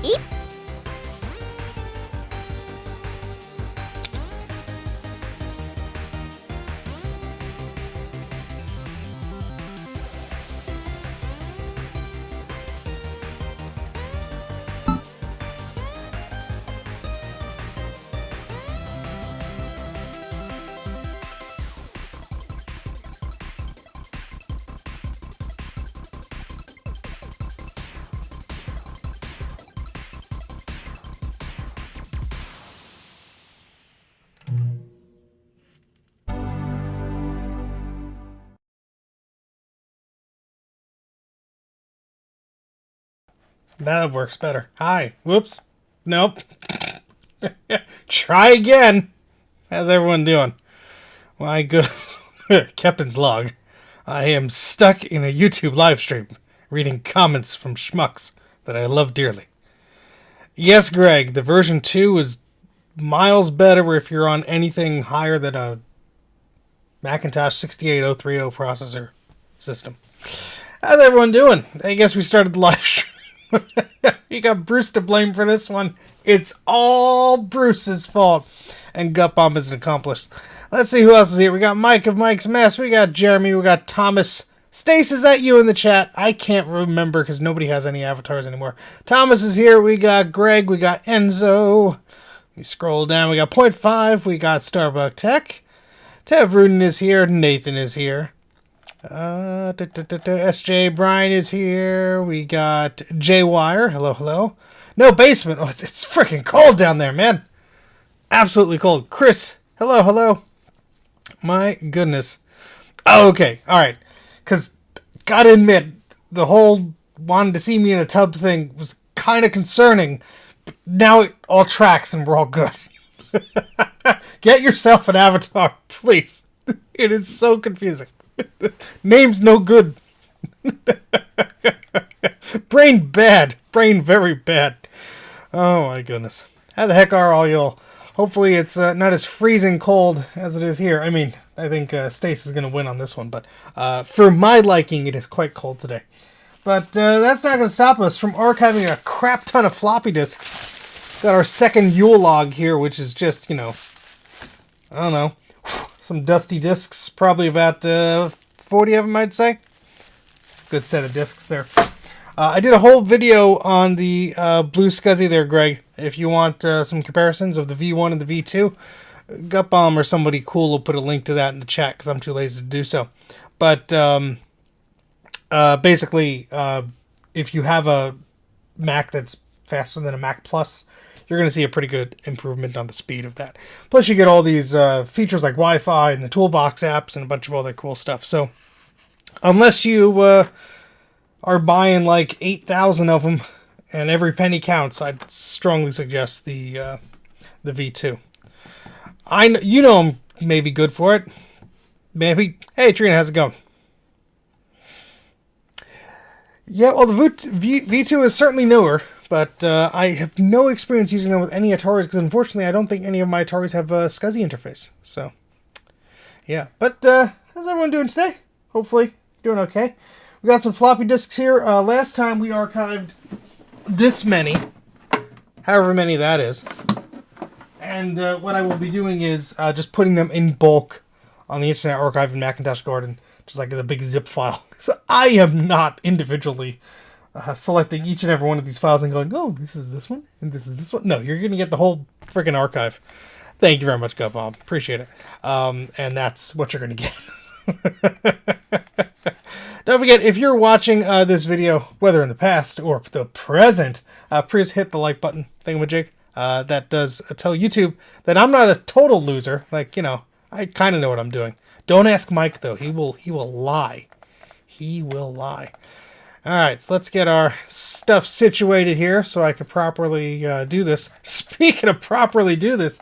Eep. That works better. Hi. Whoops. Nope. Try again. How's everyone doing? My good Captain's log. I am stuck in a YouTube live stream reading comments from schmucks that I love dearly. Yes, Greg, the version 2 is miles better if you're on anything higher than a Macintosh 68030 processor system. How's everyone doing? I guess we started the live stream. You got Bruce to blame for this one. It's all Bruce's fault. And Gut Bomb is an accomplice. Let's see who else is here. We got Mike of Mike's Mess. We got Jeremy. We got Thomas. Stace, is that you in the chat? I can't remember because nobody has any avatars anymore. Thomas is here. We got Greg. We got Enzo. We scroll down. We got Point 5. We got Starbuck Tech. Tev Rudin is here. Nathan is here. SJ Brian is here. We got J Wire. Hello, hello. No basement. Oh, it's freaking cold down there, man. Absolutely cold. Chris. Hello, hello. My goodness. Oh, okay. All right. Because, gotta admit, the whole wanted to see me in a tub thing was kind of concerning. But now it all tracks and we're all good. Get yourself an avatar, please. It is so confusing. Name's no good. Brain bad. Brain very bad. Oh my goodness. How the heck are all y'all? Hopefully it's not as freezing cold as it is here. I mean, I think Stace is going to win on this one, but for my liking, it is quite cold today. But that's not going to stop us from archiving a crap ton of floppy disks. Got our second Yule log here, which is just, you know, I don't know, some dusty disks, probably about 40 of them, I'd say. It's a good set of disks there. I did a whole video on the Blue Scuzzy there, Greg. If you want some comparisons of the V1 and the V2, Gut Bomb or somebody cool will put a link to that in the chat because I'm too lazy to do so. But basically, if you have a Mac that's faster than a Mac Plus, you're going to see a pretty good improvement on the speed of that. Plus, you get all these features like Wi-Fi and the Toolbox apps and a bunch of other cool stuff. So, unless you are buying like 8,000 of them and every penny counts, I'd strongly suggest the V2. You know I'm maybe good for it. Maybe. Hey, Trina, how's it going? Yeah, well, the V2 is certainly newer. But I have no experience using them with any Ataris because unfortunately I don't think any of my Ataris have a SCSI interface. So, yeah. But how's everyone doing today? Hopefully doing okay. We got some floppy disks here. Last time we archived this many, however many that is. And what I will be doing is just putting them in bulk on the Internet Archive in Macintosh Garden, just like as a big zip file. So I am not individually selecting each and every one of these files and going, oh, this is this one, and this is this one. No, you're going to get the whole freaking archive. Thank you very much, Gut Bomb. Appreciate it. And that's what you're going to get. Don't forget, if you're watching this video, whether in the past or the present, please hit the like button, thingamajig. That does tell YouTube that I'm not a total loser. Like, you know, I kind of know what I'm doing. Don't ask Mike, though. He will lie. He will lie. Alright, so let's get our stuff situated here so I can properly do this. Speaking of properly do this,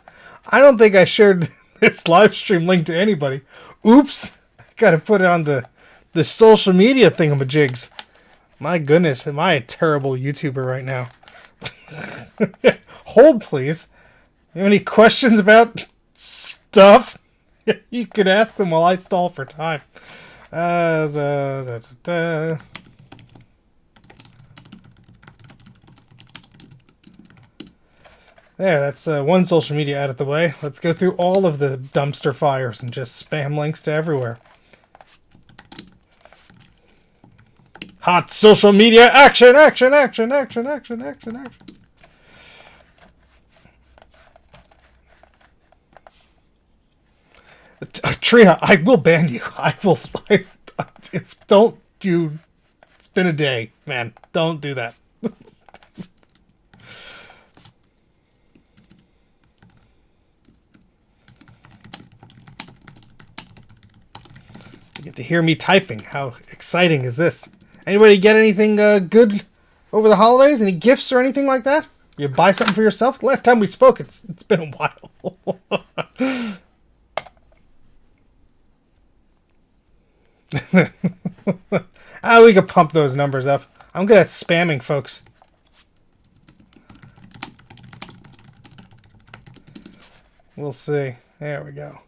I don't think I shared this live stream link to anybody. Oops. Gotta put it on the social media thingamajigs. My goodness, am I a terrible YouTuber right now? Hold, please. You have any questions about stuff? You could ask them while I stall for time. There, that's one social media out of the way. Let's go through all of the dumpster fires and just spam links to everywhere. Hot social media action, action, action, action, action, action, action. Trina, I will ban you. I will. Don't you. It's been a day, man. Don't do that. You get to hear me typing. How exciting is this? Anybody get anything good over the holidays? Any gifts or anything like that? You buy something for yourself? The last time we spoke, it's been a while. We could pump those numbers up. I'm good at spamming, folks. We'll see. There we go.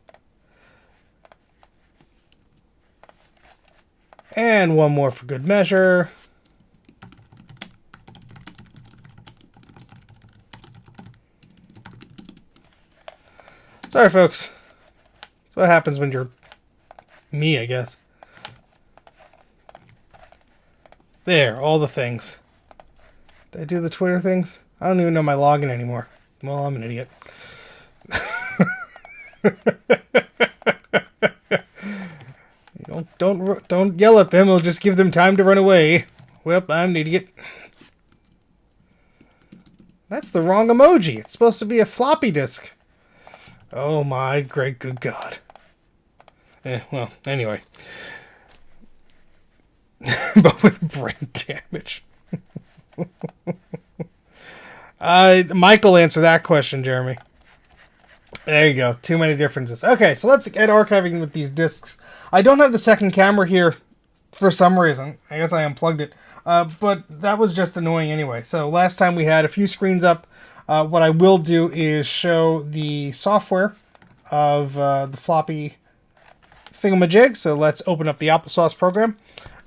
And one more for good measure. Sorry, folks. That's what happens when you're me, I guess. There, all the things. Did I do the Twitter things? I don't even know my login anymore. Well, I'm an idiot. Don't yell at them. It'll just give them time to run away. Well, I'm an idiot. That's the wrong emoji. It's supposed to be a floppy disk. Oh my great good God. Well, anyway. But with brain damage. Michael answer that question, Jeremy. There you go. Too many differences. Okay, so let's get archiving with these discs. I don't have the second camera here for some reason. I guess I unplugged it. But that was just annoying anyway. So last time we had a few screens up. What I will do is show the software of the floppy thingamajig. So let's open up the applesauce program.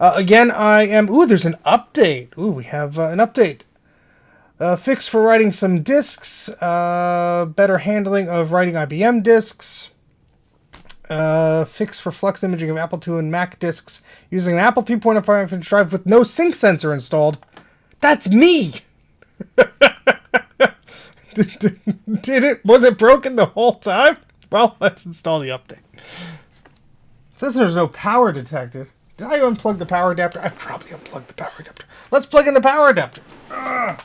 Again, I am... Ooh, there's an update. Ooh, we have an update. Fix for writing some disks. Better handling of writing IBM disks. Fix for flux imaging of Apple II and Mac disks using an Apple 3.5 inch drive with no sync sensor installed. That's me! Did it? Was it broken the whole time? Well, let's install the update. It says there's no power detected. Did I unplug the power adapter? I probably unplugged the power adapter. Let's plug in the power adapter. Ugh.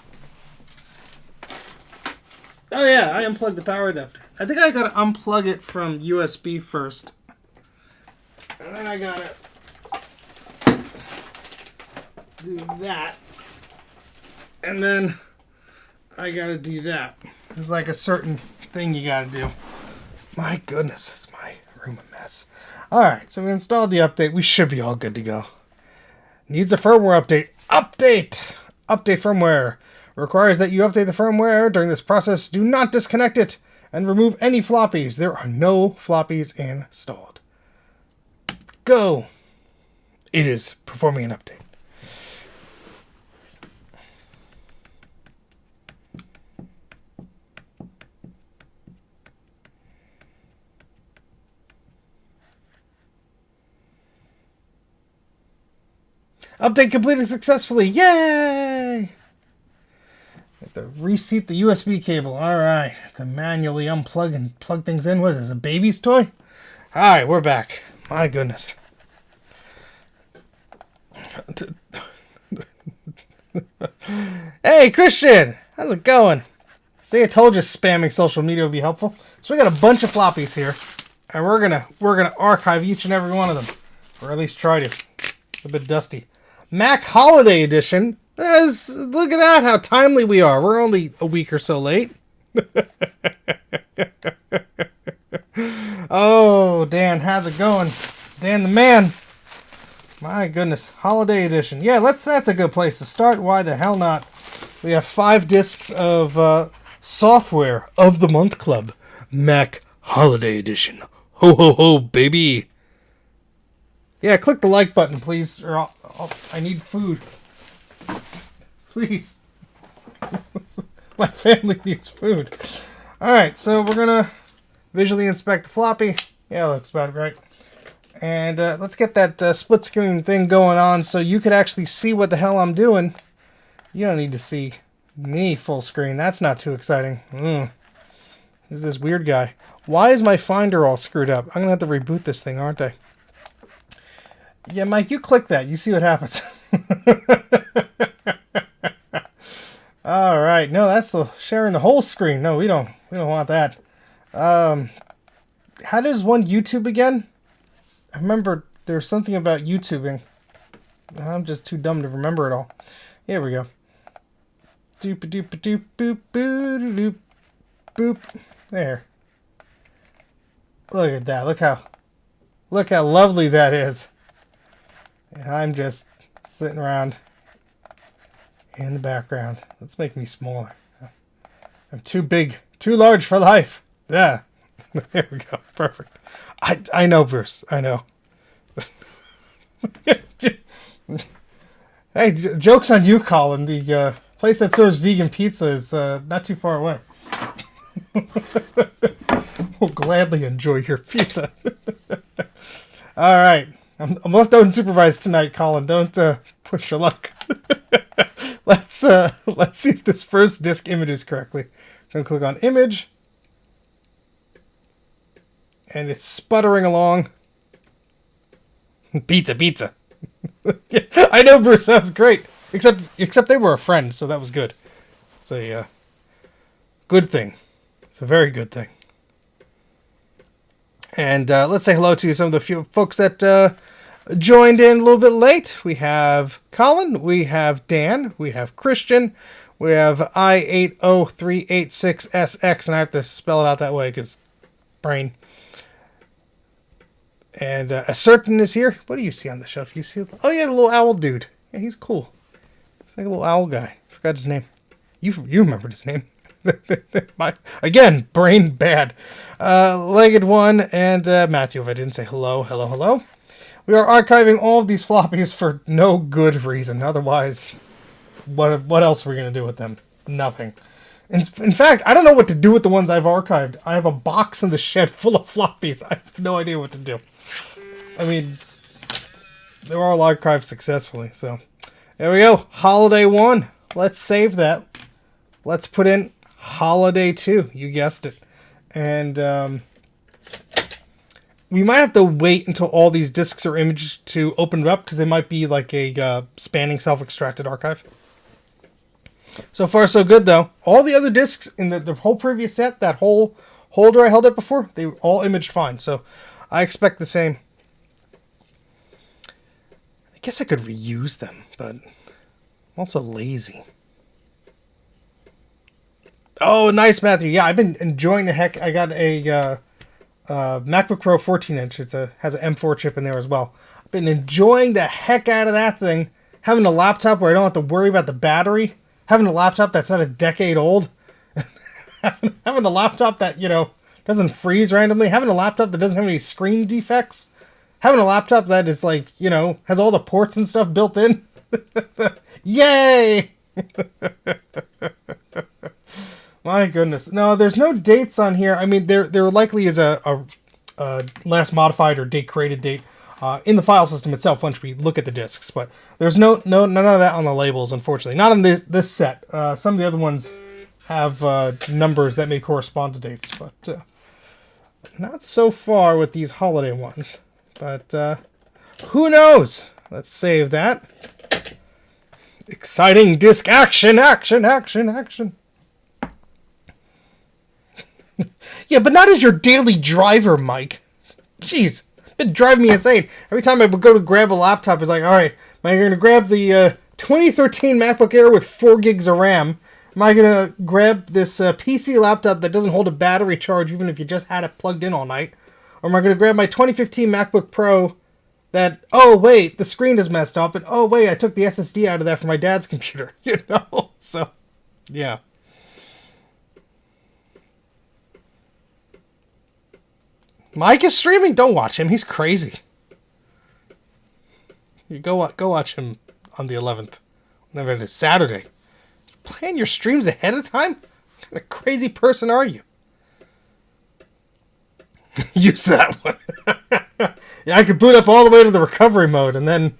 Oh yeah, I unplugged the power adapter. I think I gotta unplug it from USB first. And then I gotta do that. And then I gotta do that. There's like a certain thing you gotta do. My goodness, is my room a mess. Alright, so we installed the update. We should be all good to go. Needs a firmware update. Update! Update firmware. Requires that you update the firmware. During this process, do not disconnect it and remove any floppies. There are no floppies installed. Go! It is performing an update. Update completed successfully. Yay! Have to reseat the USB cable. Alright. To manually unplug and plug things in. What is this, a baby's toy? Alright, we're back. My goodness. Hey, Christian! How's it going? See, I told you spamming social media would be helpful. So we got a bunch of floppies here. And we're gonna archive each and every one of them. Or at least try to. A bit dusty. Mac Holiday Edition. Look at that, how timely we are. We're only a week or so late. Oh, Dan, how's it going? Dan the man. My goodness, Holiday Edition. Yeah, that's a good place to start. Why the hell not? We have 5 discs of software of the month club. Mac Holiday Edition. Ho, ho, ho, baby. Yeah, click the like button, please, or I need food. Please. My family needs food. All right, so we're gonna visually inspect the floppy. Yeah, looks about right. And let's get that split screen thing going on so you could actually see what the hell I'm doing. You don't need to see me full screen. That's not too exciting. Who's this weird guy? Why is my Finder all screwed up? I'm gonna have to reboot this thing, aren't I? Yeah, Mike, you click that. You see what happens. All right. No, that's sharing the whole screen. No, we don't want that. How does one YouTube again? I remember there's something about YouTubing. I'm just too dumb to remember it all. Here we go. Doop doop doop boop boop boop. There. Look at that. Look how lovely that is. And I'm just sitting around in the background. Let's make me smaller. I'm too big, too large for life. Yeah. There we go. Perfect. I know, Bruce. I know. Hey, joke's on you, Colin. The place that serves vegan pizza is not too far away. We'll gladly enjoy your pizza. All right. I'm left unsupervised tonight, Colin. Don't push your luck. Let's see if this first disk images correctly. I'm going to click on image. And it's sputtering along. Pizza. Yeah, I know, Bruce. That was great. Except they were a friend, so that was good. It's a good thing. It's a very good thing. And let's say hello to some of the few folks that joined in a little bit late. We have Colin. We have Dan. We have Christian. We have I80386SX, and I have to spell it out that way because brain. And a certain is here. What do you see on the shelf? You see? Oh yeah, the little owl dude. Yeah, he's cool. He's like a little owl guy. Forgot his name. You remembered his name. Again, brain bad. Legged One and Matthew. If I didn't say hello. We are archiving all of these floppies for no good reason. Otherwise, what else are we going to do with them? Nothing. In fact, I don't know what to do with the ones I've archived. I have a box in the shed full of floppies. I have no idea what to do. I mean, they were all archived successfully. So, there we go. Holiday 1. Let's save that. Let's put in Holiday 2. You guessed it. And we might have to wait until all these disks are imaged to open it up, because they might be like a spanning self-extracted archive. So far, so good, though. All the other disks in the whole previous set, that whole holder I held up before, they all imaged fine. So I expect the same. I guess I could reuse them, but I'm also lazy. Oh, nice, Matthew. Yeah, I've been enjoying the heck. I got a MacBook Pro 14-inch. It has an M4 chip in there as well. I've been enjoying the heck out of that thing. Having a laptop where I don't have to worry about the battery. Having a laptop that's not a decade old. Having a laptop that, doesn't freeze randomly. Having a laptop that doesn't have any screen defects. Having a laptop that is like, has all the ports and stuff built in. Yay! My goodness. No, there's no dates on here. I mean, there likely is a last modified or date created date in the file system itself once we look at the disks, but there's none of that on the labels, unfortunately. Not on this set. Some of the other ones have numbers that may correspond to dates, but not so far with these holiday ones. But who knows? Let's save that. Exciting disk action. Yeah, but not as your daily driver, Mike. Jeez, it's been driving me insane. Every time I would go to grab a laptop, it's like, all right, am I going to grab the 2013 MacBook Air with 4 gigs of RAM? Am I going to grab this PC laptop that doesn't hold a battery charge even if you just had it plugged in all night? Or am I going to grab my 2015 MacBook Pro that, oh, wait, the screen is messed up, and oh, wait, I took the SSD out of that for my dad's computer, So, yeah. Mike is streaming? Don't watch him. He's crazy. You go watch him on the 11th. Whenever it is Saturday. plan your streams ahead of time? What kind of crazy person are you? Use that one. Yeah, I could boot up all the way to the recovery mode, and then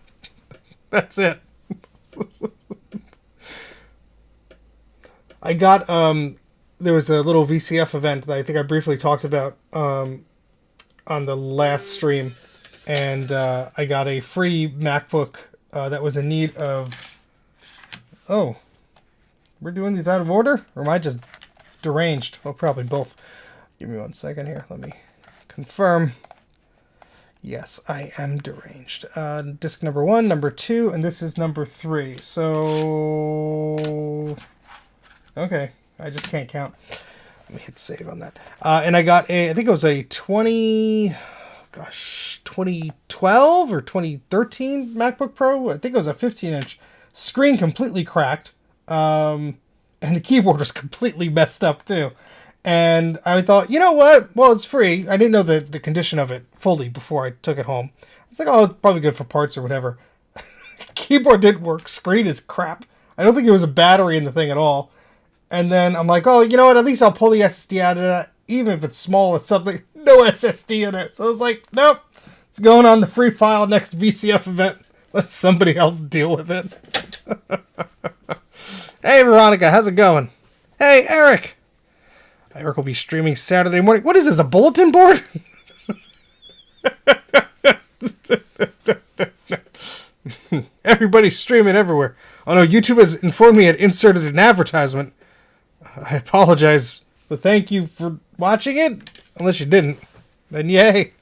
that's it. I got, there was a little VCF event that I think I briefly talked about on the last stream, and I got a free MacBook that was in need of... Oh, we're doing these out of order? Or am I just deranged? Well, probably both. Give me 1 second here. Let me confirm. Yes, I am deranged. Disc number 1, number 2, and this is number 3. So... Okay, I just can't count. Let me hit save on that. And I got I think it was a 2012 or 2013 MacBook Pro. I think it was a 15-inch. Screen completely cracked. And the keyboard was completely messed up too. And I thought, you know what? Well, it's free. I didn't know the condition of it fully before I took it home. It's like, oh, it's probably good for parts or whatever. Keyboard didn't work. Screen is crap. I don't think there was a battery in the thing at all. And then I'm like, oh, you know what? At least I'll pull the SSD out of that. Even if it's small, it's something. No SSD in it. So I was like, nope. It's going on the free file next VCF event. Let somebody else deal with it. Hey, Veronica. How's it going? Hey, Eric. Eric will be streaming Saturday morning. What is this, a bulletin board? Everybody's streaming everywhere. Oh no, YouTube has informed me it inserted an advertisement. I apologize, but thank you for watching it. Unless you didn't, then yay.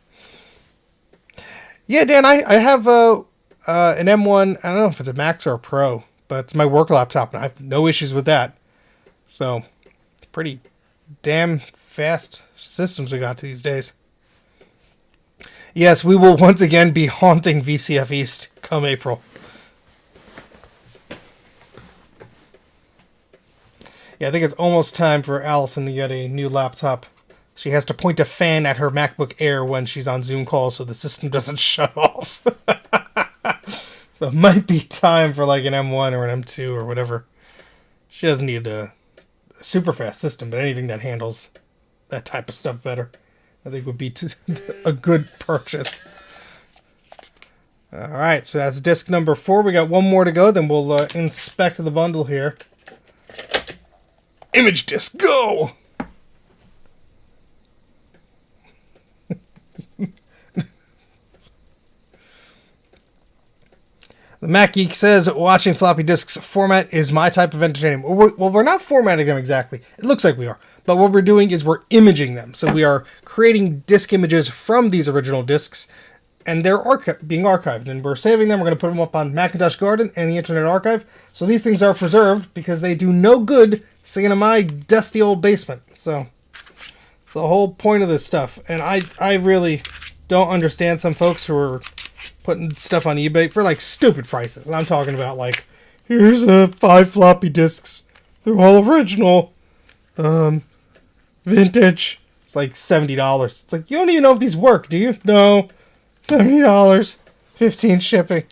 Yeah, Dan, I have an M1. I don't know if it's a Max or a Pro, but it's my work laptop, and I have no issues with that. So, pretty damn fast systems we got these days. Yes, we will once again be haunting VCF East come April. Yeah, I think it's almost time for Allison to get a new laptop. She has to point a fan at her MacBook Air when she's on Zoom calls so the system doesn't shut off. So it might be time for like an M1 or an M2 or whatever. She doesn't need a super fast system, but anything that handles that type of stuff better, I think would be a good purchase. Alright, so that's disc number 4. We got one more to go, then we'll inspect the bundle here. Image disc, go! The Mac Geek says, watching floppy disks format is my type of entertainment. Well, we're not formatting them exactly. It looks like we are. But what we're doing is we're imaging them. So we are creating disk images from these original disks, and they're being archived. And we're saving them. We're going to put them up on Macintosh Garden and the Internet Archive. So these things are preserved because they do no good sitting in my dusty old basement. So it's the whole point of this stuff. And I really don't understand some folks who are putting stuff on eBay for like stupid prices. And I'm talking about like, here's 5 floppy disks. They're all original. Vintage. It's like $70. It's like, you don't even know if these work, do you? No. $70. 15 shipping.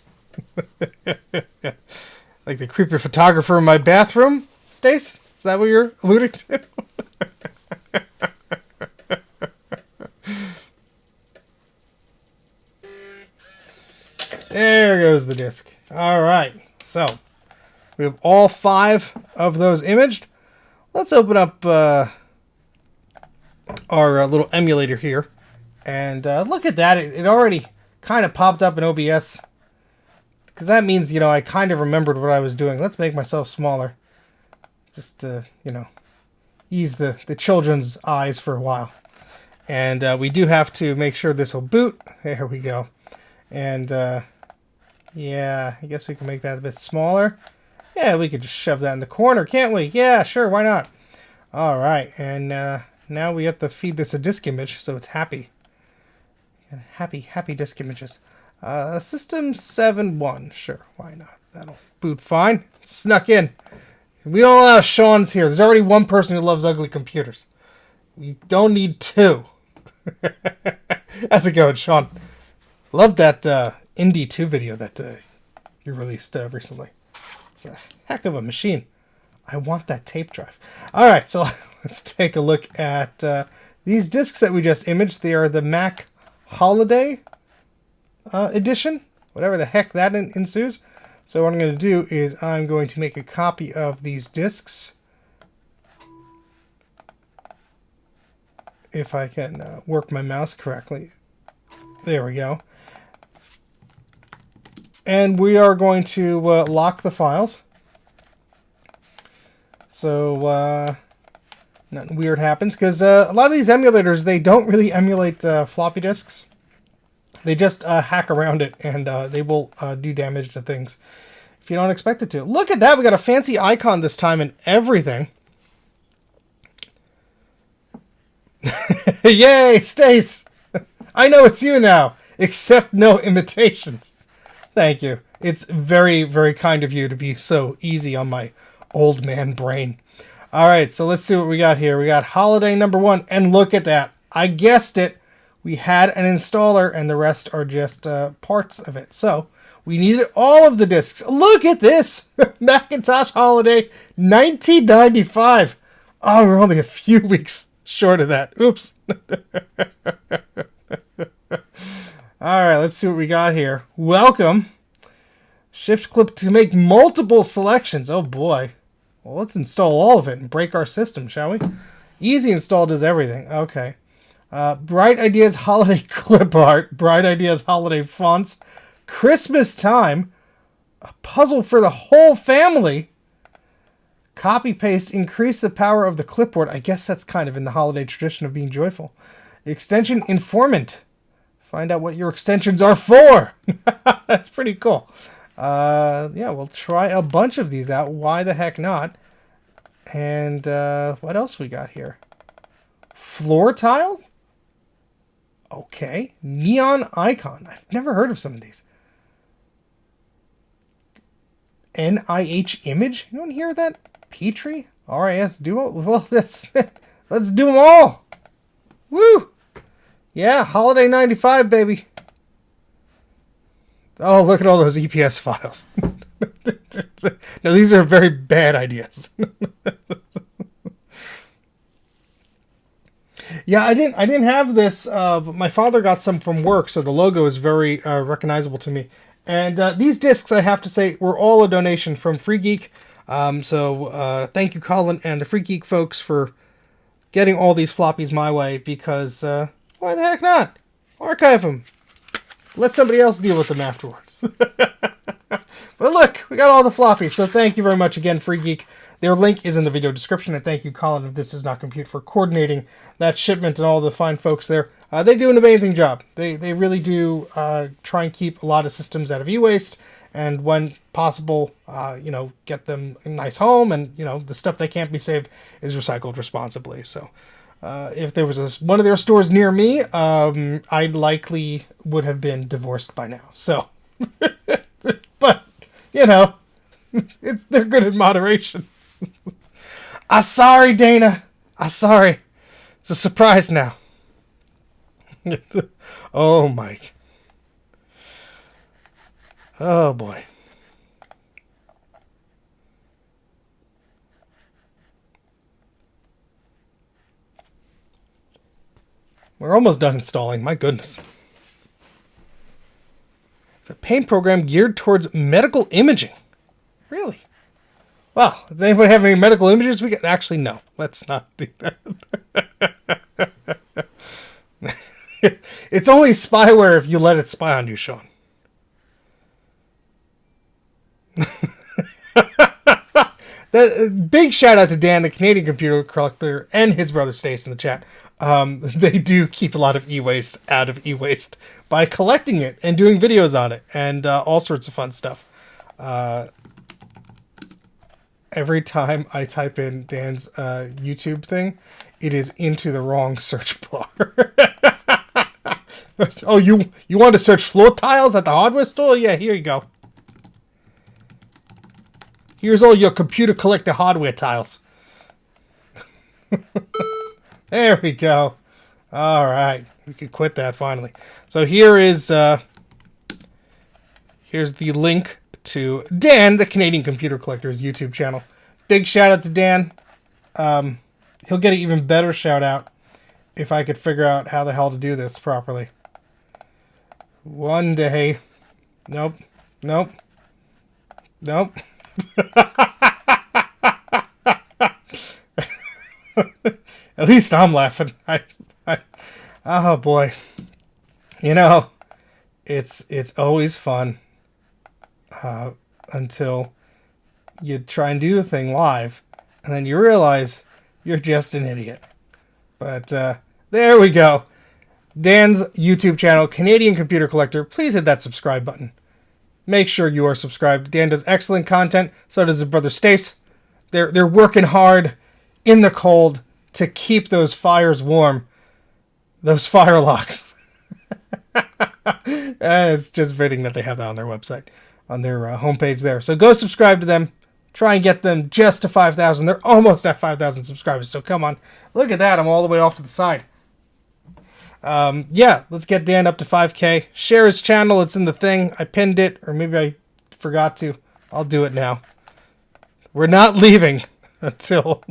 Like the creepy photographer in my bathroom, Stace? Is that what you're alluding to? There goes the disc. Alright, so we have all 5 of those imaged. Let's open up our little emulator here. And look at that. It already kind of popped up in OBS. Because that means, you know, I kind of remembered what I was doing. Let's make myself smaller. Just to, you know, ease the children's eyes for a while. And we do have to make sure this will boot. There we go. And yeah, I guess we can make that a bit smaller. Yeah, we could just shove that in the corner, can't we? Yeah, sure, why not? All right, and now we have to feed this a disk image so it's happy. And happy disk images. System 7.1, sure, why not? That'll boot fine. Snuck in. We don't allow Sean's here. There's already one person who loves ugly computers. We don't need 2. How's it going, Sean? Love that Indie 2 video that you released recently. It's a heck of a machine. I want that tape drive. All right, so let's take a look at these discs that we just imaged. They are the Mac Holiday edition, whatever the heck that ensues. So what I'm going to do is I'm going to make a copy of these discs. If I can work my mouse correctly. There we go. And we are going to lock the files. So nothing weird happens, because a lot of these emulators, they don't really emulate floppy disks. They just hack around it, and they will do damage to things if you don't expect it to. Look at that! We got a fancy icon this time and everything. Yay, Stace! I know it's you now. Accept no imitations. Thank you. It's very, very kind of you to be so easy on my old man brain. All right, so let's see what we got here. We got holiday number 1, and look at that. I guessed it. We had an installer, and the rest are just parts of it. So we needed all of the discs. Look at this. Macintosh Holiday 1995. Oh, we're only a few weeks short of that. Oops. All right, let's see what we got here. Welcome. Shift clip to make multiple selections. Oh boy. Well, let's install all of it and break our system, shall we? Easy install does everything. Okay. Bright Ideas Holiday Clip Art. Bright Ideas Holiday Fonts. Christmas Time. A puzzle for the whole family. Copy paste. Increase the power of the clipboard. I guess that's kind of in the holiday tradition of being joyful. Extension Informant. Find out what your extensions are for. That's pretty cool. Yeah, we'll try a bunch of these out. Why the heck not? And what else we got here? Floor tiles? Okay. Neon icon. I've never heard of some of these. NIH image? You don't hear that? Petri? RIS Duo? Well, let's do them all. Woo! Yeah, Holiday 95, baby. Oh, look at all those EPS files. Now, these are very bad ideas. Yeah, I didn't have this, but my father got some from work, so the logo is very recognizable to me. And these discs, I have to say, were all a donation from Free Geek. So thank you, Colin, and the Free Geek folks for getting all these floppies my way, because why the heck not? Archive them. Let somebody else deal with them afterwards. But look, we got all the floppies, so thank you very much again, Free Geek. Their link is in the video description, and thank you, Colin, if this does not compute, for coordinating that shipment and all the fine folks there. They do an amazing job. They really do try and keep a lot of systems out of e-waste, and when possible, get them a nice home, and, the stuff that can't be saved is recycled responsibly. So if there was one of their stores near me, I likely would have been divorced by now. So, but, they're good in moderation. I'm sorry, Dana. I'm sorry. It's a surprise now. Oh, Mike. Oh, boy. We're almost done installing. My goodness. It's a paint program geared towards medical imaging. Really? Wow. Does anybody have any medical images we can... Actually, no. Let's not do that. It's only spyware if you let it spy on you, Sean. Big shout out to Dan, the Canadian computer collector, and his brother Stace in the chat. They do keep a lot of e-waste out of e-waste by collecting it and doing videos on it and all sorts of fun stuff. Every time I type in Dan's YouTube thing, it is into the wrong search bar. Oh, you want to search floor tiles at the hardware store? Yeah, here you go. Here's all your computer collector hardware tiles. There we go. All right, we can quit that finally. So here's the link to Dan, the Canadian computer collector's YouTube channel. big shout out to Dan. He'll get an even better shout out if I could figure out how the hell to do this properly. One day. Nope. Nope. Nope. At least I'm laughing. Oh boy. You know, it's always fun until you try and do the thing live, and then you realize you're just an idiot. But there we go. Dan's YouTube channel, Canadian Computer Collector. Please hit that subscribe button. Make sure you are subscribed. Dan does excellent content. So does his brother Stace. They're working hard in the cold to keep those fires warm. Those fire locks. It's just fitting that they have that on their website, on their homepage there. So go subscribe to them. Try and get them just to 5,000. They're almost at 5,000 subscribers. So come on. Look at that. I'm all the way off to the side. Yeah, let's get Dan up to 5K. Share his channel. It's in the thing. I pinned it, or maybe I forgot to. I'll do it now. We're not leaving until...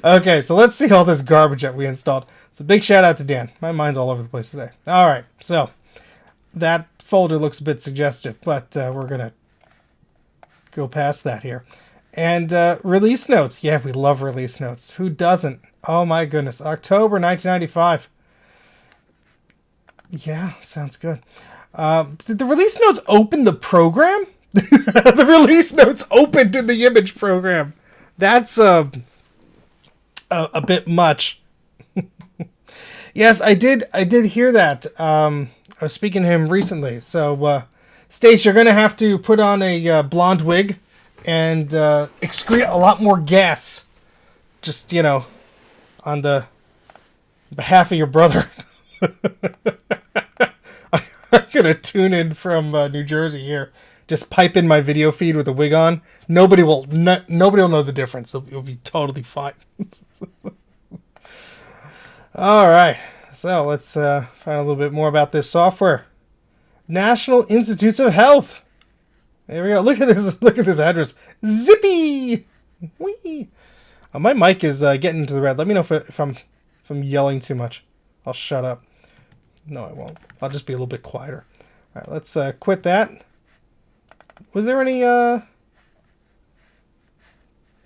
Okay, so let's see all this garbage that we installed. So big shout out to Dan. My mind's all over the place today. All right, so that folder looks a bit suggestive, but we're going to go past that here. And release notes. Yeah, we love release notes. Who doesn't? Oh my goodness. October 1995. Yeah, sounds good. Did the release notes open the program? The release notes opened in the image program. That's a bit much. Yes, I did hear that. I was speaking to him recently. So, Stace, you're going to have to put on a blonde wig and excrete a lot more gas. Just, you know, on the behalf of your brother. I'm going to tune in from New Jersey here. Just pipe in my video feed with a wig on. Nobody will know the difference. It'll be totally fine. All right. So let's find a little bit more about this software. National Institutes of Health. There we go. Look at this. Look at this address. Zippy. Whee. My mic is getting into the red. Let me know if I'm yelling too much. I'll shut up. No, I won't. I'll just be a little bit quieter. All right. Let's quit that. Was there any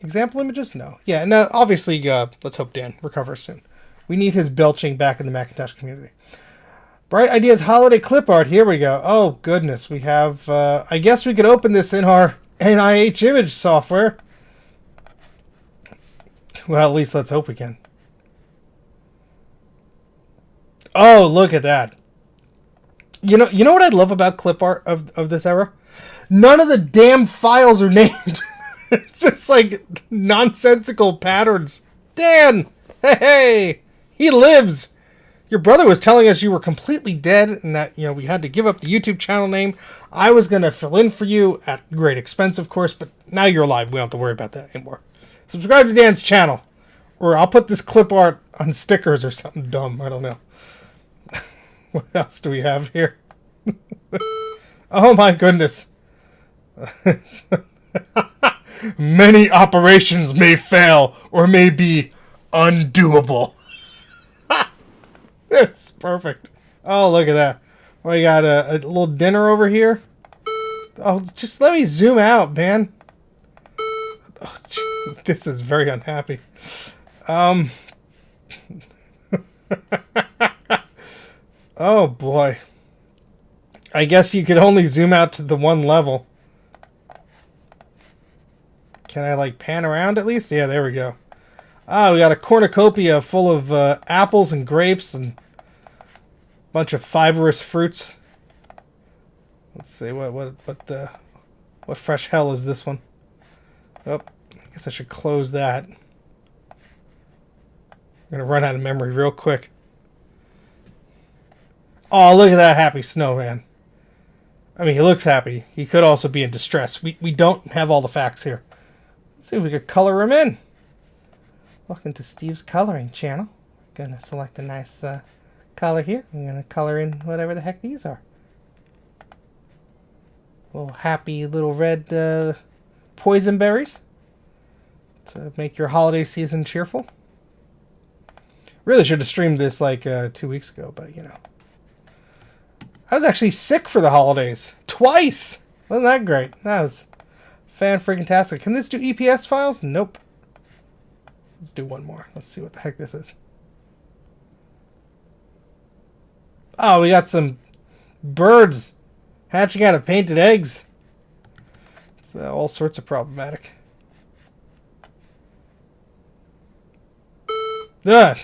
example images? No. Yeah, no, obviously, let's hope Dan recovers soon. We need his belching back in the Macintosh community. Bright Ideas Holiday Clip Art. Here we go. Oh, goodness. We have, I guess we could open this in our NIH image software. Well, at least let's hope we can. Oh, look at that. You know what I love about clip art of this era? None of the damn files are named. It's just like nonsensical patterns. Dan! Hey! He lives! Your brother was telling us you were completely dead and that, you know, we had to give up the YouTube channel name. I was going to fill in for you at great expense, of course, but now you're alive. We don't have to worry about that anymore. Subscribe to Dan's channel. Or I'll put this clip art on stickers or something dumb. I don't know. What else do we have here? Oh my goodness. Many operations may fail or may be undoable. That's perfect. Oh, look at that. We got a little dinner over here. Oh, just let me zoom out, man. Oh, gee, this is very unhappy. Oh, boy. I guess you could only zoom out to the one level. Can I, like, pan around at least? Yeah, there we go. Ah, we got a cornucopia full of apples and grapes and a bunch of fibrous fruits. Let's see, what fresh hell is this one? Oh, I guess I should close that. I'm gonna run out of memory real quick. Oh, look at that happy snowman. I mean, he looks happy. He could also be in distress. We don't have all the facts here. Let's see if we could color him in. Welcome to Steve's coloring channel. Gonna select a nice color here. I'm gonna color in whatever the heck these are. Little happy little red poison berries. to make your holiday season cheerful. Really should have streamed this like 2 weeks ago, but you know. I was actually sick for the holidays. Twice! Wasn't that great? That was fan-freaking-tastic. Can this do EPS files? Nope. Let's do one more. Let's see what the heck this is. Oh, we got some birds hatching out of painted eggs. It's all sorts of problematic. Ugh.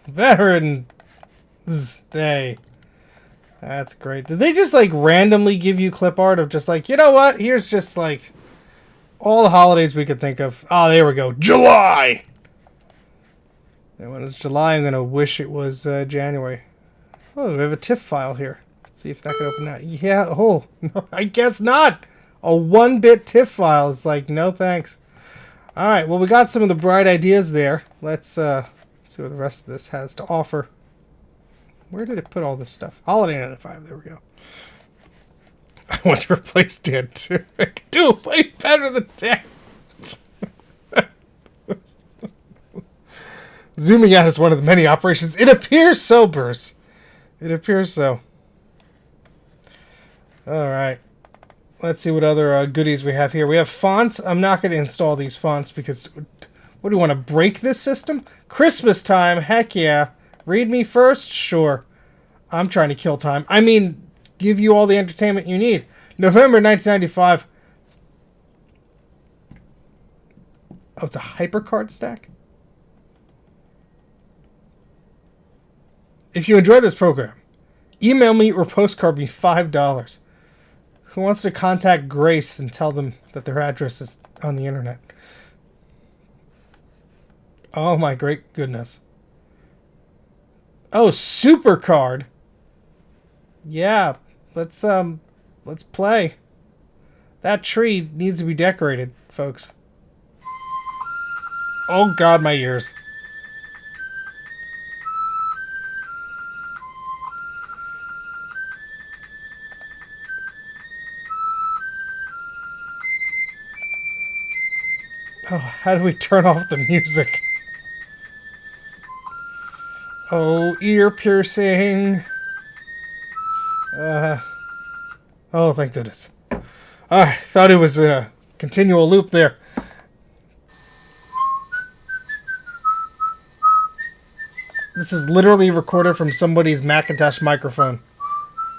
Veterans Day. That's great. Did they just like randomly give you clip art of just like, you know what? Here's just like all the holidays we could think of. Oh, there we go. July! And when it's July, I'm going to wish it was January. Oh, we have a TIFF file here. Let's see if that can open that. Yeah, oh, no, I guess not. A 1-bit TIFF file. It's like, no thanks. All right, well, we got some of the bright ideas there. Let's see what the rest of this has to offer. Where did it put all this stuff? Holiday 95, there we go. I want to replace Dan too. I can do it way better than Dan. Zooming out is one of the many operations. It appears so, Bruce. It appears so. Alright. Let's see what other goodies we have here. We have fonts. I'm not going to install these fonts because... What do you want to break this system? Christmas time, heck yeah. Read me first? Sure. I'm trying to kill time. I mean, give you all the entertainment you need. November 1995. Oh, it's a HyperCard stack? If you enjoy this program, email me or postcard me $5. Who wants to contact Grace and tell them that their address is on the internet? Oh my great goodness. Oh, Supercard. Yeah, let's play. That tree needs to be decorated, folks. Oh God, my ears. Oh, how do we turn off the music? Oh, ear piercing. Oh, thank goodness. I thought it was in a continual loop there. This is literally recorded from somebody's Macintosh microphone.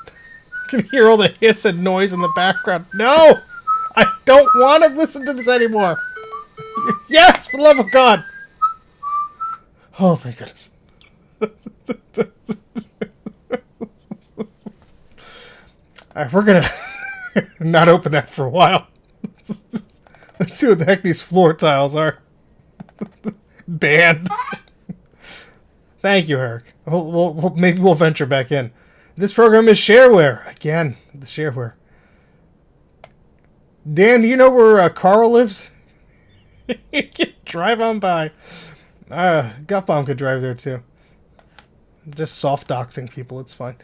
You can hear all the hiss and noise in the background. No! I don't want to listen to this anymore. Yes, for the love of God. Oh, thank goodness. Alright, we're gonna not open that for a while. Let's see what the heck these floor tiles are. Banned. Thank you, Eric. Maybe we'll venture back in. This program is shareware. Again, the shareware. Dan, do you know where Carl lives? You can drive on by. Gutbomb could drive there too. Just soft doxing people. It's fine.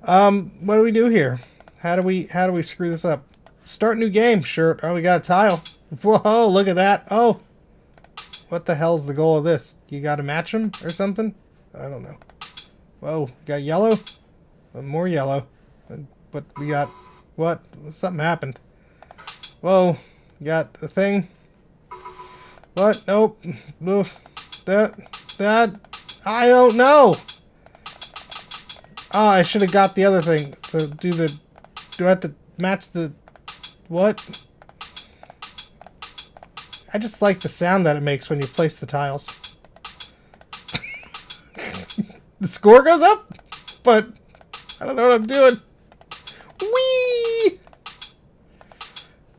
What do we do here? How do we screw this up? Start new game. Sure. Oh, we got a tile. Whoa! Look at that. Oh, what the hell's the goal of this? You got to match them or something? I don't know. Whoa! Got yellow. More yellow. But we got what? Something happened. Whoa! Got the thing. What? Nope. That. I don't know. Oh, I should have got the other thing to do the... Do I have to match the... What? I just like the sound that it makes when you place the tiles. The score goes up, but I don't know what I'm doing. Whee!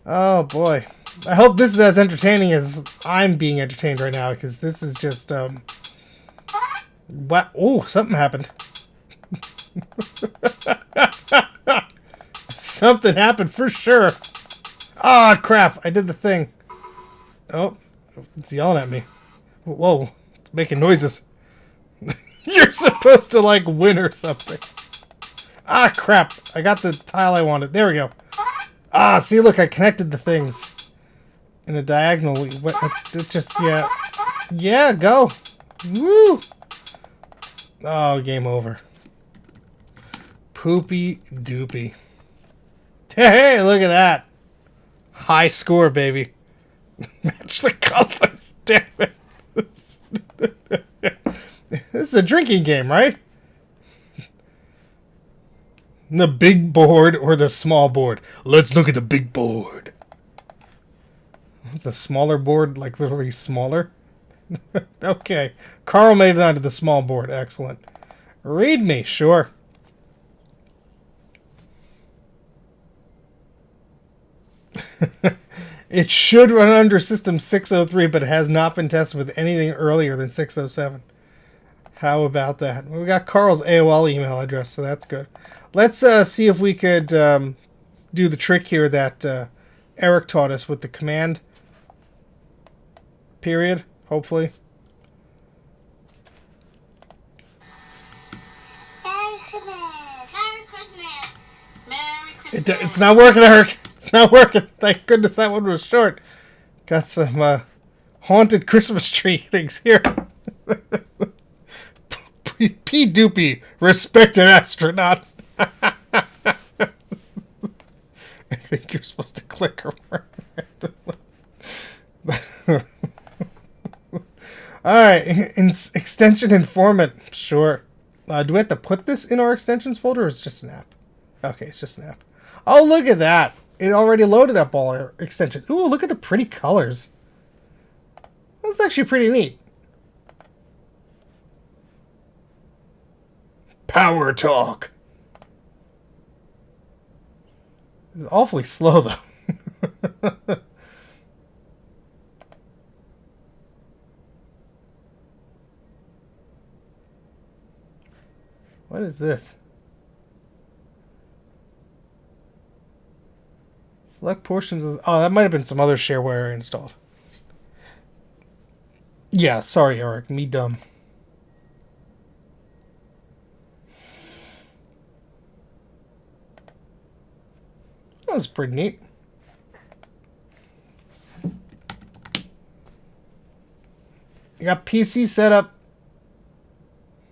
Oh, boy. I hope this is as entertaining as I'm being entertained right now, because this is just, what? Oh, something happened. Something happened for sure. Ah, crap. I did the thing. Oh, it's yelling at me. Whoa, it's making noises. You're supposed to, like, win or something. Ah, crap. I got the tile I wanted. There we go. Ah, see, look, I connected the things in a diagonal. Yeah. Yeah, go. Woo! Oh, game over. Poopy doopy. Hey, look at that. High score, baby. Match the colors, damn it. This is a drinking game, right? The big board or the small board? Let's look at the big board. Is the smaller board like literally smaller? Okay. Carl made it onto the small board. Excellent. Read me, sure. It should run under System 603, but it has not been tested with anything earlier than 607. How about that? We got Carl's AOL email address, so that's good. Let's see if we could do the trick here that Eric taught us with the command period, hopefully. Merry Christmas! Merry Christmas! Merry Christmas! It's not working, Eric. It's not working. Thank goodness that one was short. Got some haunted Christmas tree things here. P. Doopy, respected astronaut. I think you're supposed to click around. Alright, extension informant. Sure. Do we have to put this in our extensions folder or is it just an app? Okay, it's just an app. Oh, look at that. It already loaded up all our extensions. Ooh, look at the pretty colors. That's actually pretty neat. Power talk. It's awfully slow, though. What is this? Select portions of... Oh, that might have been some other shareware I installed. Yeah, sorry, Eric. Me dumb. That was pretty neat. You got PC set up.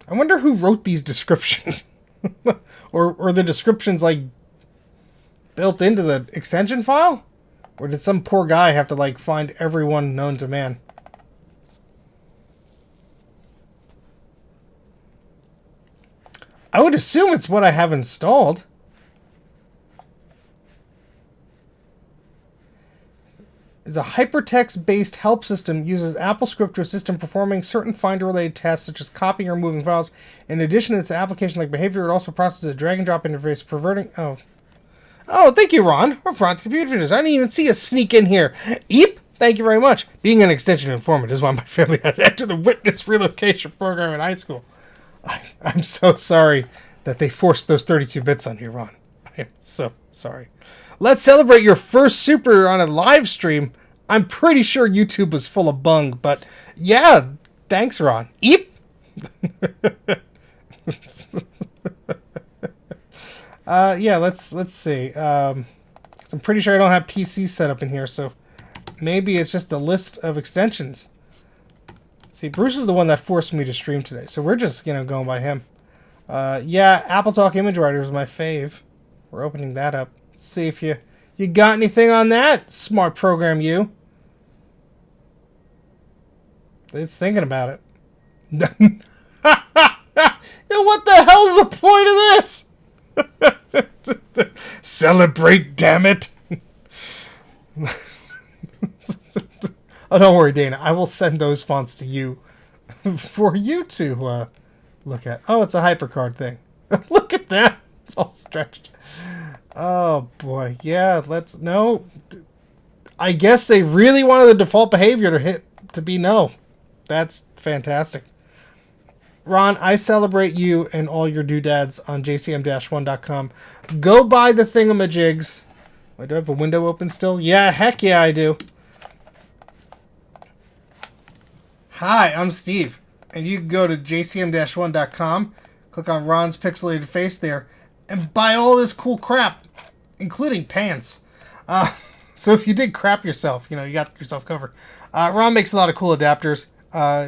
I wonder who wrote these descriptions. or the descriptions like built into the extension file? Or did some poor guy have to like find everyone known to man? I would assume it's what I have installed. Is a hypertext-based help system uses AppleScript to assist in performing certain Finder-related tasks such as copying or moving files. In addition to its application-like behavior, it also processes a drag-and-drop interface, perverting... Oh, thank you, Ron. We're Ron's Computer Features. I didn't even see us sneak in here. Eep, thank you very much. Being an extension informant is why my family had to enter the witness relocation program in high school. I'm so sorry that they forced those 32 bits on you, Ron. I am so sorry. Let's celebrate your first super on a live stream. I'm pretty sure YouTube was full of bung, but yeah, thanks, Ron. Eep. Yeah, let's see. 'Cause I'm pretty sure I don't have PC set up in here, so maybe it's just a list of extensions. See, Bruce is the one that forced me to stream today, so we're just going by him. Yeah, AppleTalk Image Writer is my fave. We're opening that up. Let's see if you got anything on that, smart program you. It's thinking about it. What the hell's the point of this? Celebrate, damn it. Oh, don't worry, Dana. I will send those fonts to you for you to look at. Oh, it's a HyperCard thing. Look at that. It's all stretched. Oh, boy. Yeah, no. I guess they really wanted the default behavior to be no. That's fantastic. Ron, I celebrate you and all your doodads on jcm-1.com. Go buy the thingamajigs. Wait, do I have a window open still? Yeah, heck yeah, I do. Hi, I'm Steve. And you can go to jcm-1.com, click on Ron's pixelated face there, and buy all this cool crap, including pants. So if you did crap yourself, you got yourself covered. Ron makes a lot of cool adapters.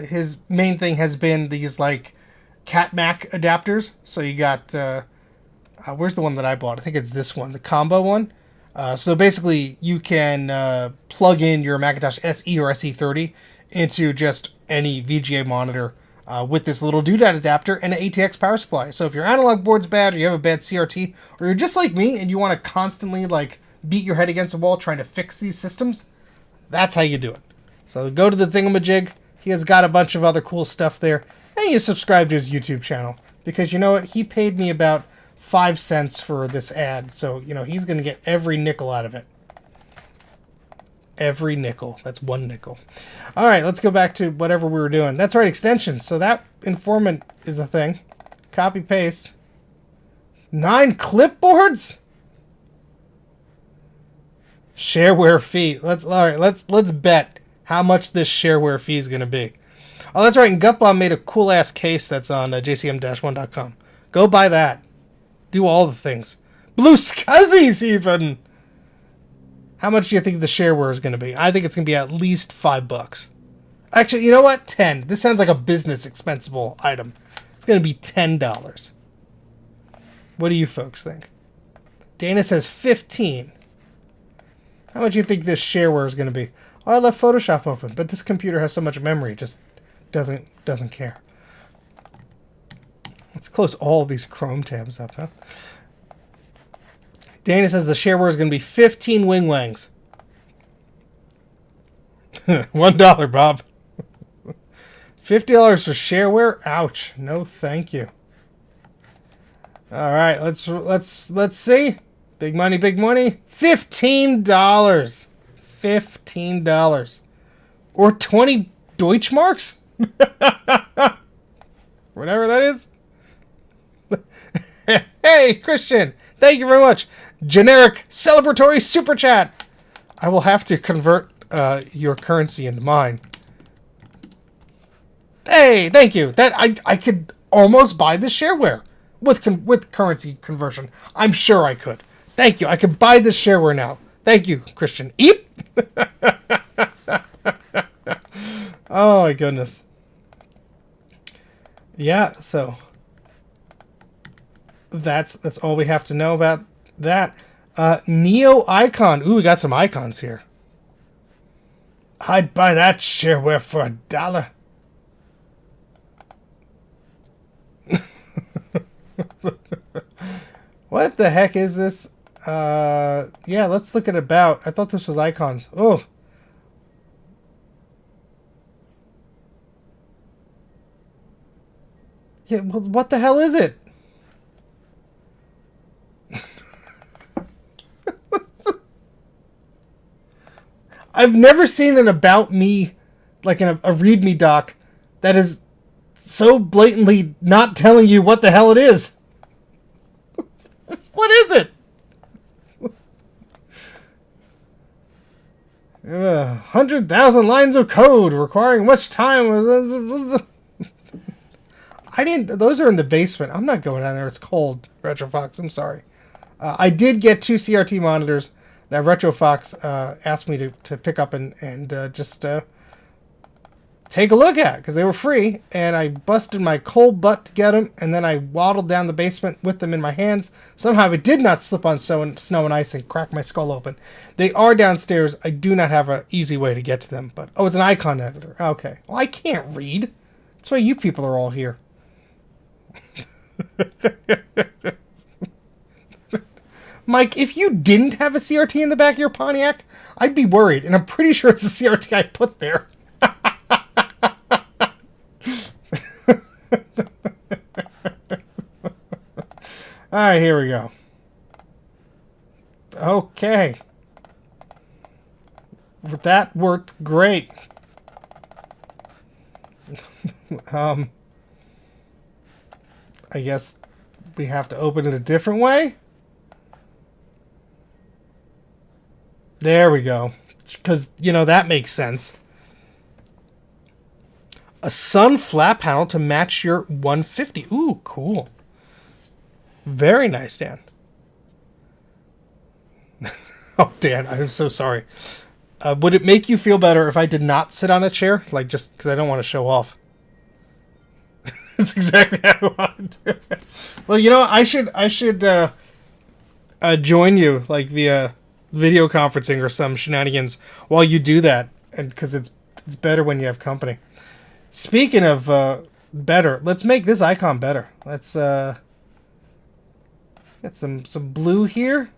His main thing has been these like Cat Mac adapters. So you got where's the one that I bought? I think it's this one, the combo one. So basically, you can plug in your Macintosh SE or SE30 into just any VGA monitor with this little doodad adapter and an ATX power supply. So if your analog board's bad, or you have a bad CRT, or you're just like me and you want to constantly like beat your head against a wall trying to fix these systems, that's how you do it. So go to the thingamajig. He has got a bunch of other cool stuff there. And you subscribe to his YouTube channel. Because you know what? He paid me about 5 cents for this ad. So, he's going to get every nickel out of it. Every nickel. That's 1 nickel. All right, let's go back to whatever we were doing. That's right, extensions. So that informant is a thing. Copy, paste. 9 clipboards? Shareware fee. Let's bet how much this shareware fee is going to be. Oh, that's right. And Gutbomb made a cool ass case that's on jcm-1.com. Go buy that. Do all the things. Blue Scuzzies even. How much do you think the shareware is going to be? I think it's going to be at least $5. Actually, you know what? 10. This sounds like a business expensible item. It's going to be $10. What do you folks think? Dana says 15. How much do you think this shareware is going to be? Oh, I left Photoshop open, but this computer has so much memory, it just doesn't care. Let's close all these Chrome tabs up, huh? Dana says the shareware is going to be 15 wing wangs. $1, Bob. $50 for shareware? Ouch. No, thank you. All right, let's see. Big money, big money. $15. $15. Or 20 Deutschmarks? Whatever that is. Hey, Christian. Thank you very much. Generic celebratory super chat. I will have to convert your currency into mine. Hey, thank you. That I could almost buy this shareware with currency conversion. I'm sure I could. Thank you. I could buy this shareware now. Thank you, Christian. Eep. Oh my goodness. Yeah, so that's all we have to know about that. Neo Icon. Ooh, we got some icons here. I'd buy that shareware for $1. What the heck is this? Yeah, let's look at about. I thought this was icons. Oh. Yeah, well, what the hell is it? I've never seen an about me, like a README doc, that is so blatantly not telling you what the hell it is. What is it? 100,000 lines of code requiring much time. I didn't. Those are in the basement. I'm not going down there. It's cold. RetroFox. I'm sorry. I did get 2 CRT monitors that RetroFox asked me to pick up and just take a look at because they were free. And I busted my cold butt to get them, and then I waddled down the basement with them in my hands. Somehow it did not slip on snow and ice and crack my skull open. They are downstairs. I do not have an easy way to get to them. But oh, it's an icon editor. Okay. Well, I can't read. That's why you people are all here. Mike, if you didn't have a CRT in the back of your Pontiac, I'd be worried, and I'm pretty sure it's a CRT I put there. Alright, here we go. Okay. That worked great. I guess we have to open it a different way. There we go. Because, that makes sense. A sun flat panel to match your 150. Ooh, cool. Very nice, Dan. Oh, Dan, I'm so sorry. Would it make you feel better if I did not sit on a chair? Like, just because I don't want to show off. That's exactly how I want to do it. Well, you know, I should join you, like, via video conferencing or some shenanigans while you do that. And because it's better when you have company. Speaking of better, let's make this icon better. Let's get some blue here.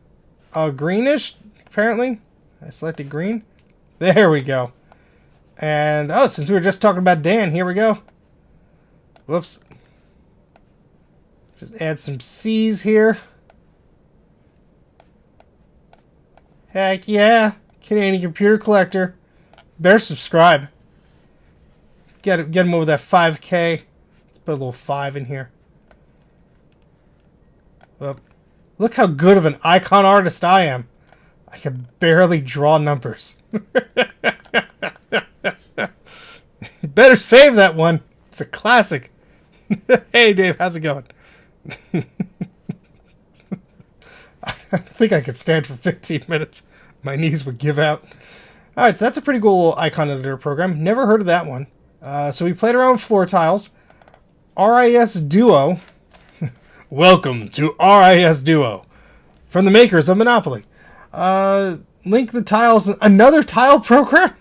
Greenish, apparently. I selected green. There we go. And, oh, since we were just talking about Dan, here we go. Whoops. Just add some C's here. Heck yeah. Canadian Computer Collector. Better subscribe. Get him over that 5K. Let's put a little 5 in here. Well, look how good of an icon artist I am. I can barely draw numbers. Better save that one. It's a classic. Hey, Dave, how's it going? I think I could stand for 15 minutes. My knees would give out. All right, so that's a pretty cool icon editor program. Never heard of that one. So we played around with floor tiles. RIS Duo. Welcome to RIS Duo. From the makers of Monopoly. Link the tiles. Another tile program?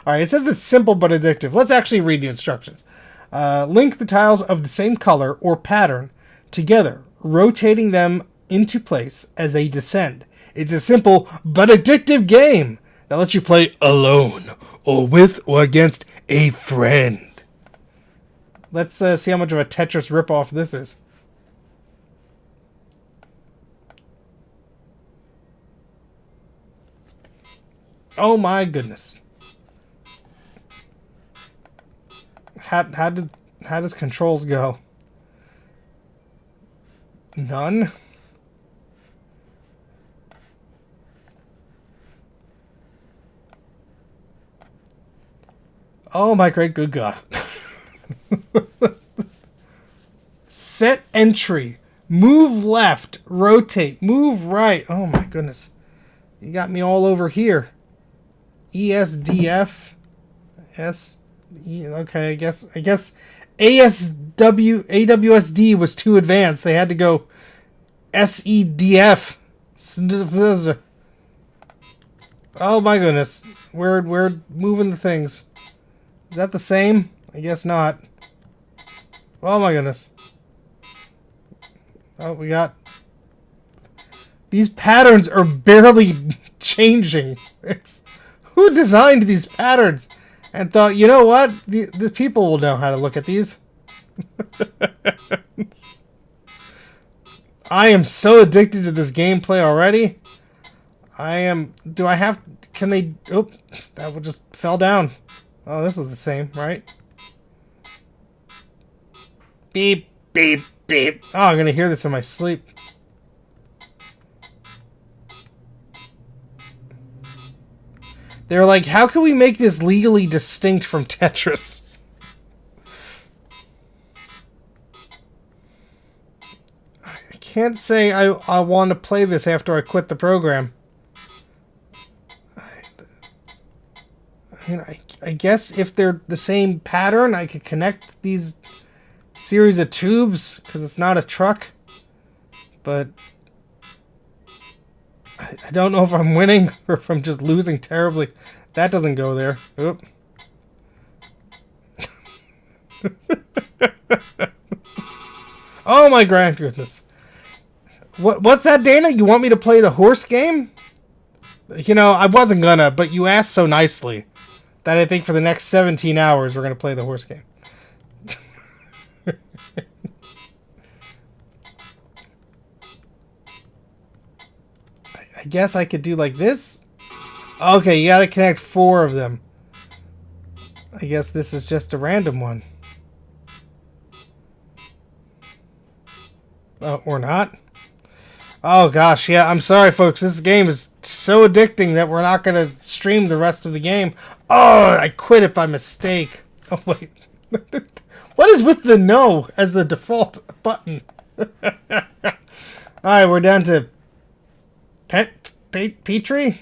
Alright, it says it's simple but addictive. Let's actually read the instructions. Link the tiles of the same color or pattern together, rotating them into place as they descend. It's a simple but addictive game that lets you play alone or with or against a friend. Let's see how much of a Tetris ripoff this is. Oh my goodness. How does controls go? None? Oh my great good God. Set entry. Move left. Rotate. Move right. Oh my goodness. You got me all over here. ESDF. Okay, I guess AWSD was too advanced. They had to go SEDF. Oh my goodness. We're moving the things. Is that the same? I guess not. Oh my goodness. Oh, we got... These patterns are barely changing. Who designed these patterns and thought, you know what? The people will know how to look at these. I am so addicted to this gameplay already. I am... Do I have... Can they... Oh, that one just fell down. Oh, this is the same, right? Beep, beep, beep. Oh, I'm going to hear this in my sleep. They're like, how can we make this legally distinct from Tetris? I can't say I want to play this after I quit the program. I guess if they're the same pattern, I could connect these series of tubes because it's not a truck. But I don't know if I'm winning or if I'm just losing terribly. That doesn't go there. Oop. Oh my grand goodness. What's that, Dana? You want me to play the horse game? You know, I wasn't gonna, but you asked so nicely that I think for the next 17 hours we're gonna play the horse game. I guess I could do like this. Okay, you gotta connect 4 of them. I guess this is just a random one. Or not. Oh gosh, yeah, I'm sorry folks. This game is so addicting that we're not gonna stream the rest of the game. Oh, I quit it by mistake. Oh wait. What is with the no as the default button? Alright, we're down to Petri?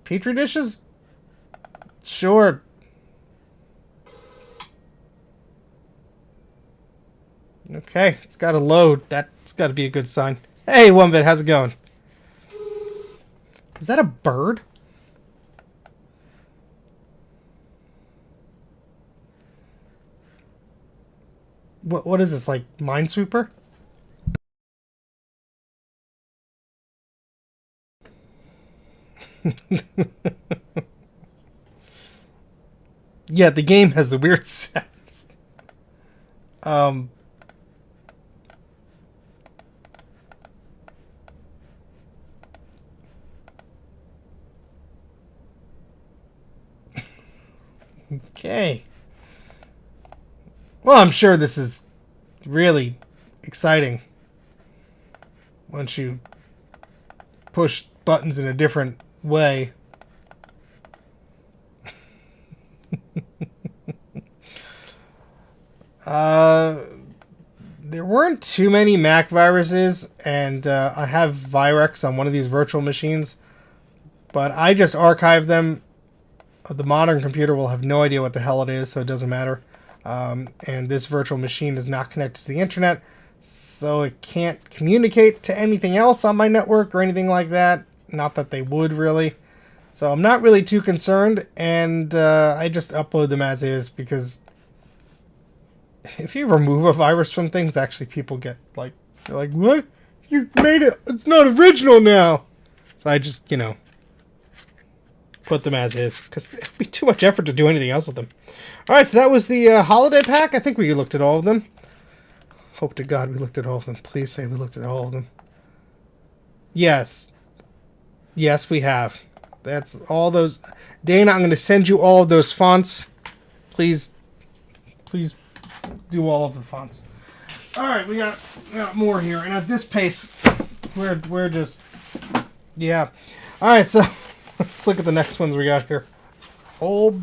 Petri dishes? Sure. Okay, it's got to load. That's got to be a good sign. Hey, Wumbit, how's it going? Is that a bird? What is this, like Minesweeper? Yeah, the game has the weird sounds. Okay. Well, I'm sure this is really exciting once you push buttons in a different way. There weren't too many Mac viruses, and I have Virex on one of these virtual machines, but I just archived them. The modern computer will have no idea what the hell it is, so it doesn't matter. And this virtual machine is not connected to the internet, so it can't communicate to anything else on my network or anything like that. Not that they would, really. So I'm not really too concerned, and I just upload them as is, because if you remove a virus from things, actually people get like, they're like, what? You made it, it's not original now. So I just, put them as is, because it'd be too much effort to do anything else with them. Alright, so that was the holiday pack. I think we looked at all of them. Hope to God we looked at all of them. Please say we looked at all of them. Yes. Yes, we have. That's all those. Dana, I'm going to send you all of those fonts. Please do all of the fonts. Alright, we got more here. And at this pace, we're just... Yeah. Alright, so let's look at the next ones we got here. Whole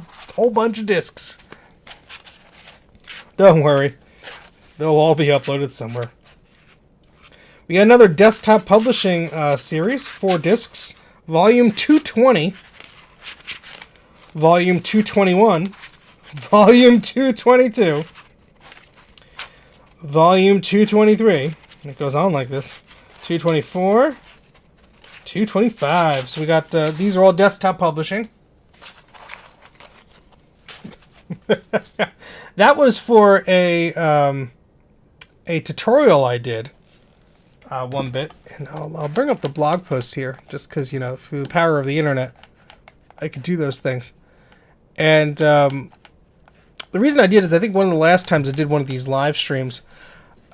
bunch of discs. Don't worry. They'll all be uploaded somewhere. We got another desktop publishing series, 4 discs. Volume 220. Volume 221. Volume 222. Volume 223. And it goes on like this. 224. 225. So we got, these are all desktop publishing. That was for a tutorial I did, one bit, and I'll bring up the blog post here, just because, through the power of the internet, I could do those things. And the reason I did is I think one of the last times I did one of these live streams,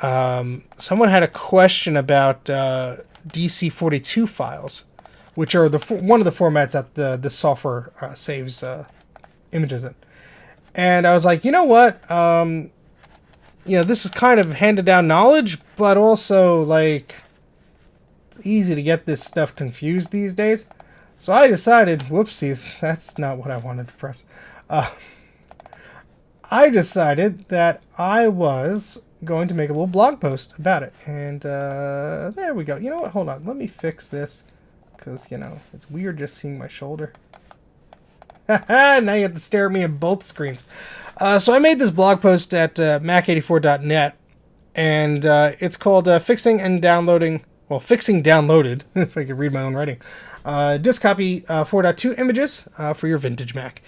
someone had a question about DC42 files, which are one of the formats that this software saves images in. And I was like, you know what? This is kind of handed down knowledge, but also, like, it's easy to get this stuff confused these days. So I decided, whoopsies, that's not what I wanted to press. I decided that I was going to make a little blog post about it. And there we go. You know what? Hold on. Let me fix this. Because, it's weird just seeing my shoulder. Now you have to stare at me on both screens. So I made this blog post at mac84.net, and it's called Fixing Downloaded, if I could read my own writing, disk copy 4.2 images for your vintage Mac.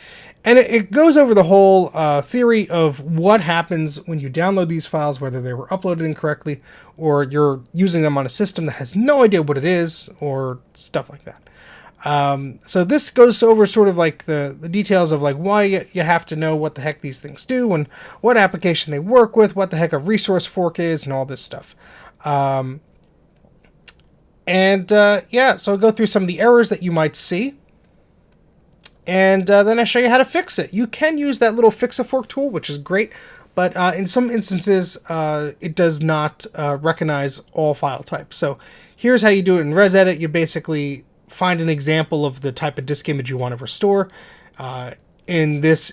And it goes over the whole theory of what happens when you download these files, whether they were uploaded incorrectly, or you're using them on a system that has no idea what it is, or stuff like that. So this goes over sort of like the details of like why you have to know what the heck these things do and what application they work with, what the heck a resource fork is, and all this stuff. So I'll go through some of the errors that you might see, and then I show you how to fix it. You can use that little Fix-A-Fork tool, which is great, but in some instances, it does not recognize all file types. So here's how you do it in ResEdit. You basically find an example of the type of disk image you want to restore. In this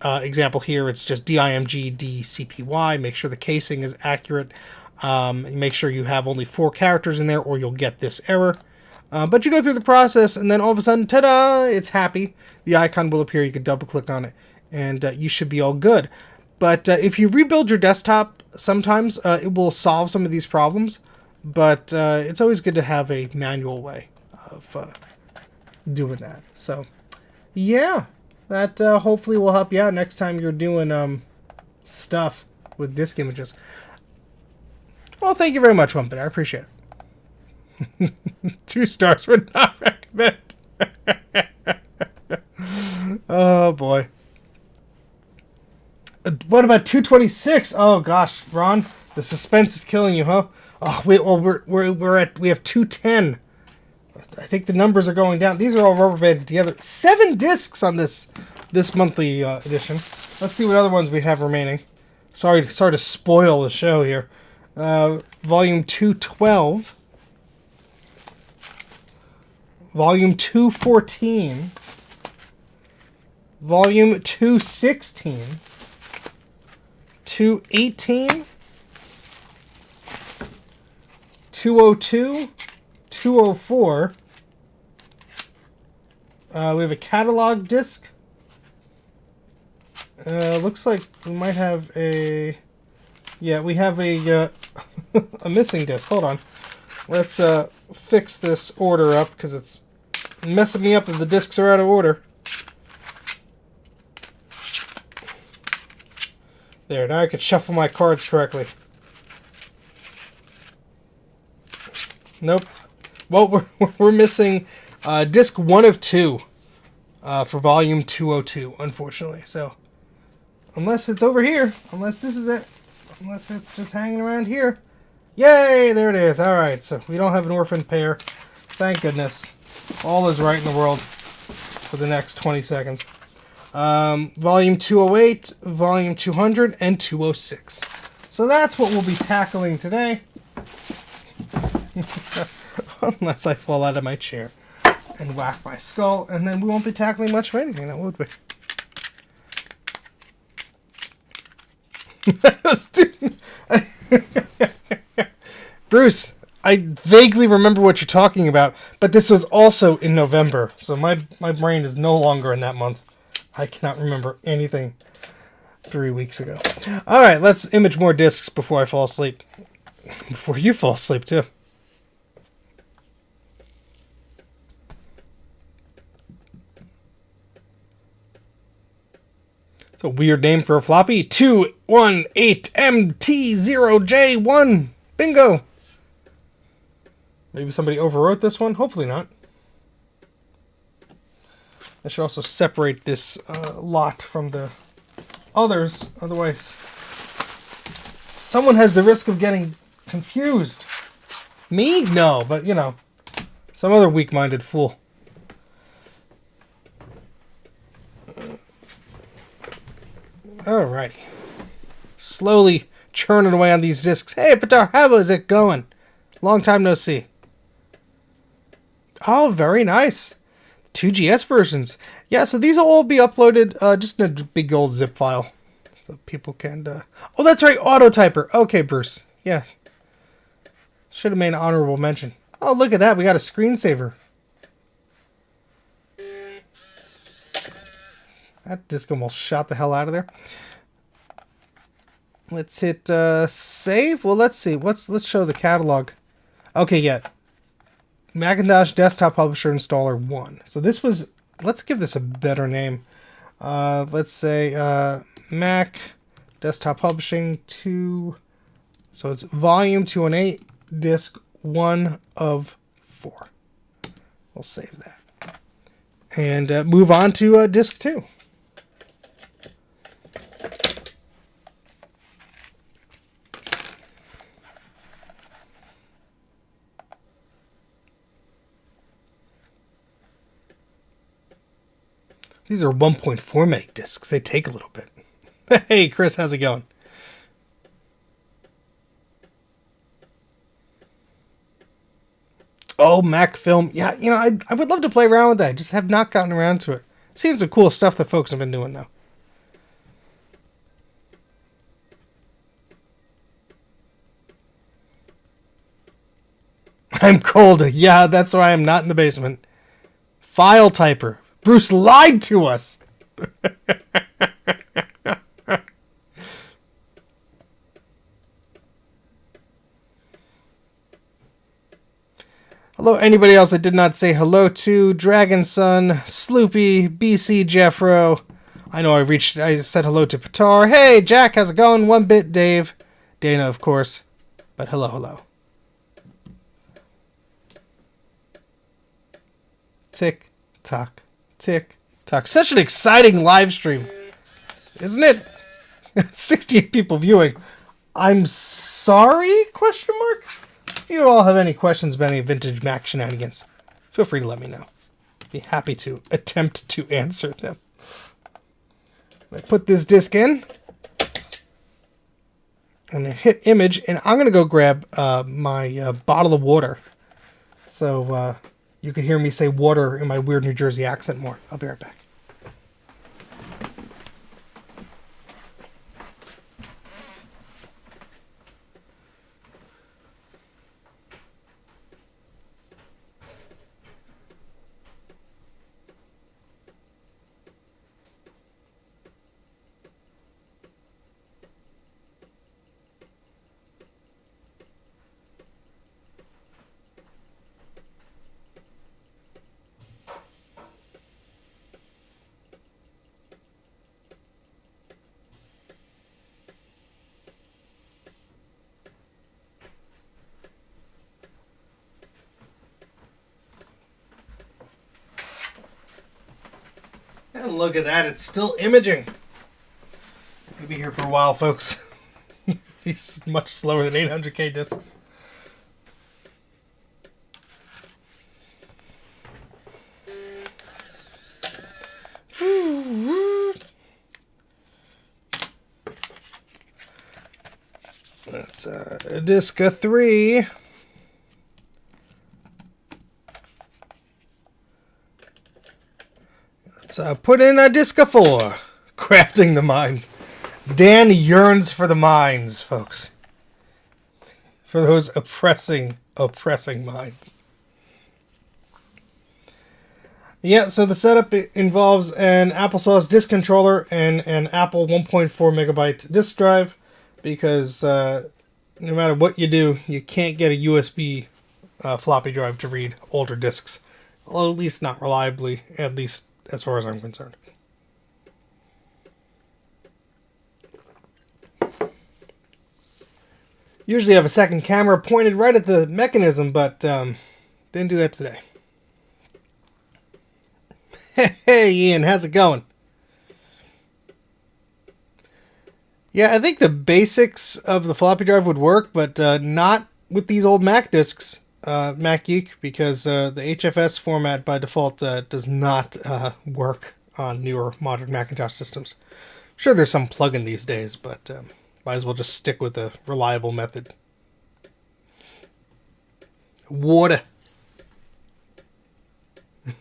example here, it's just DIMG DCPY. Make sure the casing is accurate. Make sure you have only 4 characters in there, or you'll get this error. But you go through the process, and then all of a sudden, ta-da, it's happy. The icon will appear. You can double-click on it, and you should be all good. But if you rebuild your desktop, sometimes it will solve some of these problems. But it's always good to have a manual way of doing that. So, yeah, that hopefully will help you out next time you're doing stuff with disk images. Well, thank you very much, Wumpet. I appreciate it. 2 stars would not recommend. Oh, boy. What about 226? Oh, gosh, Ron, the suspense is killing you, huh? Oh, wait, well, we have 210. I think the numbers are going down. These are all rubber banded together. 7 discs on this monthly edition. Let's see what other ones we have remaining. Sorry to spoil the show here. Volume 212. Volume 214. Volume 216. 218. 202. 204. We have a catalog disc. Looks like we might have a... Yeah, we have a a missing disc. Hold on. Let's fix this order up because it's messing me up if the discs are out of order. There, now I can shuffle my cards correctly. Nope. Well, we're missing disc 1 of 2 for volume 202, unfortunately. So, unless it's over here, unless this is it, unless it's just hanging around here. Yay, there it is. All right, so we don't have an orphan pair. Thank goodness. All is right in the world for the next 20 seconds. Volume 208, volume 200, and 206. So that's what we'll be tackling today. Unless I fall out of my chair and whack my skull, and then we won't be tackling much of anything, that would we? Bruce, I vaguely remember what you're talking about, but this was also in November, so my brain is no longer in that month. I cannot remember anything 3 weeks ago. Alright, let's image more discs before I fall asleep. Before you fall asleep, too. It's a weird name for a floppy. 218MT0J1. Bingo. Maybe somebody overwrote this one. Hopefully not. I should also separate this lot from the others. Otherwise, someone has the risk of getting confused. Me? No, but you know, some other weak-minded fool. Alrighty. Slowly churning away on these discs. Hey, Patar, how is it going? Long time no see. Oh, very nice. 2GS versions. Yeah, so these will all be uploaded just in a big old zip file. So people can... Oh, that's right, Autotyper. Okay, Bruce. Yeah. Should have made an honorable mention. Oh, look at that. We got a screensaver. That disc almost shot the hell out of there. Let's hit save. Well, let's see. Let's show the catalog. Okay, yeah. Macintosh Desktop Publisher Installer 1. So this was... Let's give this a better name. Let's say Mac Desktop Publishing 2. So it's volume 218, disc 1 of 4. We'll save that. And move on to disc 2. These are 1.4 meg discs. They take a little bit. Hey, Chris, how's it going? Oh, Mac Film. Yeah, you know, I would love to play around with that. I just have not gotten around to it. Seen some cool stuff that folks have been doing, though. I'm cold. Yeah, that's why I'm not in the basement. File typer. Bruce lied to us. Hello, anybody else I did not say hello to? Dragon Son, Sloopy, BC Jeffro. I know I said hello to Patar. Hey, Jack, how's it going? 1-bit Dave. Dana, of course. But hello. Tick, tock, tick, tock. Such an exciting live stream, isn't it? 68 people viewing. I'm sorry? Question mark? If you all have any questions about any vintage Mac shenanigans, feel free to let me know. Be happy to attempt to answer them. I put this disc in. I'm going to hit image, and I'm going to go grab my bottle of water. So you can hear me say water in my weird New Jersey accent more. I'll be right back. And look at that, it's still imaging. We'll be here for a while, folks. He's much slower than 800K discs. That's disc 3. Let's put in a disc 4. Crafting the Minds. Dan yearns for the mines, folks. For those oppressing minds. Yeah, so the setup involves an applesauce disk controller and an Apple 1.4 megabyte disk drive, because no matter what you do, you can't get a USB floppy drive to read older disks. Well, at least not reliably, at least as far as I'm concerned. Usually have a second camera pointed right at the mechanism, but didn't do that today. Hey Ian, how's it going? Yeah, I think the basics of the floppy drive would work, but not with these old Mac discs, Mac Geek, because the HFS format by default does not work on newer modern Macintosh systems. I'm sure there's some plugin these days, but might as well just stick with a reliable method. Water.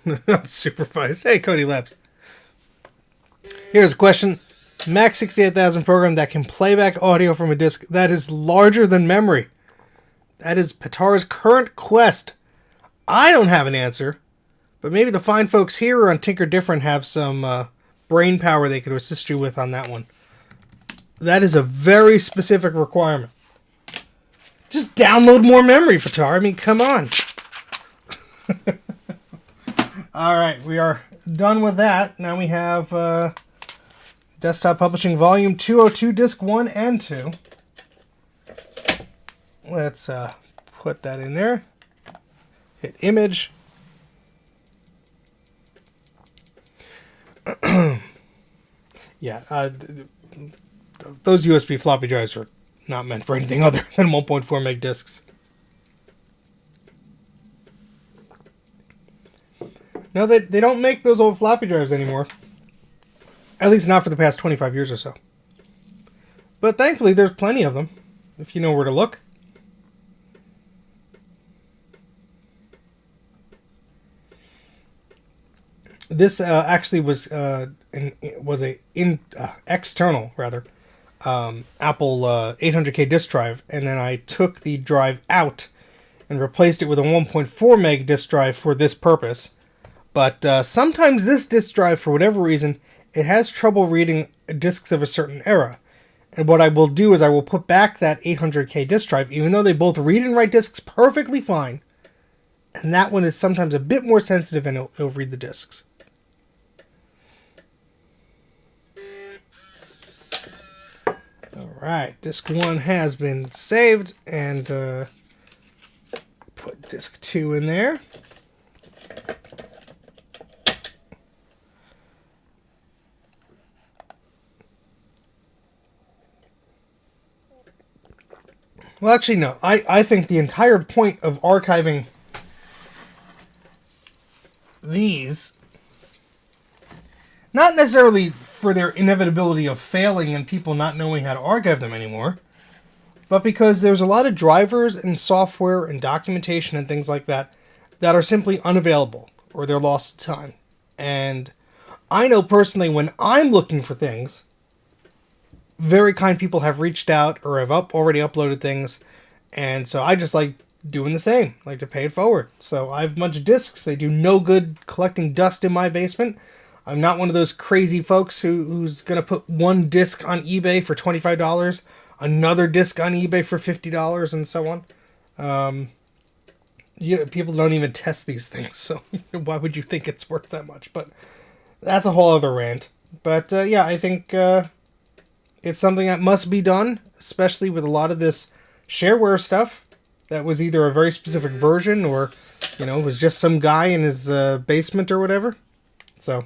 Unsupervised. Hey, Cody Labs. Here's a question. Mac 68000 program that can play back audio from a disk that is larger than memory. That is Patar's current quest. I don't have an answer, but maybe the fine folks here on Tinker Different have some brain power they could assist you with on that one. That is a very specific requirement. Just download more memory, Patar. I mean, come on. All right, we are done with that. Now we have Desktop Publishing Volume 202, Disc 1 and 2. Let's put that in there. Hit Image. Yeah, those USB floppy drives are not meant for anything other than 1.4 meg discs. No, they don't make those old floppy drives anymore. At least not for the past 25 years or so. But thankfully, there's plenty of them, if you know where to look. This actually was external Apple 800K disk drive, and then I took the drive out and replaced it with a 1.4 meg disk drive for this purpose. But sometimes this disk drive, for whatever reason, it has trouble reading disks of a certain era. And what I will do is I will put back that 800K disk drive, even though they both read and write disks perfectly fine. And that one is sometimes a bit more sensitive, and it'll read the disks. Alright, disk 1 has been saved, and put disk 2 in there. Well, actually, no. I think the entire point of archiving these, not necessarily for their inevitability of failing and people not knowing how to archive them anymore, but because there's a lot of drivers and software and documentation and things like that that are simply unavailable, or they're lost to time. And I know personally, when I'm looking for things, very kind people have reached out or have already uploaded things, and so I just like doing the same, like to pay it forward. So I have a bunch of discs. They do no good collecting dust in my basement. I'm not one of those crazy folks who's going to put one disc on eBay for $25, another disc on eBay for $50, and so on. People don't even test these things, so why would you think it's worth that much? But that's a whole other rant. But yeah, I think it's something that must be done, especially with a lot of this shareware stuff that was either a very specific version or, was just some guy in his basement or whatever. So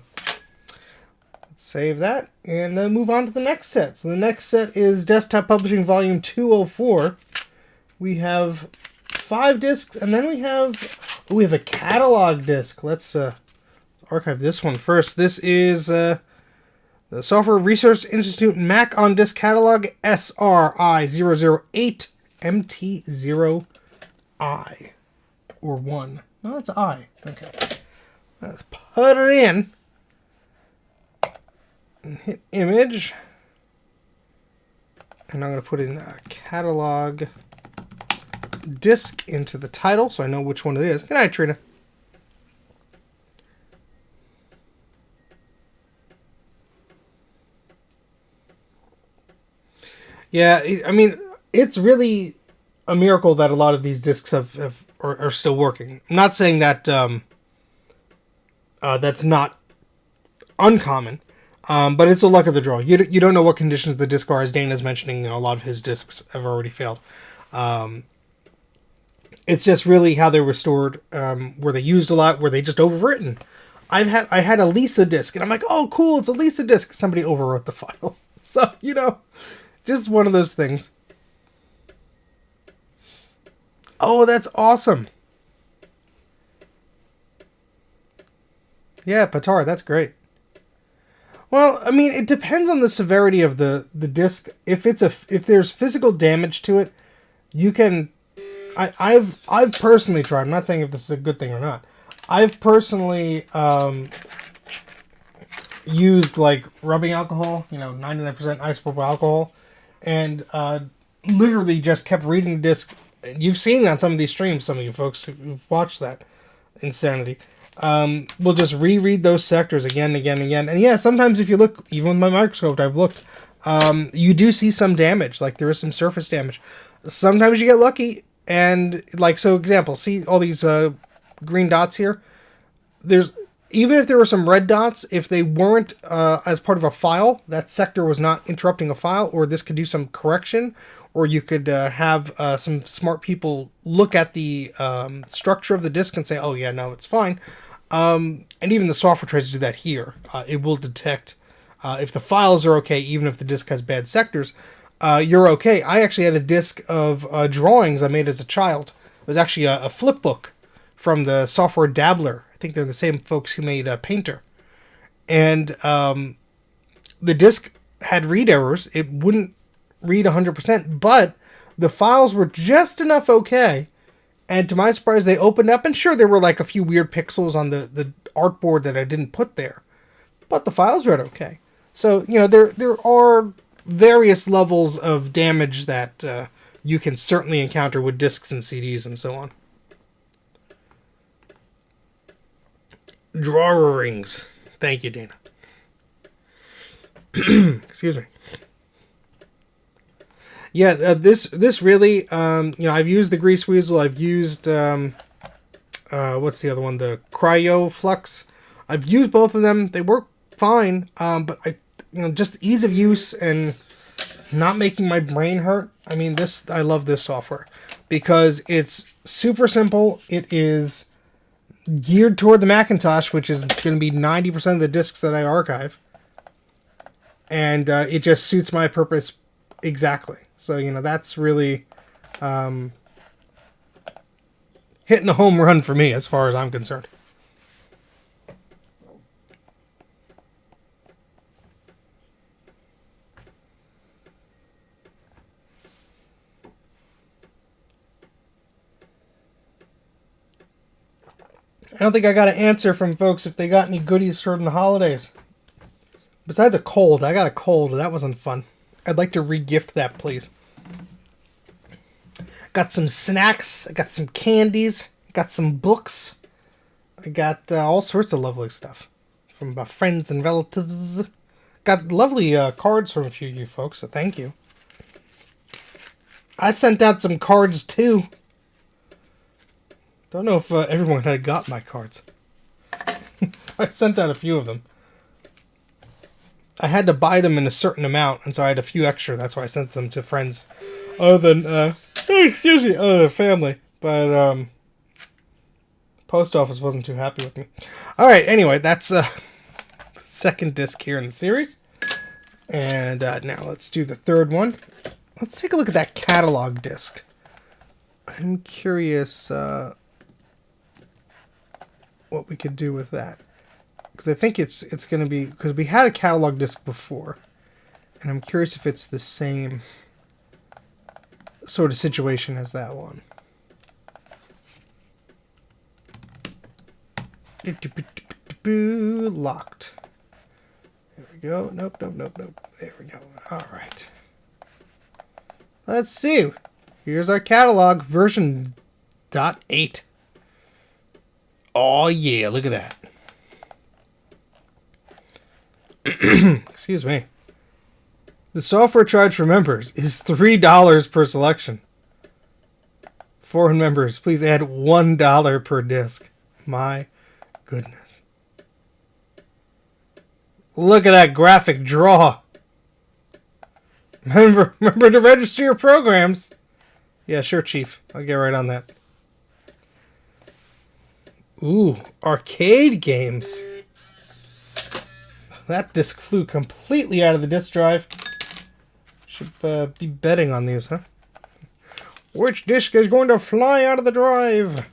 let's save that and move on to the next set. So the next set is Desktop Publishing Volume 204. We have 5 discs, and then we have a catalog disc. Let's archive this one first. This is the Software Research Institute Mac on Disk Catalog SRI008 MT0I. Or 1. No, that's I. Okay. Let's put it in. And hit image. And I'm going to put in a catalog disk into the title so I know which one it is. Good night, Trina. Yeah, I mean, it's really a miracle that a lot of these discs are still working. I'm not saying that that's not uncommon, but it's a luck of the draw. You don't know what conditions the disc are, as Dana's mentioning. A lot of his discs have already failed. It's just really how they were stored. Were they used a lot? Were they just overwritten? I had a Lisa disc, and I'm like, oh, cool, it's a Lisa disc. Somebody overwrote the file. So, just one of those things. Oh, that's awesome. Yeah, Patar, that's great. Well, I mean, it depends on the severity of the disc. If there's physical damage to it, you can. I've personally tried. I'm not saying if this is a good thing or not. I've personally used like rubbing alcohol, 99% isopropyl alcohol, and literally just kept reading the disc. You've seen on some of these streams, some of you folks who've watched that insanity. We'll just reread those sectors again and again and again. And yeah, sometimes if you look, even with my microscope, I've looked, you do see some damage. Like there is some surface damage. Sometimes you get lucky, and so example, see all these green dots here? Even if there were some red dots, if they weren't as part of a file, that sector was not interrupting a file, or this could do some correction, or you could have some smart people look at the structure of the disk and say, oh yeah, no, it's fine. And even the software tries to do that here. It will detect if the files are okay, even if the disk has bad sectors, you're okay. I actually had a disk of drawings I made as a child. It was actually a flip book from the software Dabbler. I think they're the same folks who made Painter. And the disk had read errors. It wouldn't read 100%, but the files were just enough okay. And to my surprise, they opened up, and sure, there were like a few weird pixels on the artboard that I didn't put there. But the files read okay. So, there are various levels of damage that you can certainly encounter with discs and CDs and so on. Drawings. Thank you, Dana. Excuse me. Yeah, this really, I've used the Grease Weasel. I've used, what's the other one? The Cryo Flux. I've used both of them. They work fine, but just ease of use and not making my brain hurt. I mean, I love this software because it's super simple. It is geared toward the Macintosh, which is going to be 90% of the discs that I archive. And it just suits my purpose exactly. So, that's really hitting a home run for me as far as I'm concerned. I don't think I got an answer from folks if they got any goodies from the holidays. Besides a cold. I got a cold. That wasn't fun. I'd like to re-gift that, please. Got some snacks. I got some candies. Got some books. I got all sorts of lovely stuff from my friends and relatives. Got lovely cards from a few of you folks, so thank you. I sent out some cards, too. Don't know if everyone had got my cards. I sent out a few of them. I had to buy them in a certain amount, and so I had a few extra. That's why I sent them to friends other than, other family. But, post office wasn't too happy with me. Alright, anyway, that's the second disc here in the series. And now let's do the third one. Let's take a look at that catalog disc. I'm curious what we could do with that. Because I think it's going to be... Because we had a catalog disc before. And I'm curious if it's the same sort of situation as that one. Locked. There we go. Nope. There we go. Alright. Let's see. Here's our catalog. Version .8. Oh yeah, look at that. Excuse me. The software charge for members is $3 per selection. Foreign members, please add $1 per disc. My goodness. Look at that graphic draw. Remember to register your programs. Yeah, sure, Chief. I'll get right on that. Ooh, arcade games. That disc flew completely out of the disc drive. Should be betting on these, huh? Which disc is going to fly out of the drive?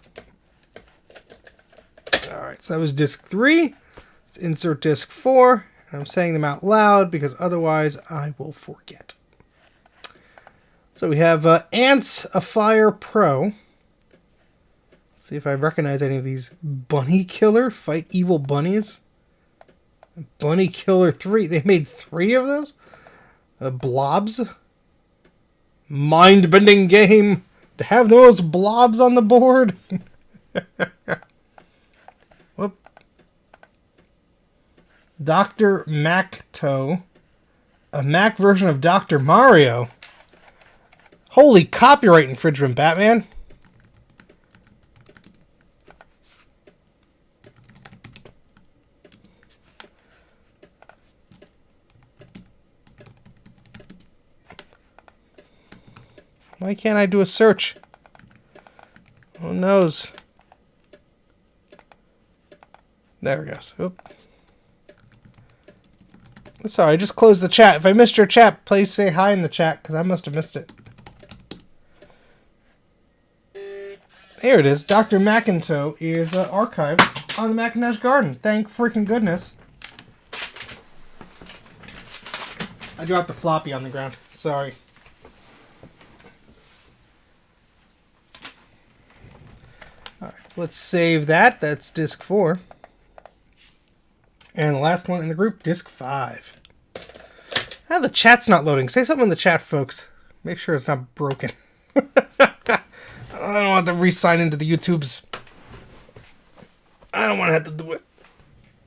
Alright, so that was disc 3. Let's insert disc 4. And I'm saying them out loud because otherwise I will forget. So we have Ants Afire Pro. Let's see if I recognize any of these. Bunny Killer, Fight Evil Bunnies. Bunny Killer 3. They made 3 of those? Blobs. Mind-bending game. To have those blobs on the board. Whoop. Dr. Macto. A Mac version of Dr. Mario. Holy copyright infringement, Batman. Why can't I do a search? Who knows? There it goes. Oop. Sorry, I just closed the chat. If I missed your chat, please say hi in the chat, because I must have missed it. There it is. Dr. Macintosh is archived on the Macintosh Garden. Thank freaking goodness. I dropped a floppy on the ground. Sorry. Alright, so let's save that. That's disc 4. And the last one in the group, disc 5. Ah, the chat's not loading. Say something in the chat, folks. Make sure it's not broken. I don't want to re-sign into the YouTubes. I don't want to have to do it.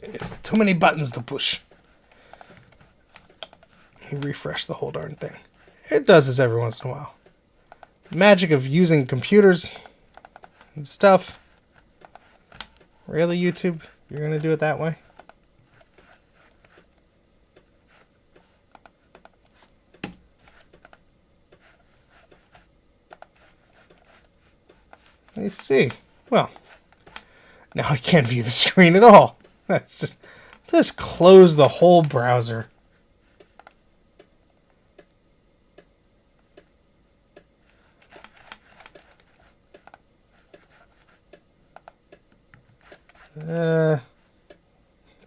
It's too many buttons to push. Let me refresh the whole darn thing. It does this every once in a while. Magic of using computers and stuff. Really, YouTube? You're gonna do it that way? I see. Well, now I can't view the screen at all. That's just close the whole browser.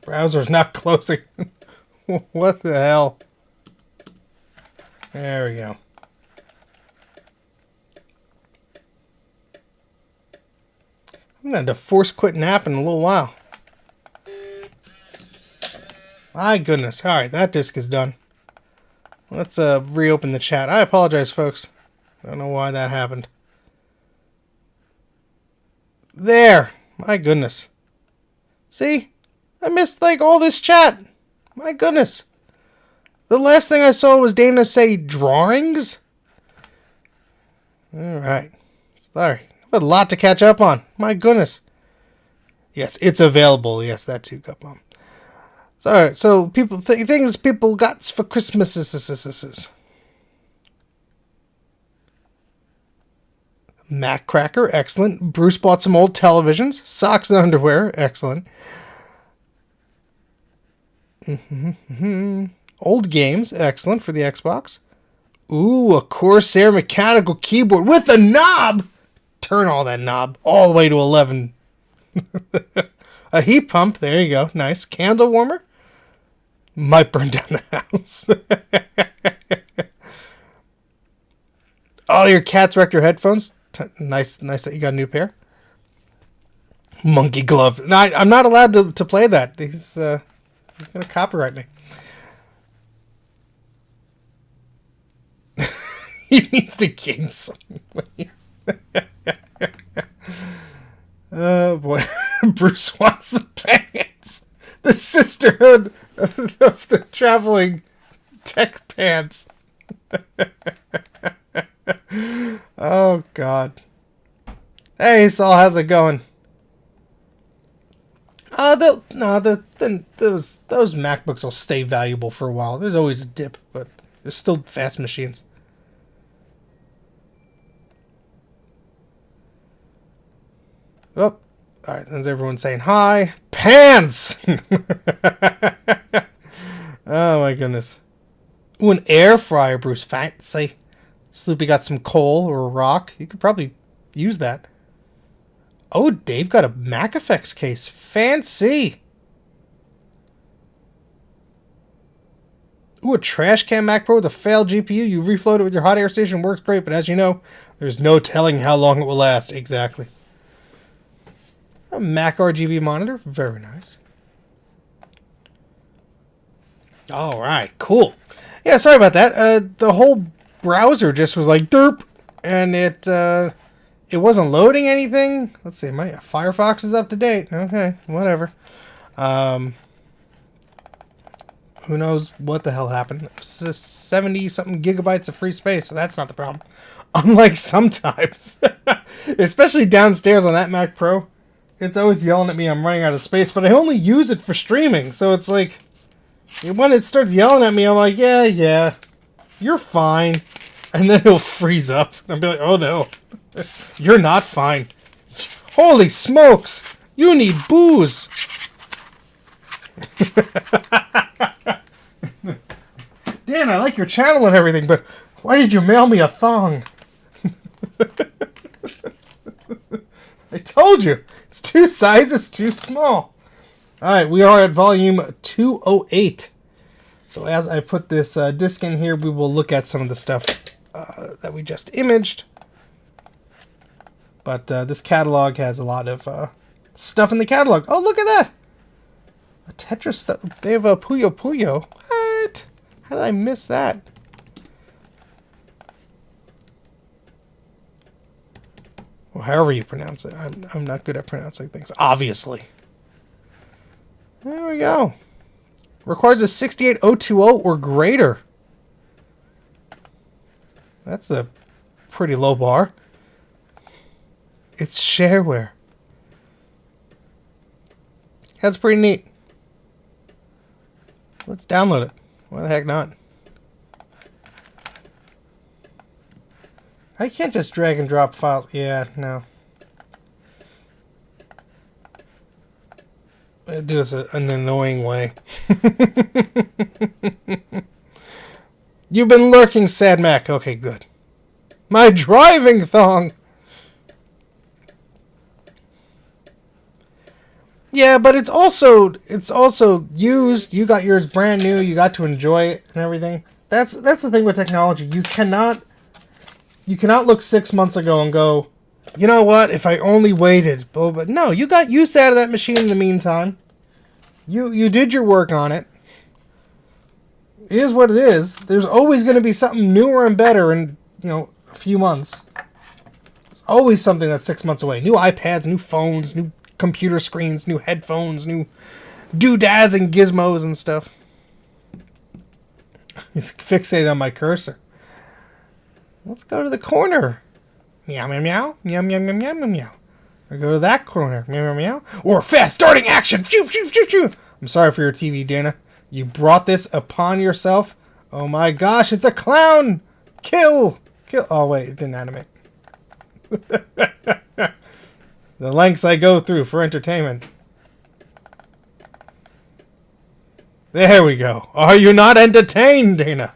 Browser's not closing. What the hell? There we go. I'm going to force quit napping in a little while. My goodness. Alright, that disc is done. Let's reopen the chat. I apologize, folks. I don't know why that happened. There! My goodness. See? I missed, like, all this chat. My goodness. The last thing I saw was Dana say drawings. Alright. Sorry. A lot to catch up on. My goodness. Yes, it's available. Yes, that too, Cup Mom. Sorry. So people things people got for Christmas. Mac Cracker, excellent. Bruce bought some old televisions, socks and underwear, excellent. Old games, excellent for the Xbox. Ooh, a Corsair mechanical keyboard with a knob. Turn all that knob all the way to 11. A heat pump. There you go. Nice. Candle warmer. Might burn down the house. Oh, your cat's wrecked your headphones. Nice that you got a new pair. Monkey glove. No, I'm not allowed to play that. He's going to copyright me. He needs to gain some weight. Oh boy. Bruce wants the pants. The sisterhood of the traveling tech pants. Oh god. Hey Saul, how's it going? Those MacBooks will stay valuable for a while. There's always a dip, but they're still fast machines. Oh, alright, there's everyone saying hi. Pants! Oh my goodness. Ooh, an air fryer, Bruce. Fancy. Sloopy got some coal or a rock. You could probably use that. Oh, Dave got a Mac Effects case. Fancy. Ooh, a trash can Mac Pro with a failed GPU. You refloat it with your hot air station. Works great, but as you know, there's no telling how long it will last. Exactly. A Mac RGB monitor. Very nice. Alright, cool. Yeah, sorry about that. The whole browser just was like derp, and it wasn't loading anything. Let's see, my Firefox is up to date. Okay, whatever. Who knows what the hell happened? 70 something gigabytes of free space, so that's not the problem. Unlike sometimes, especially downstairs on that Mac Pro, it's always yelling at me I'm running out of space, but I only use it for streaming, so it's like, when it starts yelling at me, I'm like, yeah, you're fine. And then it'll freeze up. And I'll be like, oh no, you're not fine. Holy smokes, you need booze. Dan, I like your channel and everything, but why did you mail me a thong? I told you, it's 2 sizes too small. Alright, we are at volume 208. So as I put this disc in here, we will look at some of the stuff that we just imaged. But this catalog has a lot of stuff in the catalog. Oh, look at that! A Tetris stuff. They have a Puyo Puyo. What? How did I miss that? Well, however you pronounce it. I'm not good at pronouncing things, obviously. There we go. Requires a 68020 or greater. That's a pretty low bar. It's shareware. That's pretty neat. Let's download it. Why the heck not? I can't just drag and drop files. Yeah, no. I do this an annoying way. You've been lurking, Sad Mac. Okay, good. My driving thong. Yeah, but it's also used. You got yours brand new. You got to enjoy it and everything. That's the thing with technology. You cannot look 6 months ago and go, you know what? If I only waited, but no, you got use out of that machine in the meantime. You did your work on it. It is what it is. There's always going to be something newer and better in a few months. There's always something that's 6 months away. New iPads, new phones, new computer screens, new headphones, new doodads and gizmos and stuff. He's fixated on my cursor. Let's go to the corner. Meow, meow, meow. Meow, meow, meow, meow, meow, meow. Or go to that corner. Meow, meow, meow. Or fast starting action. Phew, phew, phew, phew. I'm sorry for your TV, Dana. You brought this upon yourself. Oh my gosh, it's a clown. Kill. Kill. Oh, wait, it didn't animate. The lengths I go through for entertainment. There we go. Are you not entertained, Dana?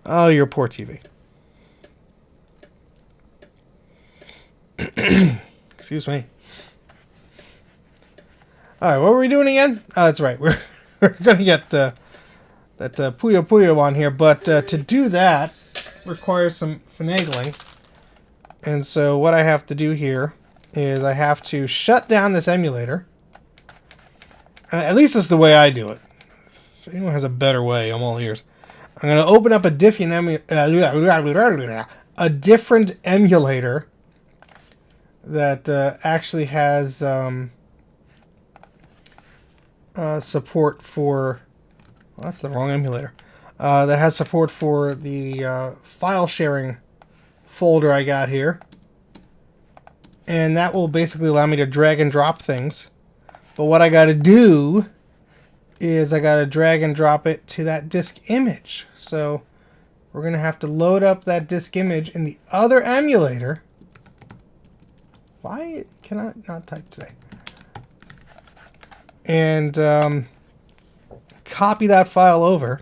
Oh, your poor TV. Excuse me. Alright, what were we doing again? Oh, that's right. We're going to get that Puyo Puyo on here, but to do that requires some finagling. And so what I have to do here is I have to shut down this emulator. At least that's the way I do it. If anyone has a better way, I'm all ears. I'm going to open up a different emulator that actually has support for... Well, that's the wrong emulator. That has support for the file sharing folder I got here. And that will basically allow me to drag and drop things. But what I got to do is I got to drag and drop it to that disk image. So we're going to have to load up that disk image in the other emulator. Why can I not type today? And copy that file over.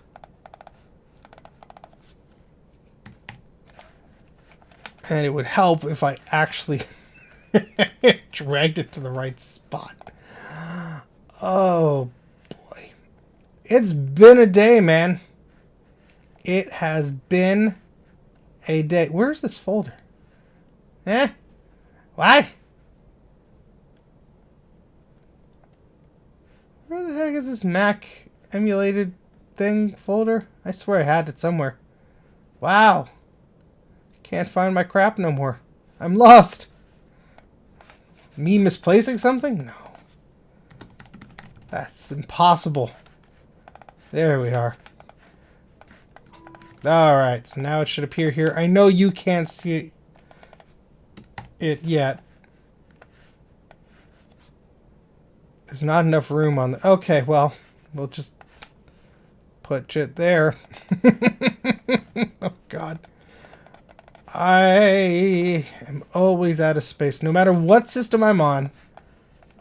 And it would help if I actually dragged it to the right spot. Oh boy. It's been a day, man. It has been a day. Where's this folder? Eh? What? Where the heck is this Mac emulated thing folder? I swear I had it somewhere. Wow. Can't find my crap no more. I'm lost. Me misplacing something? No. That's impossible. There we are. Alright, so now it should appear here. I know you can't see it yet. There's not enough room on the... Okay, well, we'll just put it there. Oh, God. I am always out of space. No matter what system I'm on,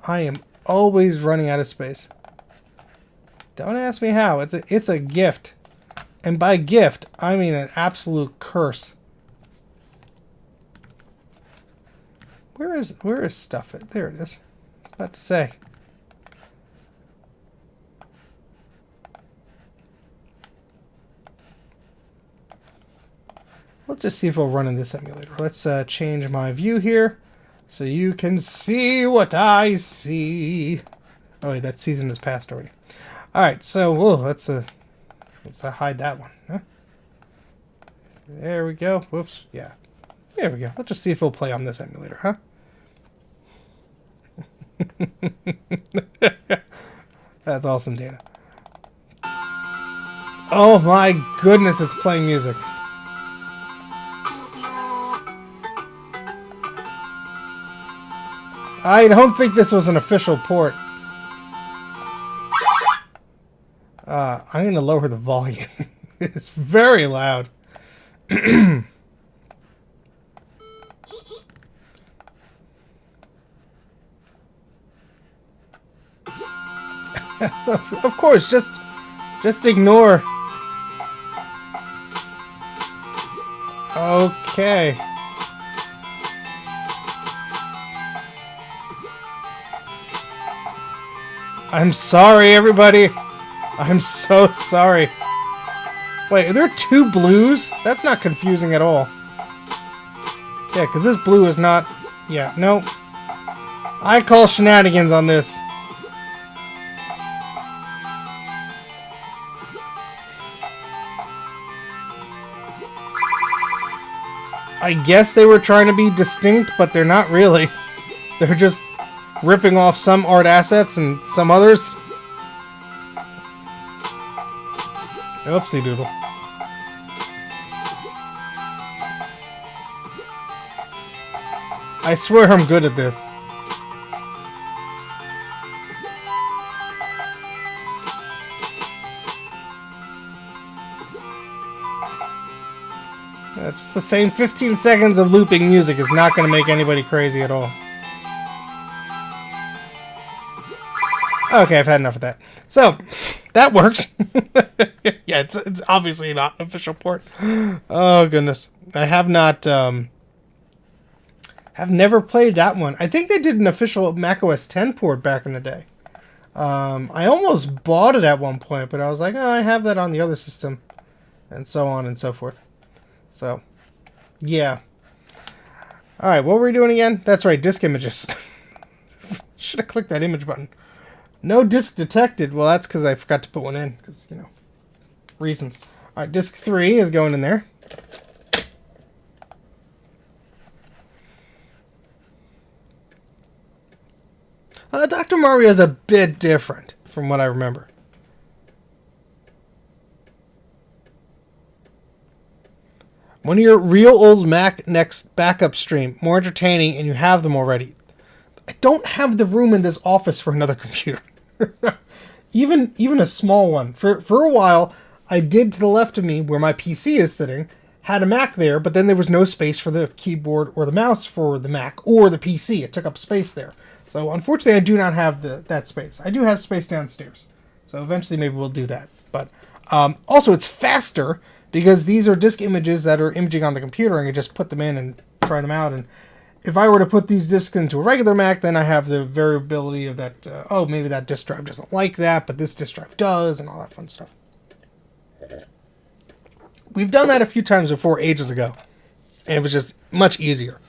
I am always running out of space. Don't ask me how. It's a gift. And by gift, I mean an absolute curse. Where is stuff? There it is. I was about to say. Let's just see if it'll run in this emulator. Let's change my view here so you can see what I see. Oh wait, that season has passed already. All right, so whoa, let's hide that one. Huh? There we go. Whoops. Yeah. There we go. Let's just see if it'll play on this emulator, huh? That's awesome, Dana. Oh my goodness, it's playing music. I don't think this was an official port. I'm going to lower the volume. It's very loud. Of course, just ignore. Okay. I'm sorry, everybody. I'm so sorry. Wait, are there two blues? That's not confusing at all. Yeah, because this blue is not... Yeah, no. I call shenanigans on this. I guess they were trying to be distinct, but they're not really. They're just ripping off some art assets and some others. Oopsie doodle. I swear I'm good at this. Just the same 15 seconds of looping music is not going to make anybody crazy at all. Okay, I've had enough of that. So, that works. Yeah, it's obviously not an official port. Oh, goodness. I have not, have never played that one. I think they did an official macOS 10 port back in the day. I almost bought it at one point, but I was like, oh, I have that on the other system. And so on and so forth. So, yeah. Alright, what were we doing again? That's right, disk images. Should have clicked that image button. No disk detected. Well, that's because I forgot to put one in. Because, you know, reasons. Alright, disk 3 is going in there. Dr. Mario is a bit different from what I remember. One of your real old Mac next backup stream. More entertaining, and you have them already. I don't have the room in this office for another computer. even a small one. For a while, I did to the left of me, where my PC is sitting, had a Mac there, but then there was no space for the keyboard or the mouse for the Mac or the PC. It took up space there. So unfortunately, I do not have that space. I do have space downstairs. So eventually maybe we'll do that. But also it's faster because these are disk images that are imaging on the computer, and I can just put them in and try them out. And if I were to put these disks into a regular Mac, then I have the variability of that, oh, maybe that disk drive doesn't like that, but this disk drive does, and all that fun stuff. We've done that a few times before, ages ago, and it was just much easier.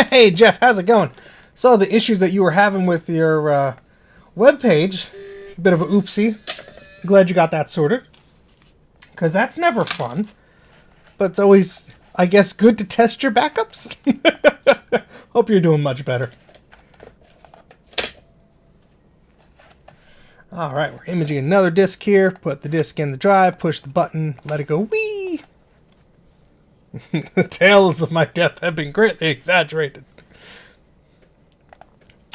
Hey, Jeff, how's it going? Saw the issues that you were having with your webpage. A bit of a oopsie. Glad you got that sorted. Because that's never fun. But it's always, I guess, good to test your backups. Hope you're doing much better. Alright, we're imaging another disk here. Put the disk in the drive, push the button, let it go. Whee! The tales of my death have been greatly exaggerated.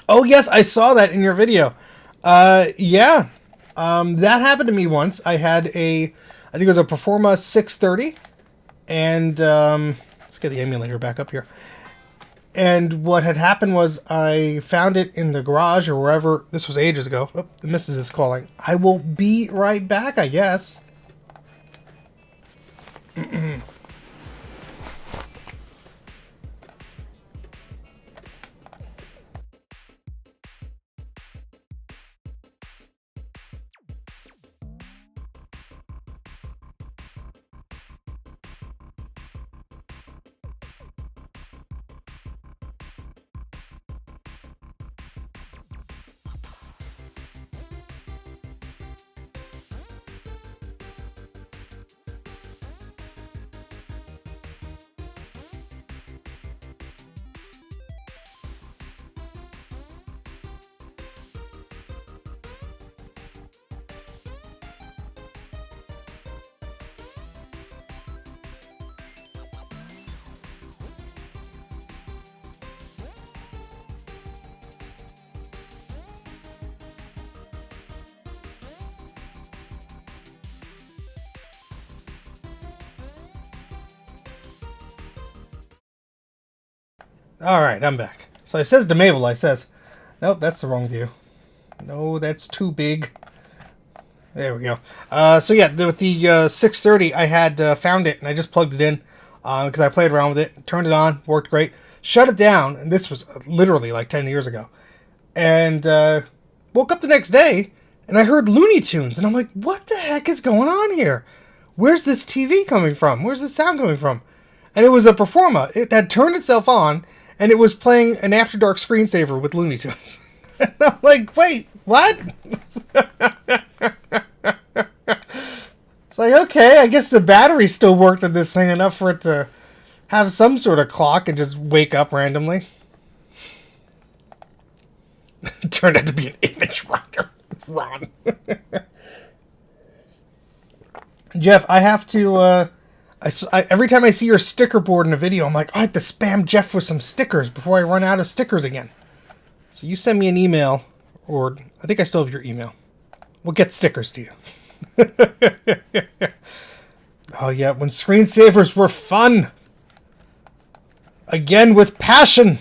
Oh, yes, I saw that in your video. Yeah. That happened to me once. I had I think it was a Performa 630. And, let's get the emulator back up here. And what had happened was I found it in the garage or wherever. This was ages ago. Oh, the missus is calling. I will be right back, I guess. Alright, I'm back. So it says to Mabel, I says, nope, that's the wrong view. No, that's too big. There we go. So yeah, with the 630, I had found it, and I just plugged it in, because I played around with it, turned it on, worked great, shut it down, and this was literally like 10 years ago, and woke up the next day, and I heard Looney Tunes, and I'm like, what the heck is going on here? Where's this TV coming from? Where's this sound coming from? And it was a Performa. It had turned itself on, and it was playing an After Dark screensaver with Looney Tunes. And I'm like, wait, what? It's like, okay, I guess the battery still worked on this thing enough for it to have some sort of clock and just wake up randomly. It turned out to be an image writer. Ron. Jeff, I have to, every time I see your sticker board in a video, I'm like, I have to spam Jeff with some stickers before I run out of stickers again. So you send me an email, or I think I still have your email. We'll get stickers to you. Oh yeah, when screensavers were fun. Again, with passion.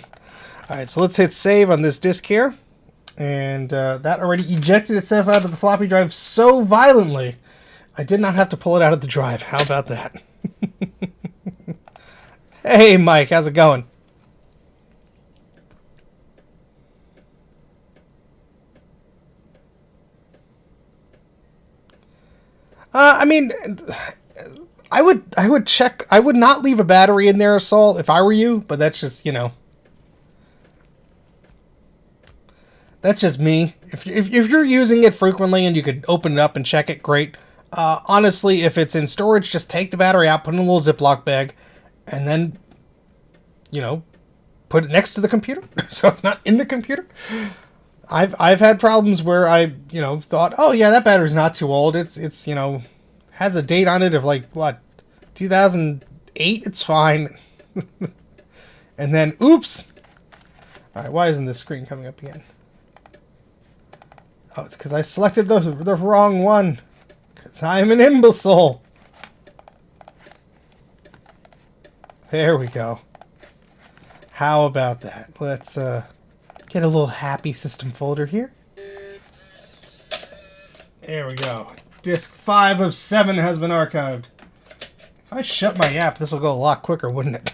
Alright, so let's hit save on this disk here. And that already ejected itself out of the floppy drive so violently, I did not have to pull it out of the drive. How about that? Hey, Mike, how's it going? I mean, I would check. I would not leave a battery in there, Saul, if I were you. But that's just, you know, that's just me. If you're using it frequently and you could open it up and check it, great. Honestly, if it's in storage, just take the battery out, put it in a little Ziploc bag, and then, you know, put it next to the computer so it's not in the computer. I've had problems where I, you know, thought, oh yeah, that battery's not too old. It's you know, has a date on it of like what, 2008. It's fine. And then, oops. All right, why isn't this screen coming up again? Oh, it's because I selected the wrong one. Because I'm an imbecile. There we go. How about that? Let's get a little happy system folder here. There we go. Disk 5 of 7 has been archived. If I shut my app, this will go a lot quicker, wouldn't it?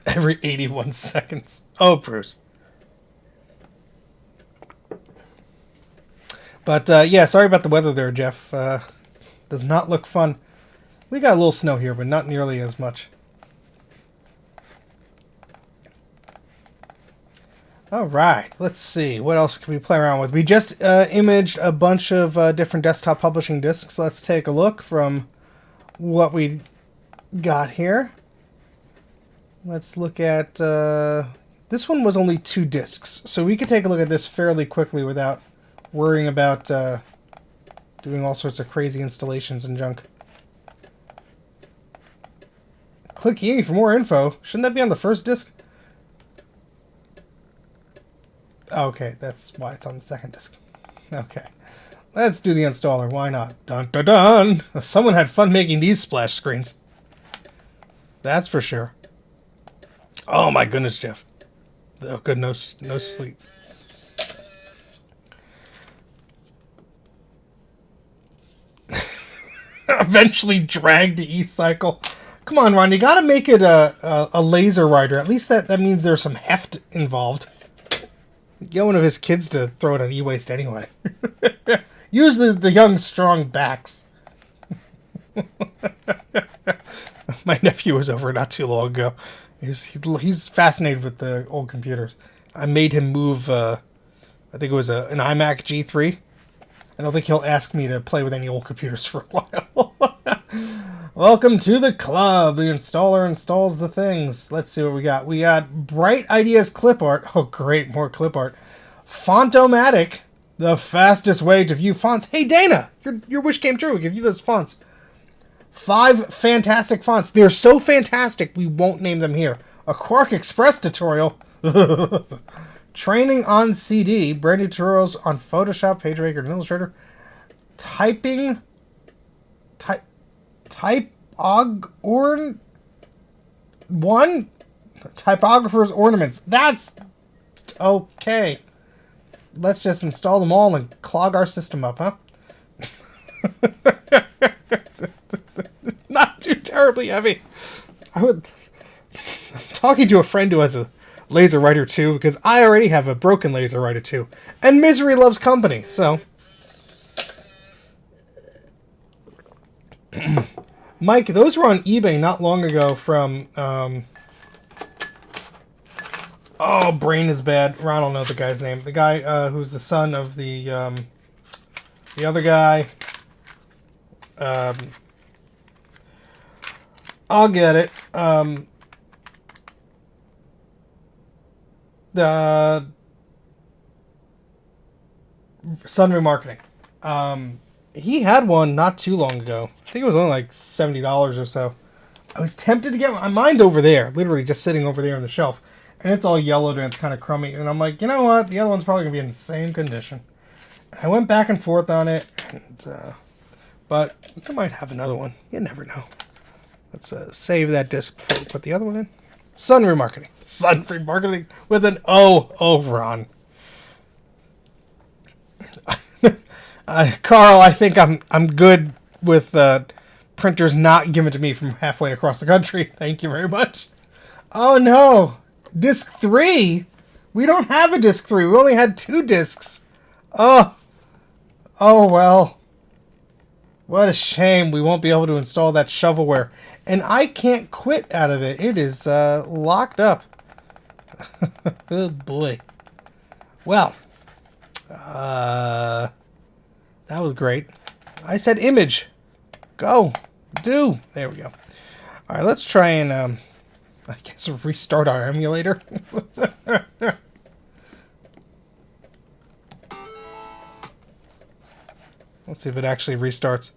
Every 81 seconds. Oh, Bruce. But, yeah, sorry about the weather there, Jeff. Does not look fun. We got a little snow here, but not nearly as much. Alright, let's see. What else can we play around with? We just imaged a bunch of different desktop publishing disks. Let's take a look from what we got here. Let's look at... this one was only 2 disks, so we could take a look at this fairly quickly without worrying about doing all sorts of crazy installations and junk. Click here for more info. Shouldn't that be on the first disk? Okay, that's why it's on the second disk. Okay. Let's do the installer. Why not? Dun dun dun! Someone had fun making these splash screens. That's for sure. Oh my goodness, Jeff. Oh good, no sleep. Eventually dragged to E-Cycle. Come on, Ron, you gotta make it a laser rider. At least that means there's some heft involved. Get one of his kids to throw it on e-waste anyway. Use the young, strong backs. My nephew was over not too long ago. He's fascinated with the old computers. I made him move, I think it was an iMac G3. I don't think he'll ask me to play with any old computers for a while. Welcome to the club. The installer installs the things. Let's see what we got. We got Bright Ideas clip art. Oh, great. More clip art. Fontomatic. The fastest way to view fonts. Hey, Dana. Your wish came true. We'll give you those fonts. 5 fantastic fonts. They're so fantastic, we won't name them here. A Quark Express tutorial. Training on CD. Brand new tutorials on Photoshop, PageMaker, and Illustrator. One? Typographer's ornaments. That's okay. Let's just install them all and clog our system up, huh? Not too terribly heavy. I'm talking to a friend who has a laser writer too, because I already have a broken laser writer too. And misery loves company, so. Mike, those were on eBay not long ago from, oh, brain is bad. I don't know the guy's name. The guy who's the son of the other guy. I'll get it. The Sun Remarketing. He had one not too long ago. I think it was only like $70 or so. I was tempted to get one. Mine's over there, literally just sitting over there on the shelf. And it's all yellowed and it's kind of crummy. And I'm like, you know what? The other one's probably going to be in the same condition. I went back and forth on it. And, but I might have another one. You never know. Let's save that disc before we put the other one in. Sun Remarketing. Sun Remarketing with an O. Oh, Ron. Carl, I think I'm good with printers not given to me from halfway across the country. Thank you very much. Oh, no. Disc 3? We don't have a disc 3. We only had 2 discs. Oh. Oh, well. What a shame we won't be able to install that shovelware. And I can't quit out of it. It is locked up. Oh, boy. Well. That was great. I said image. Go. Do. There we go. All right, let's try and, I guess, restart our emulator. Let's see if it actually restarts.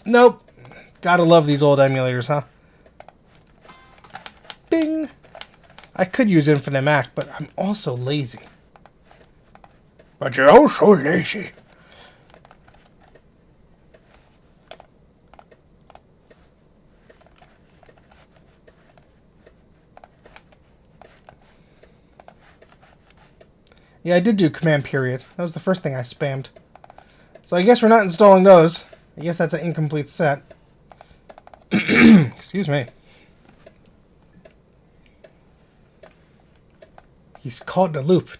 Nope. Gotta love these old emulators, huh? Bing. I could use Infinite Mac, but I'm also lazy. But you're also lazy. Yeah, I did do command period. That was the first thing I spammed. So I guess we're not installing those. I guess that's an incomplete set. Excuse me. He's caught in a loop.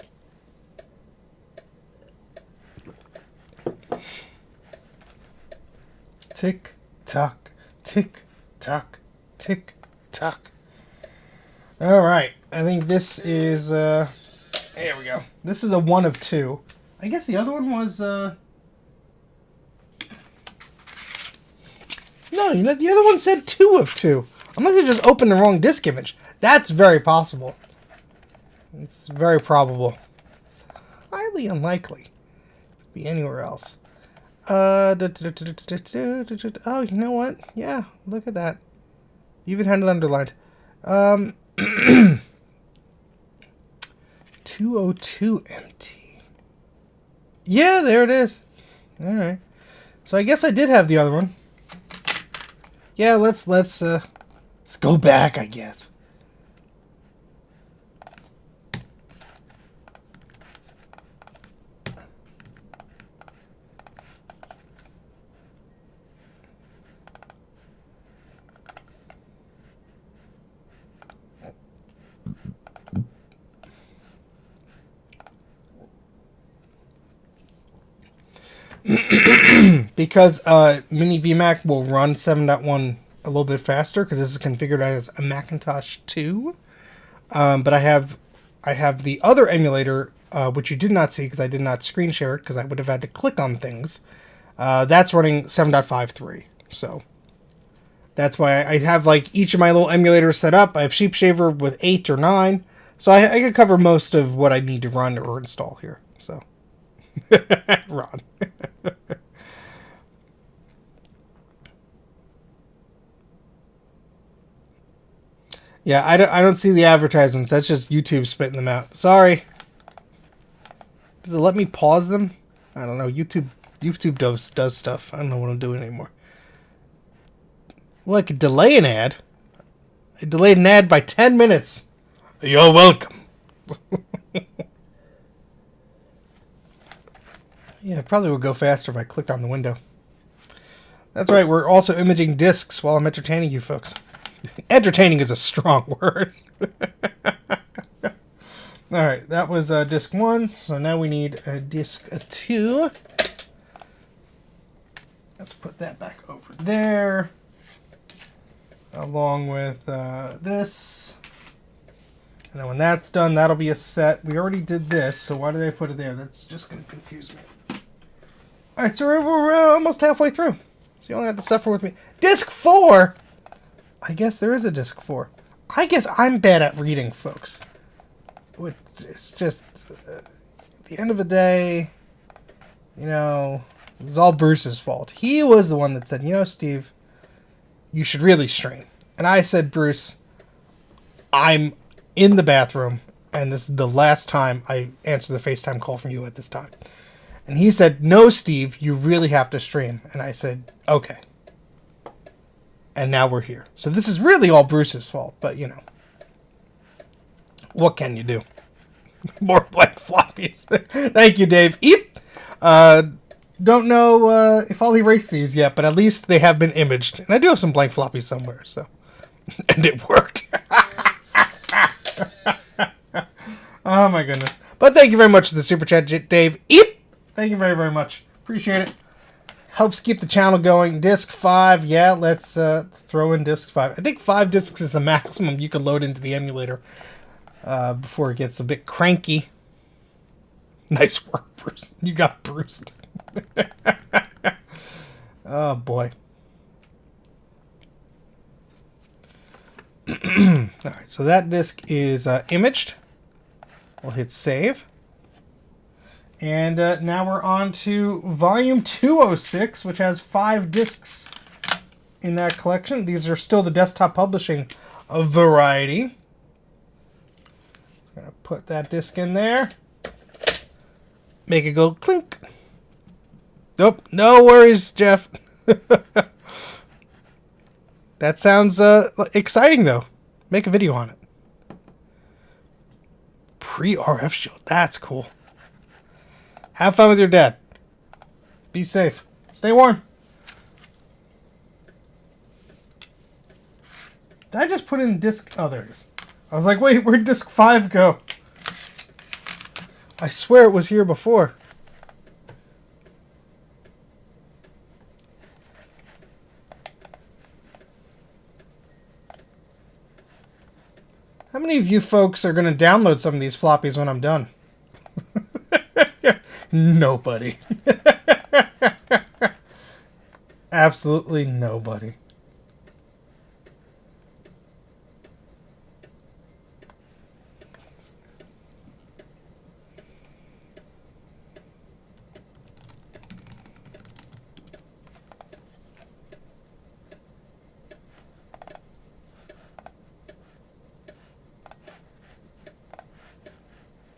Tick, tock, tick, tock, tick, tock. Alright, I think this is, there we go. This is a 1 of 2. I guess the other one was, no, you know, the other one said 2 of 2. Unless they just opened the wrong disk image. That's very possible. It's very probable. It's highly unlikely to be anywhere else. Oh, you know what? Yeah, look at that. Even had it underlined. 202 MT. Yeah, there it is. Alright. So I guess I did have the other one. Yeah, let's go back, I guess. Because Mini VMac will run 7.1 a little bit faster because this is configured as a Macintosh 2. But I have the other emulator, which you did not see because I did not screen share it because I would have had to click on things. That's running 7.53. So that's why I have like each of my little emulators set up. I have Sheepshaver with 8 or 9. So I could cover most of what I need to run or install here. So Ron. Yeah, I don't see the advertisements. That's just YouTube spitting them out. Sorry. Does it let me pause them? I don't know. YouTube does stuff. I don't know what I'm doing anymore. Well, I could delay an ad. I delayed an ad by 10 minutes. You're welcome. Yeah, it probably would go faster if I clicked on the window. That's right, we're also imaging discs while I'm entertaining you folks. Entertaining is a strong word. Alright, that was disc 1, so now we need disc 2. Let's put that back over there. Along with this. And then when that's done, that'll be a set. We already did this, so why did I put it there? That's just going to confuse me. Alright, so we're almost halfway through. So you only have to suffer with me. Disc 4! I guess there is a disc 4. I guess I'm bad at reading, folks. It's just, at the end of the day, you know, it's all Bruce's fault. He was the one that said, you know, Steve, you should really stream. And I said, Bruce, I'm in the bathroom, and this is the last time I answer the FaceTime call from you at this time. And he said, no, Steve, you really have to stream. And I said, okay. And now we're here. So this is really all Bruce's fault, but, you know. What can you do? More blank floppies. Thank you, Dave. Eep! Don't know if I'll erase these yet, but at least they have been imaged. And I do have some blank floppies somewhere, so. And it worked. Oh, my goodness. But thank you very much for the super chat, Dave. Eep! Thank you very, very much. Appreciate it. Helps keep the channel going. Disc 5. Yeah, let's throw in disc 5. I think 5 discs is the maximum you can load into the emulator before it gets a bit cranky. Nice work, Bruce. You got bruised. Oh, boy. Alright, so that disc is imaged. We'll hit save. And now we're on to volume 206, which has 5 discs in that collection. These are still the desktop publishing variety. I'm going to put that disc in there. Make it go clink. Nope, no worries, Jeff. That sounds exciting, though. Make a video on it. Pre-RF shield. That's cool. Have fun with your dad. Be safe. Stay warm. Did I just put in disc... Oh, there it is. I was like, wait, where'd disc 5 go? I swear it was here before. How many of you folks are going to download some of these floppies when I'm done? Nobody. Absolutely nobody.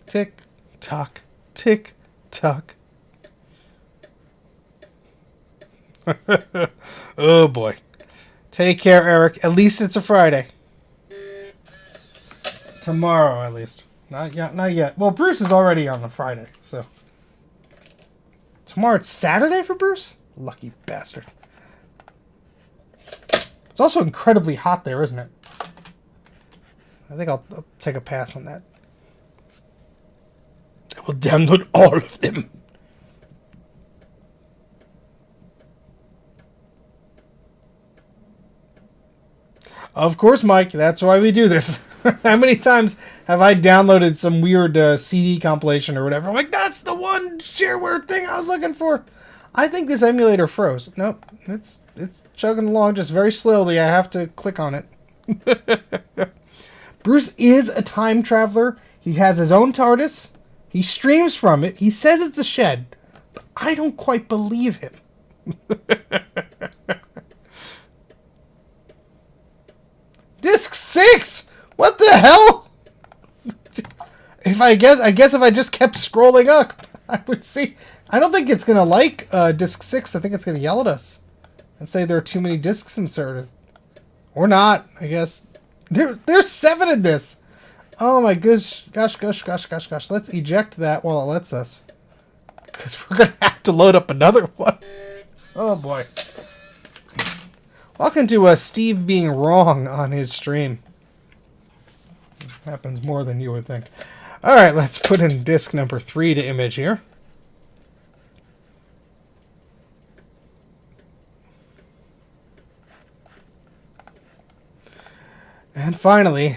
Tick, tock, tick, tock. Oh boy. Take care, Eric. At least it's a Friday. Tomorrow, at least. Not yet. Not yet. Well, Bruce is already on a Friday, so. Tomorrow it's Saturday for Bruce? Lucky bastard. It's also incredibly hot there, isn't it? I think I'll take a pass on that. I will download all of them. Of course, Mike. That's why we do this. How many times have I downloaded some weird CD compilation or whatever? I'm like, that's the one shareware thing I was looking for. I think this emulator froze. Nope. It's chugging along just very slowly. I have to click on it. Bruce is a time traveler. He has his own TARDIS. He streams from it. He says it's a shed. But I don't quite believe him. Disc 6! What the hell? I guess if I just kept scrolling up, I would see. I don't think it's gonna like disc 6. I think it's gonna yell at us and say there are too many discs inserted. Or not, I guess. There's 7 in this. Oh my gosh. Let's eject that while it lets us. Because we're going to have to load up another one. Oh boy. Welcome to Steve being wrong on his stream. It happens more than you would think. Alright, let's put in disc number 3 to image here. And finally,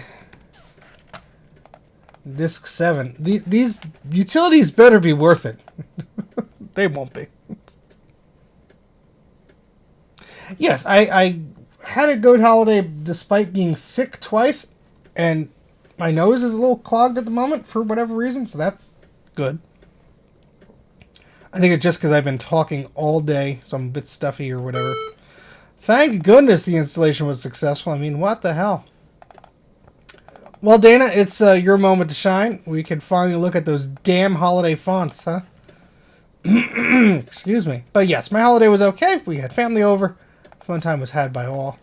disc 7. These utilities better be worth it. They won't be. Yes, I had a good holiday despite being sick twice, and my nose is a little clogged at the moment for whatever reason, so that's good. I think it's just because I've been talking all day, so I'm a bit stuffy or whatever. Thank goodness the installation was successful. I mean, what the hell? Well, Dana, it's your moment to shine. We can finally look at those damn holiday fonts, huh? Excuse me. But yes, my holiday was okay. We had family over. Fun time was had by all.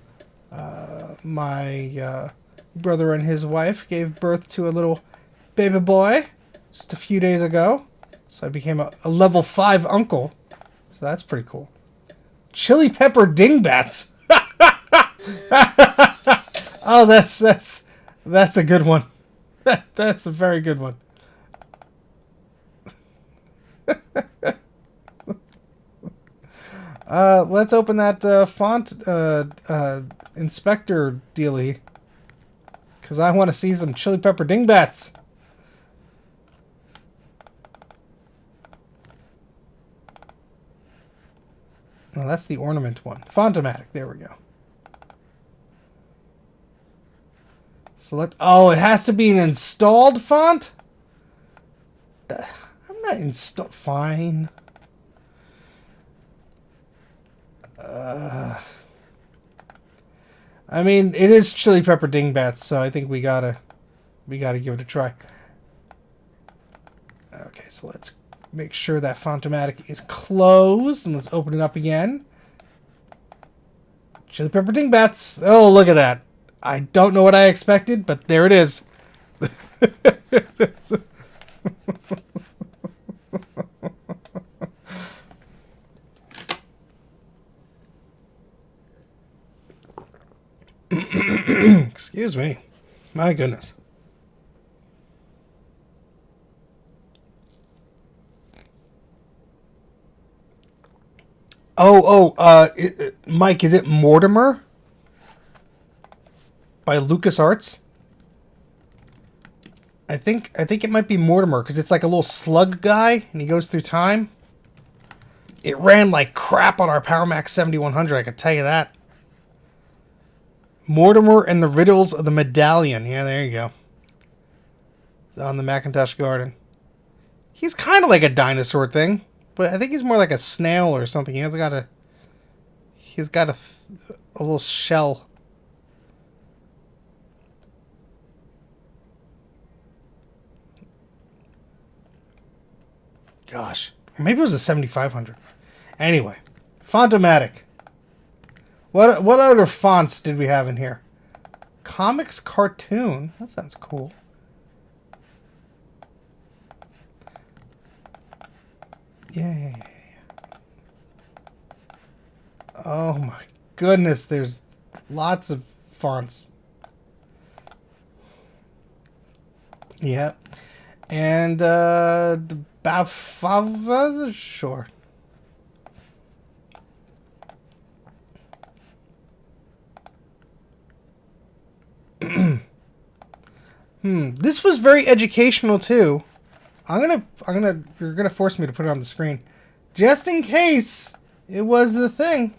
My brother and his wife gave birth to a little baby boy just a few days ago. So I became a level 5 uncle. So that's pretty cool. Chili pepper dingbats. Oh, that's a good one. That's a very good one. Let's open that font inspector dealie. Because I want to see some chili pepper dingbats. Oh, that's the ornament one. Fontomatic. There we go. Select. Oh, it has to be an installed font? I'm not installed. Fine. I mean, it is chili pepper dingbats, so I think we gotta give it a try. Okay, so let's make sure that Fontomatic is closed, and let's open it up again. Chili pepper dingbats. Oh, look at that. I don't know what I expected, but there it is. Excuse me. My goodness. Mike, is it Mortimer? By LucasArts? I think it might be Mortimer, because it's like a little slug guy, and he goes through time. It ran like crap on our PowerMax 7100, I can tell you that. Mortimer and the Riddles of the Medallion. Yeah, there you go. It's on the Macintosh Garden. He's kind of like a dinosaur thing, but I think he's more like a snail or something. He's got a little shell. Gosh, maybe it was a 7500. Anyway, Fontomatic. What other fonts did we have in here? Comics cartoon. That sounds cool. Yeah. Oh my goodness, there's lots of fonts. Yeah. And Bafava, sure. This was very educational too. You're gonna force me to put it on the screen, just in case it was the thing.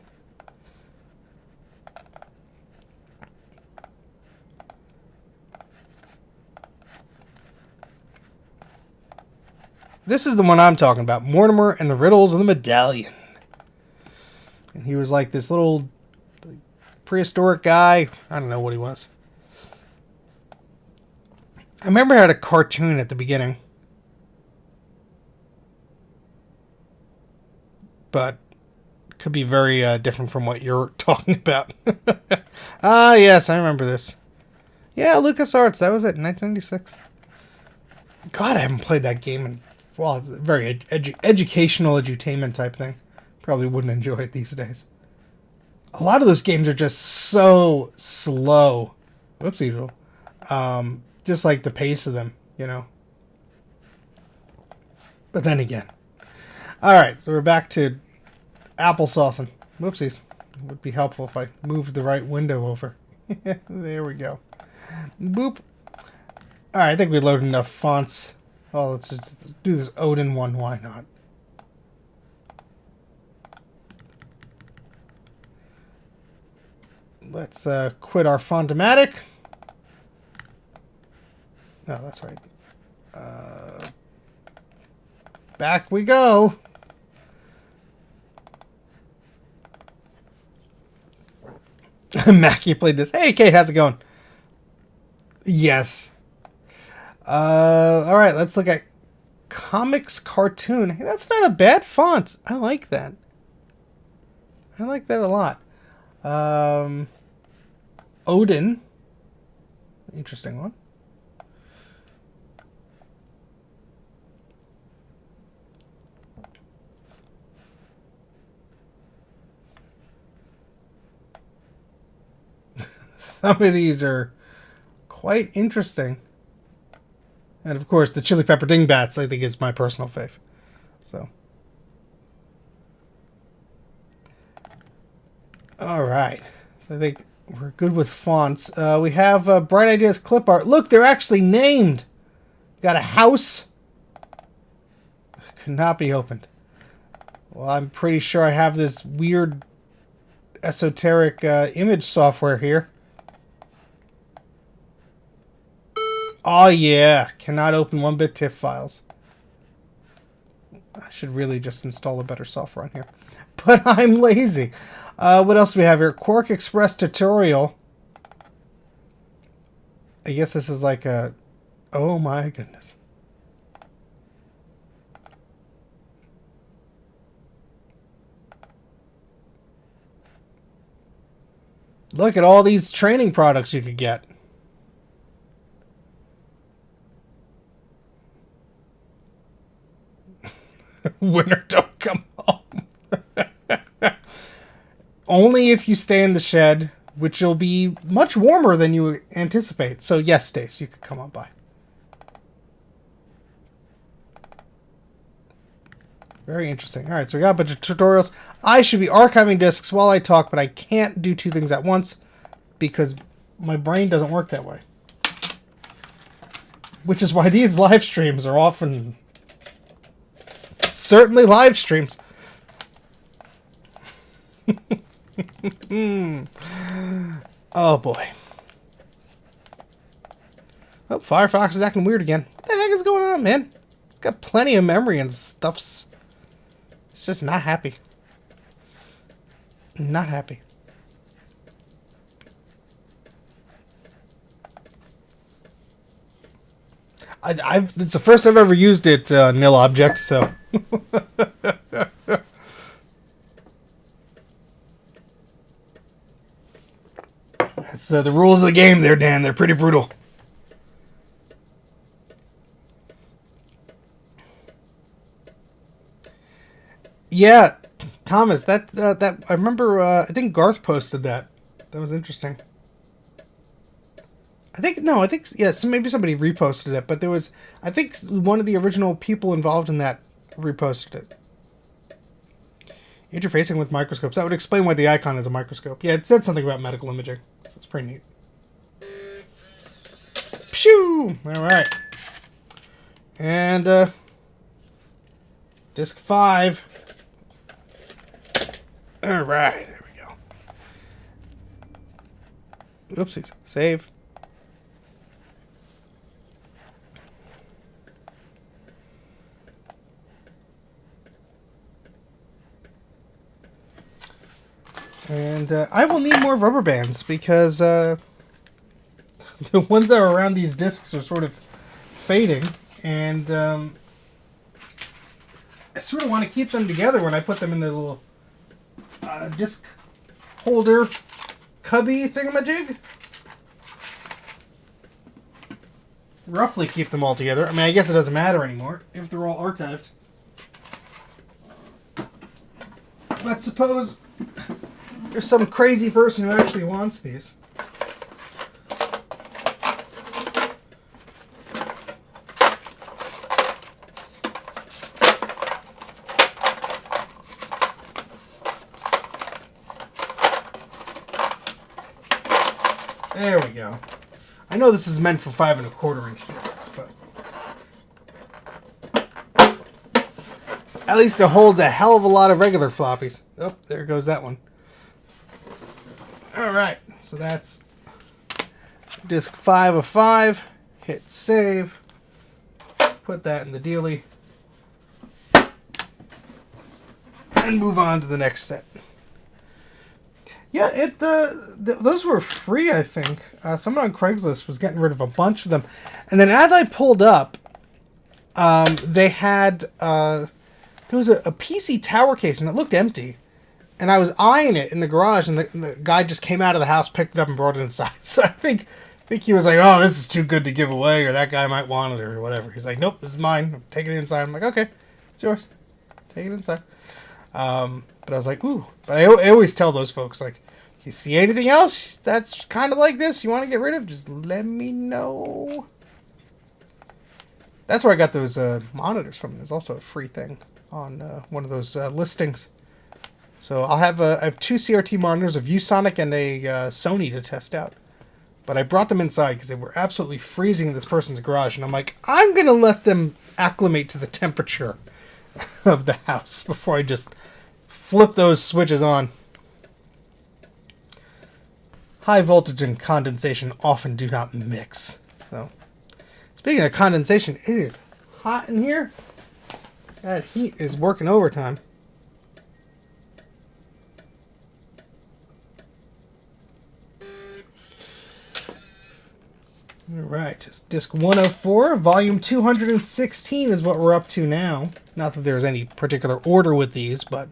This is the one I'm talking about, Mortimer and the Riddles of the Medallion. And he was like this little prehistoric guy. I don't know what he was. I remember it had a cartoon at the beginning. But could be very different from what you're talking about. Ah, yes, I remember this. Yeah, LucasArts. That was it, 1996. God, I haven't played that game in, well, it's a very educational edutainment type thing. Probably wouldn't enjoy it these days. A lot of those games are just so slow. Whoopsie. Just like the pace of them, you know. But then again. Alright, so we're back to applesauce and whoopsies. It would be helpful if I moved the right window over. There we go. Boop. Alright, I think we loaded enough fonts. Oh, let's just do this Odin one. Why not? Let's quit our Fontomatic. No, that's right. Back we go. Mackie played this. Hey, Kate, how's it going? Yes. All right, let's look at Comics Cartoon. Hey, that's not a bad font. I like that. I like that a lot. Odin. Interesting one. Some of these are quite interesting. And of course, the Chili Pepper Dingbats, I think, is my personal fave. So. Alright. So I think we're good with fonts. We have Bright Ideas clip art. Look, they're actually named. Got a house. Could not be opened. Well, I'm pretty sure I have this weird esoteric image software here. Oh yeah, cannot open 1-bit TIFF files. I should really just install a better software on here. But I'm lazy. What else do we have here? Quark Express tutorial. I guess this is like a... Oh my goodness. Look at all these training products you could get. Winter don't come home. Only if you stay in the shed, which will be much warmer than you anticipate. So yes, Stace, you could come on by. Very interesting. All right, so we got a bunch of tutorials. I should be archiving discs while I talk, but I can't do two things at once because my brain doesn't work that way. Which is why these live streams are often... certainly live streams. Oh boy. Oh, Firefox is acting weird again. What the heck is going on, man? It's got plenty of memory and stuffs. It's just not happy. Not happy. It's the first I've ever used it, nil object, so. That's the rules of the game there, Dan. They're pretty brutal. Yeah, Thomas, that I remember, I think Garth posted that. That was interesting. Yeah, maybe somebody reposted it, but there was, I think one of the original people involved in that reposted it. Interfacing with microscopes. That would explain why the icon is a microscope. Yeah, it said something about medical imaging, so it's pretty neat. Pshoo! Alright. And, disc 5. Alright, there we go. Oopsies. Save. And I will need more rubber bands because the ones that are around these discs are sort of fading. And I sort of want to keep them together when I put them in the little disc holder cubby thingamajig. Roughly keep them all together. I mean, I guess it doesn't matter anymore if they're all archived. But suppose there's some crazy person who actually wants these. There we go. I know this is meant for 5 1/4-inch discs, but at least it holds a hell of a lot of regular floppies. Oh, there goes that one. Alright, so that's disc 5 of 5. Hit save. Put that in the dealie. And move on to the next set. Yeah, those were free, I think. Someone on Craigslist was getting rid of a bunch of them. And then as I pulled up, they had... there was a PC tower case, and it looked empty. And I was eyeing it in the garage, and the guy just came out of the house, picked it up, and brought it inside. So I think he was like, oh, this is too good to give away, or that guy might want it, or whatever. He's like, nope, this is mine. I'm taking it inside. I'm like, okay, it's yours. Take it inside. But I was like, ooh. But I always tell those folks, like, you see anything else that's kind of like this you want to get rid of, just let me know. That's where I got those monitors from. There's also a free thing on one of those listings. So I have 2 CRT monitors, a ViewSonic and a Sony to test out. But I brought them inside because they were absolutely freezing in this person's garage. And I'm like, I'm going to let them acclimate to the temperature of the house before I just flip those switches on. High voltage and condensation often do not mix. So, speaking of condensation, it is hot in here. That heat is working overtime. Alright, it's disc 104, volume 216 is what we're up to now. Not that there's any particular order with these, but...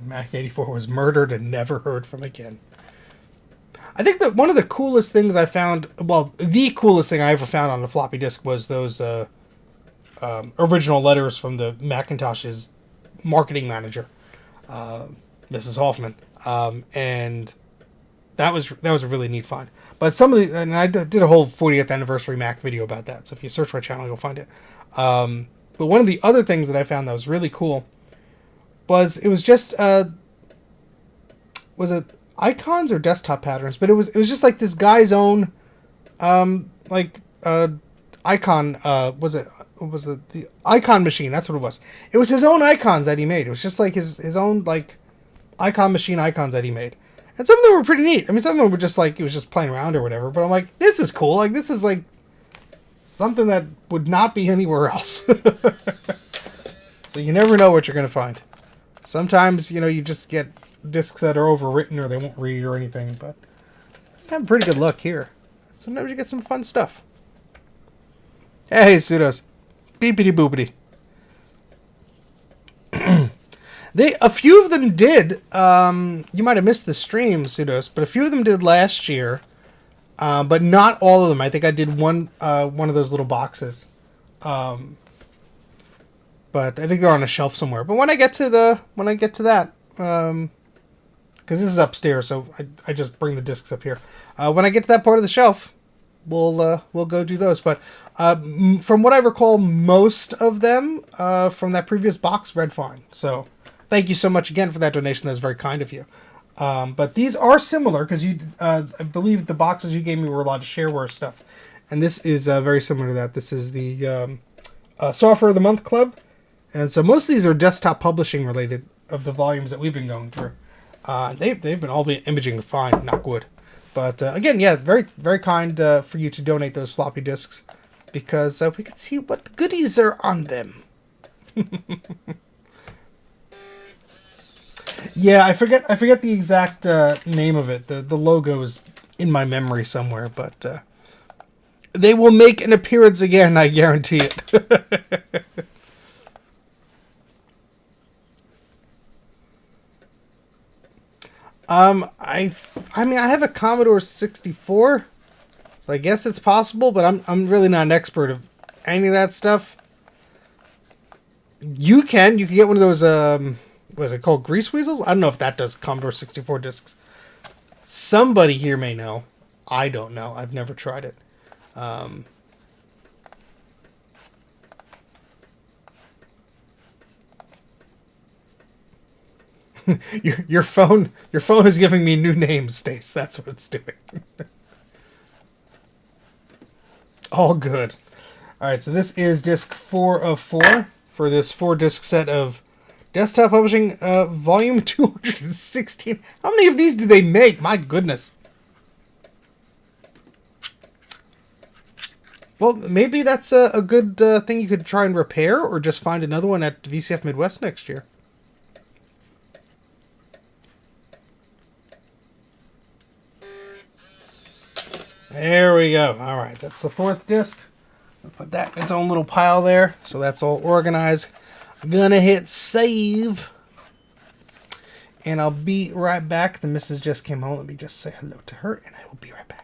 Mac 84 was murdered and never heard from again. I think that one of the coolest things I found, well, the coolest thing I ever found on a floppy disk was those original letters from the Macintosh's marketing manager, Mrs. Hoffman, and that was a really neat find. But some of the, and I did a whole 40th anniversary Mac video about that, so if you search my channel, you'll find it. But one of the other things that I found that was really cool was it was just was it icons or desktop patterns? But it was just like this guy's own icon. Was it the icon machine? That's what it was. It was his own icons that he made. It was just like his own like icon machine icons that he made. And some of them were pretty neat. I mean, some of them were just like, it was just playing around or whatever. But I'm like, this is cool. Like, this is like something that would not be anywhere else. So you never know what you're going to find. Sometimes, you know, you just get discs that are overwritten or they won't read or anything. But I have a pretty good luck here. Sometimes you get some fun stuff. Hey, pseudos. Beepity boopity. A few of them did. You might have missed the stream, pseudos, but a few of them did last year. But not all of them. I think I did one of those little boxes. But I think they're on a shelf somewhere. But when I get to that, because this is upstairs, so I just bring the discs up here. When I get to that part of the shelf, we'll go do those. But from what I recall, most of them from that previous box read fine. So thank you so much again for that donation. That was very kind of you. But these are similar because I believe the boxes you gave me were a lot of shareware stuff, and this is very similar to that. This is the Software of the Month Club, and so most of these are desktop publishing related of the volumes that we've been going through. They've been all been imaging fine, knock wood. But again, yeah, very very kind for you to donate those floppy disks because we can see what goodies are on them. Yeah, I forget the exact name of it. The logo is in my memory somewhere, but they will make an appearance again, I guarantee it. I mean, I have a Commodore 64, so I guess it's possible, but I'm really not an expert of any of that stuff. You can get one of those what is it called, grease weasels? I don't know if that does Commodore 64 discs. Somebody here may know. I don't know. I've never tried it. Your phone is giving me new names, Stace. That's what it's doing. All good. All right, so this is disc 4 of 4 for this 4-disc set of Desktop Publishing volume 216. How many of these did they make? My goodness. Well, maybe that's a good thing you could try and repair, or just find another one at VCF Midwest next year. There we go. All right, that's the 4th disc. I'll put that in its own little pile there, so that's all organized. I'm gonna hit save, and I'll be right back. The missus just came home. Let me just say hello to her, and I will be right back.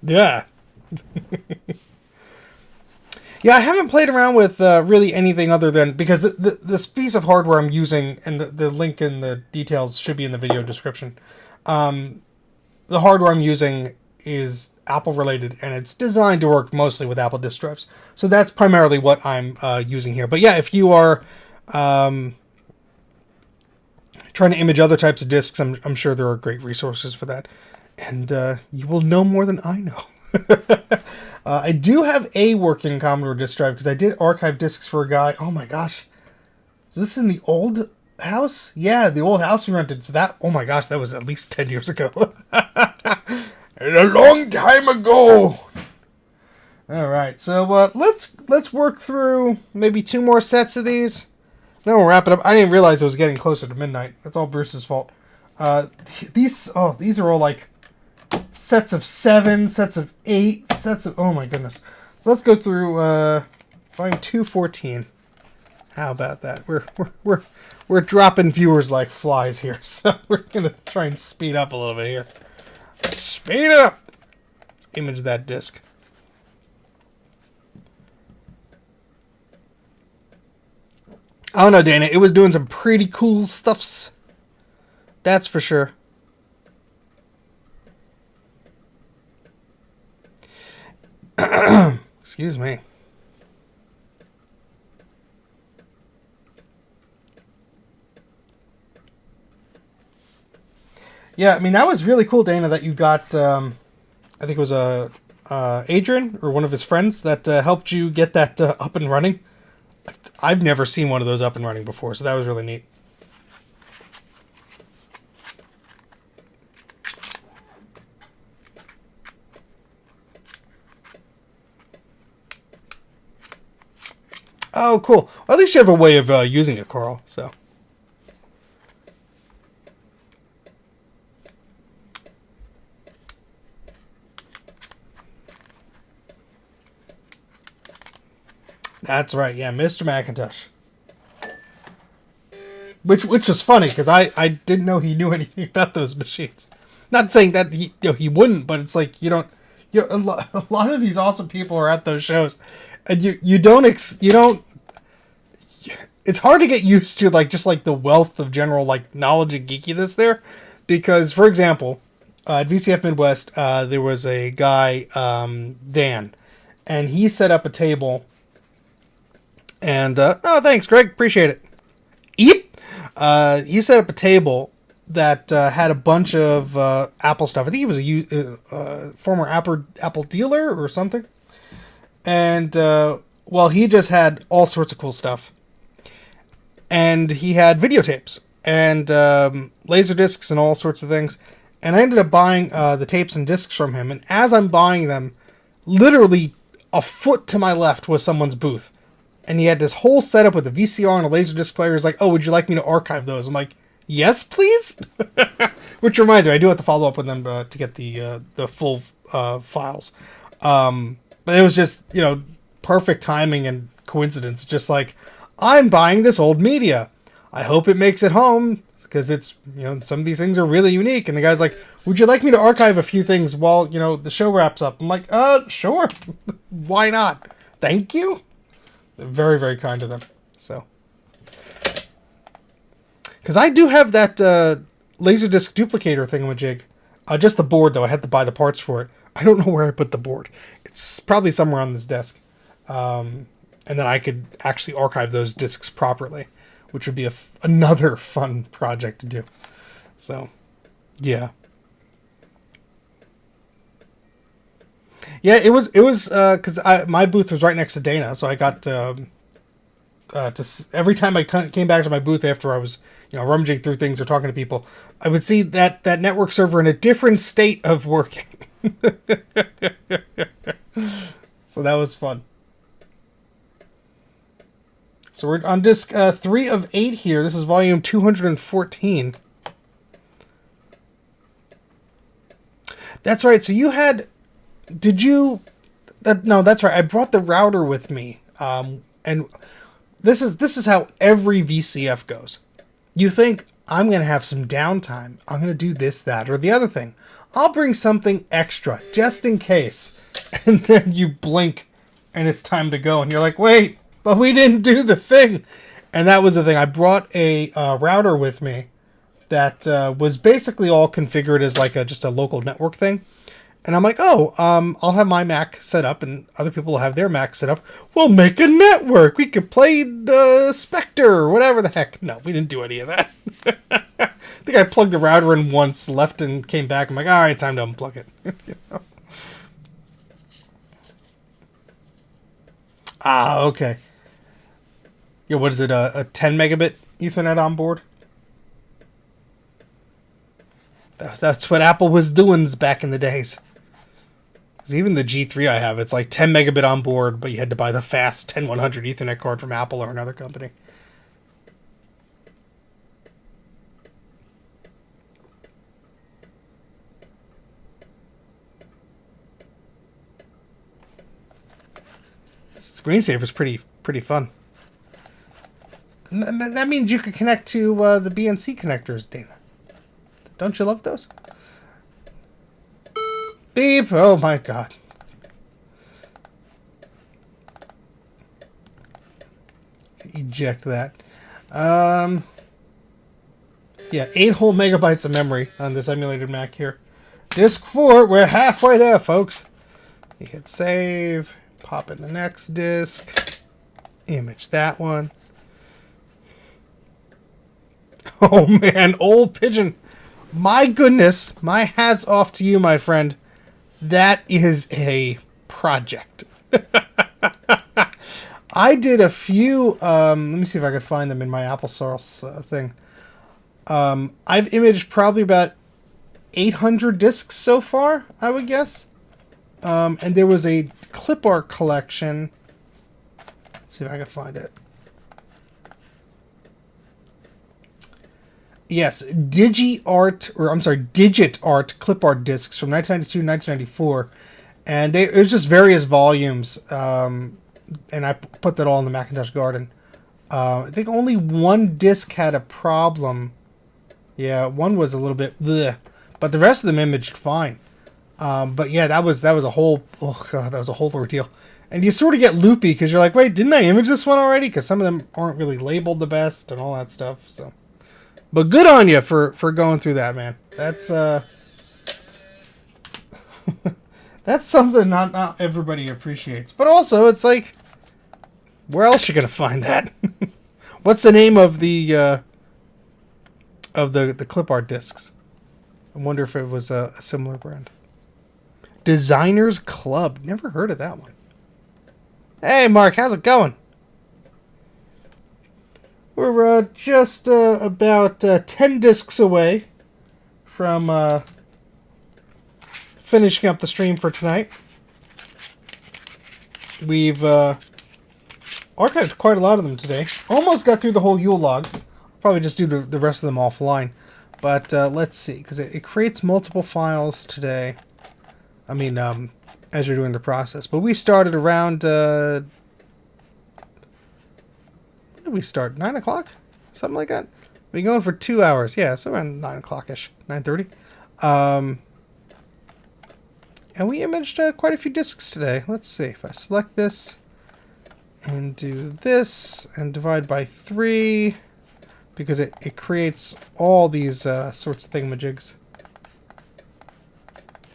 Yeah. Yeah, I haven't played around with really anything other than, because this piece of hardware I'm using, and the link in the details should be in the video description. The hardware I'm using is Apple related, and it's designed to work mostly with Apple disk drives. So that's primarily what I'm using here. But yeah, if you are trying to image other types of disks, I'm sure there are great resources for that. And you will know more than I know. I do have a working Commodore disk drive, because I did archive disks for a guy. Oh my gosh. Is this in the old house? Yeah, the old house we rented. So that, oh my gosh, that was at least 10 years ago. And a long time ago. All right, so let's work through maybe 2 more sets of these. Then we'll wrap it up. I didn't realize it was getting closer to midnight. That's all Bruce's fault. These are all like sets of 7, sets of 8, sets of, oh my goodness. So let's go through volume 214. How about that? We're dropping viewers like flies here, so we're gonna try and speed up a little bit here. Speed up. Let's image that disc. I don't know, Dana. It was doing some pretty cool stuffs. That's for sure. Excuse me. Yeah, I mean, that was really cool, Dana, that you got, I think it was Adrian or one of his friends that helped you get that up and running. I've never seen one of those up and running before, so that was really neat. Oh, cool. Well, at least you have a way of using it, Carl, so. That's right, yeah, Mr. Macintosh. Which was funny, because I didn't know he knew anything about those machines. Not saying that he wouldn't, but it's like, you don't... a lot of these awesome people are at those shows, and you don't... It's hard to get used to, like, just, like, the wealth of general, like, knowledge and geekiness there. Because, for example, at VCF Midwest, there was a guy, Dan, and he set up a table... And, oh, thanks, Greg. Appreciate it. Yep. He set up a table that had a bunch of Apple stuff. I think he was a former Apple dealer or something. And, well, he just had all sorts of cool stuff. And he had videotapes and laser discs and all sorts of things. And I ended up buying the tapes and discs from him. And as I'm buying them, literally a foot to my left was someone's booth. And he had this whole setup with a VCR and a Laserdisc player. He's like, oh, would you like me to archive those? I'm like, yes, please? Which reminds me, I do have to follow up with them to get the full files. But it was just, perfect timing and coincidence. Just like, I'm buying this old media. I hope it makes it home, because it's, some of these things are really unique. And the guy's like, would you like me to archive a few things while, the show wraps up? I'm like, sure. Why not? Thank you. Very, very kind of them. So, because I do have that Laserdisc duplicator thingamajig. Just the board, though. I had to buy the parts for it. I don't know where I put the board. It's probably somewhere on this desk. And then I could actually archive those discs properly, which would be another fun project to do. So, yeah. Yeah, it was because my booth was right next to Dana, so I got to every time I came back to my booth after I was rummaging through things or talking to people, I would see that network server in a different state of working. So that was fun. So we're on disc 3 of 8 here. This is volume 214. That's right. So you had... Did you... No, that's right. I brought the router with me. And this is how every VCF goes. You think, I'm going to have some downtime. I'm going to do this, that, or the other thing. I'll bring something extra, just in case. And then you blink, and it's time to go. And you're like, wait, but we didn't do the thing. And that was the thing. I brought a router with me that was basically all configured as like just a local network thing. And I'm like, oh, I'll have my Mac set up, and other people will have their Mac set up. We'll make a network. We could play Spectre or whatever the heck. No, we didn't do any of that. I think I plugged the router in once, left, and came back. I'm like, all right, time to unplug it. Ah, okay. Yeah, what is it, a 10 megabit Ethernet on board? That's what Apple was doing back in the days. Because even the G3 I have, it's like 10 megabit on board, but you had to buy the fast 10100 Ethernet card from Apple or another company. Screensaver's pretty fun. That means you could connect to the BNC connectors, Dana. Don't you love those? Beep! Oh my god. Eject that. Yeah, 8 whole megabytes of memory on this emulated Mac here. Disk 4, we're halfway there, folks. You hit save, pop in the next disk, image that one. Oh man, old pigeon. My goodness, my hat's off to you, my friend. That is a project. I did a few, let me see if I could find them in my Apple Source thing. I've imaged probably about 800 discs so far, I would guess. And there was a clip art collection. Let's see if I can find it. Yes, Digit art clip art discs from 1992 and 1994. And it was just various volumes. And I put that all in the Macintosh Garden. I think only one disc had a problem. Yeah, one was a little bit bleh, but the rest of them imaged fine. But yeah, that was a whole that was a whole ordeal. And you sort of get loopy because you're like, wait, didn't I image this one already? Because some of them aren't really labeled the best and all that stuff. So, but good on you for going through that, man. That's that's something not everybody appreciates. But also, it's like, where else you gonna find that? What's the name of the clip art discs? I wonder if it was a similar brand. Designers Club. Never heard of that one. Hey, Mark, how's it going? We're just about 10 discs away from finishing up the stream for tonight. We've archived quite a lot of them today. Almost got through the whole Yule log. Probably just do the rest of them offline. But let's see, because it creates multiple files today. I mean, as you're doing the process. But we started around, when did we start? 9 o'clock? Something like that? We've been going for 2 hours. Yeah, so around 9 o'clock-ish. 9:30. And we imaged quite a few discs today. Let's see. If I select this and do this and divide by 3, because it creates all these sorts of thingamajigs.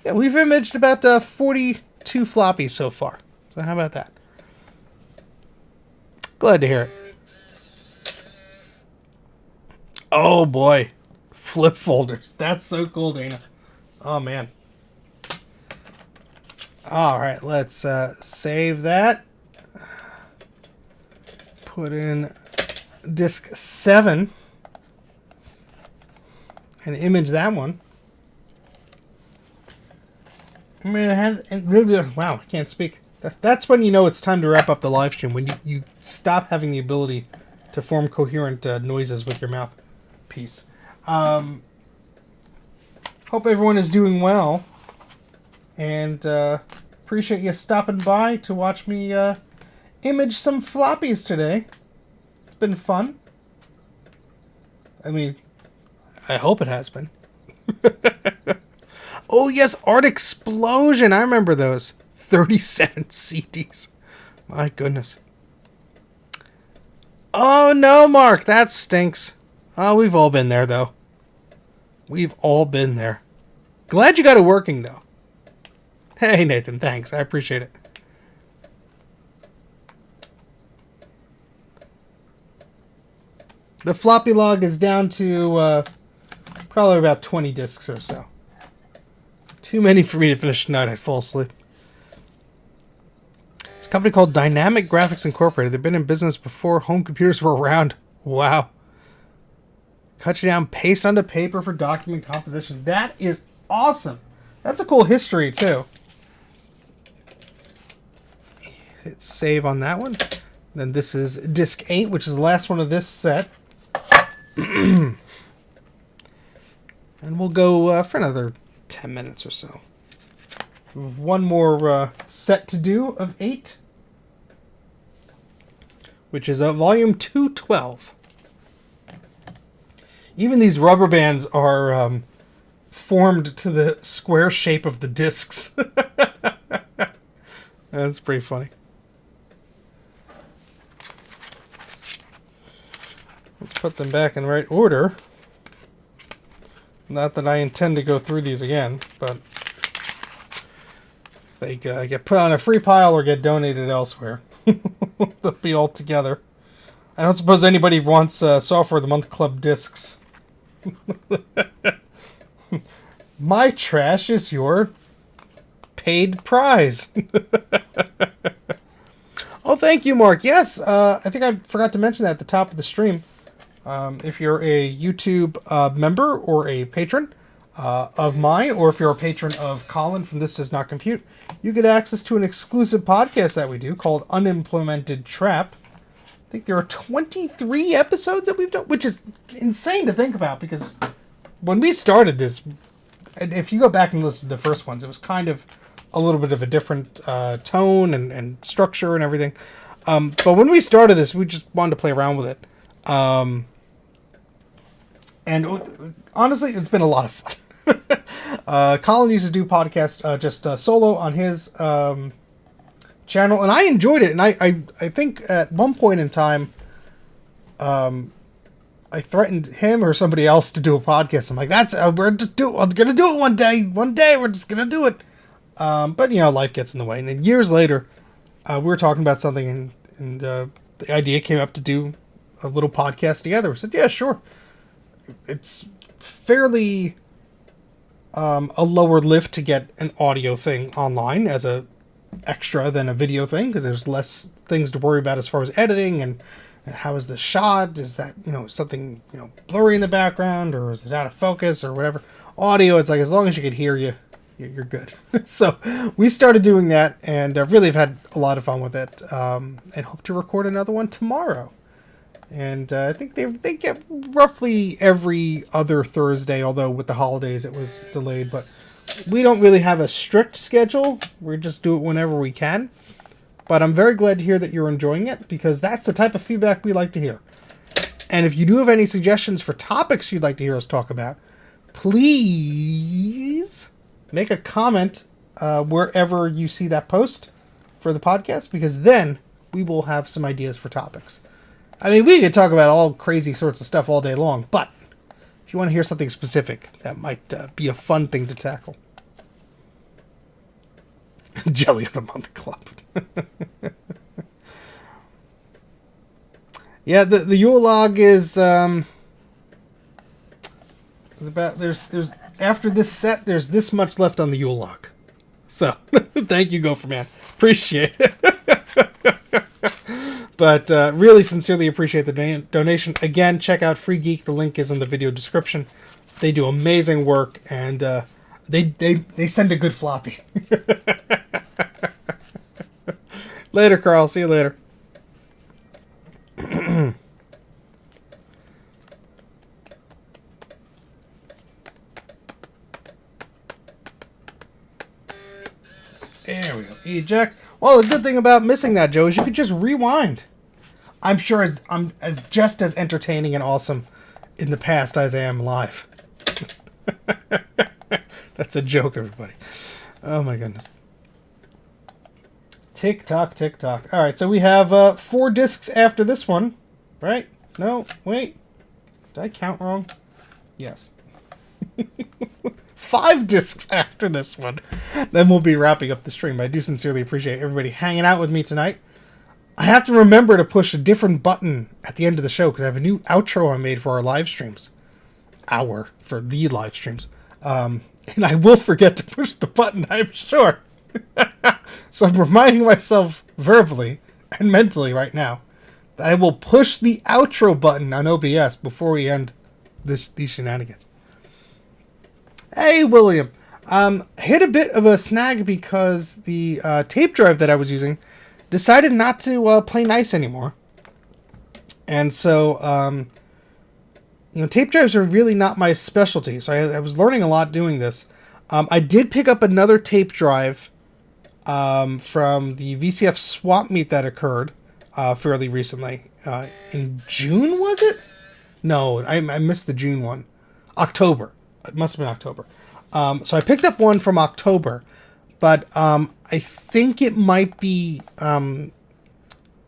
Yeah, we've imaged about 42 floppies so far. So how about that? Glad to hear it. Oh boy. Flip folders. That's so cool, Dana. Oh man. Alright, let's save that. Put in disk 7. And image that one. Wow, I can't speak. That's when you know it's time to wrap up the live stream, when you stop having the ability to form coherent noises with your mouthpiece. Hope everyone is doing well, and appreciate you stopping by to watch me image some floppies today. It's been fun. I mean, I hope it has been. Oh yes, Art Explosion. I remember those. 37 CDs. My goodness. Oh no, Mark, that stinks. Oh, we've all been there though. We've all been there. Glad you got it working though. Hey Nathan, thanks. I appreciate it. The floppy log is down to probably about 20 discs or so. Too many for me to finish tonight. I'd fall asleep. It's a company called Dynamic Graphics Incorporated. They've been in business before home computers were around. Wow. Cut you down, paste onto paper for document composition. That is awesome. That's a cool history, too. Hit save on that one. Then this is disc 8, which is the last one of this set. And we'll go for another 10 minutes or so. We have one more set to do of 8, which is volume 212. Even these rubber bands are formed to the square shape of the discs. That's pretty funny. Let's put them back in the right order. Not that I intend to go through these again, but they get put on a free pile or get donated elsewhere. They'll be all together. I don't suppose anybody wants Software of the Month Club discs. My trash is your paid prize. Oh, thank you, Mark. Yes, I think I forgot to mention that at the top of the stream. If you're a YouTube member or a patron of mine, or if you're a patron of Colin from This Does Not Compute, you get access to an exclusive podcast that we do called Unimplemented Trap. I think there are 23 episodes that we've done, which is insane to think about, because when we started this, and if you go back and listen to the first ones, it was kind of a little bit of a different tone and structure and everything. But when we started this, we just wanted to play around with it. And honestly, it's been a lot of fun. Colin used to do podcasts just solo on his channel, and I enjoyed it. And I think at one point in time, I threatened him or somebody else to do a podcast. I'm like, I'm gonna do it one day. One day we're just gonna do it. But life gets in the way. And then years later, we were talking about something, and the idea came up to do a little podcast together. We said, yeah, sure. It's fairly a lower lift to get an audio thing online as a extra than a video thing, because there's less things to worry about as far as editing and how is the shot. Is that something blurry in the background, or is it out of focus or whatever? Audio, it's like as long as you can hear you're good. So we started doing that, and really have had a lot of fun with it, and hope to record another one tomorrow. And I think they get roughly every other Thursday, although with the holidays it was delayed. But we don't really have a strict schedule. We just do it whenever we can. But I'm very glad to hear that you're enjoying it, because that's the type of feedback we like to hear. And if you do have any suggestions for topics you'd like to hear us talk about, please make a comment wherever you see that post for the podcast, because then we will have some ideas for topics. I mean, we could talk about all crazy sorts of stuff all day long, but if you want to hear something specific, that might be a fun thing to tackle. Jelly of the Month Club. Yeah, the Yule log is about there's after this set, there's this much left on the Yule log. So thank you, Gopher Man. Appreciate it. But really sincerely appreciate the donation. Again, check out Free Geek. The link is in the video description. They do amazing work, and they send a good floppy. Later, Carl. See you later. There we go. Eject. Well, the good thing about missing that, Joe, is you could just rewind. I'm sure I'm just as entertaining and awesome in the past as I am live. That's a joke, everybody. Oh my goodness. Tick tock, tick tock. All right, so we have 4 discs after this one, right? No, wait. Did I count wrong? Yes. 5 discs after this one. Then we'll be wrapping up the stream. I do sincerely appreciate everybody hanging out with me tonight. I have to remember to push a different button at the end of the show, because I have a new outro I made for our live streams. For the live streams. And I will forget to push the button, I'm sure. So I'm reminding myself verbally and mentally right now that I will push the outro button on OBS before we end these shenanigans. Hey, William. Hit a bit of a snag because the tape drive that I was using decided not to play nice anymore. And so, tape drives are really not my specialty. So I was learning a lot doing this. I did pick up another tape drive from the VCF swap meet that occurred fairly recently. In June, was it? No, I missed the June one. October. It must have been October. So I picked up one from October, but I think it might be the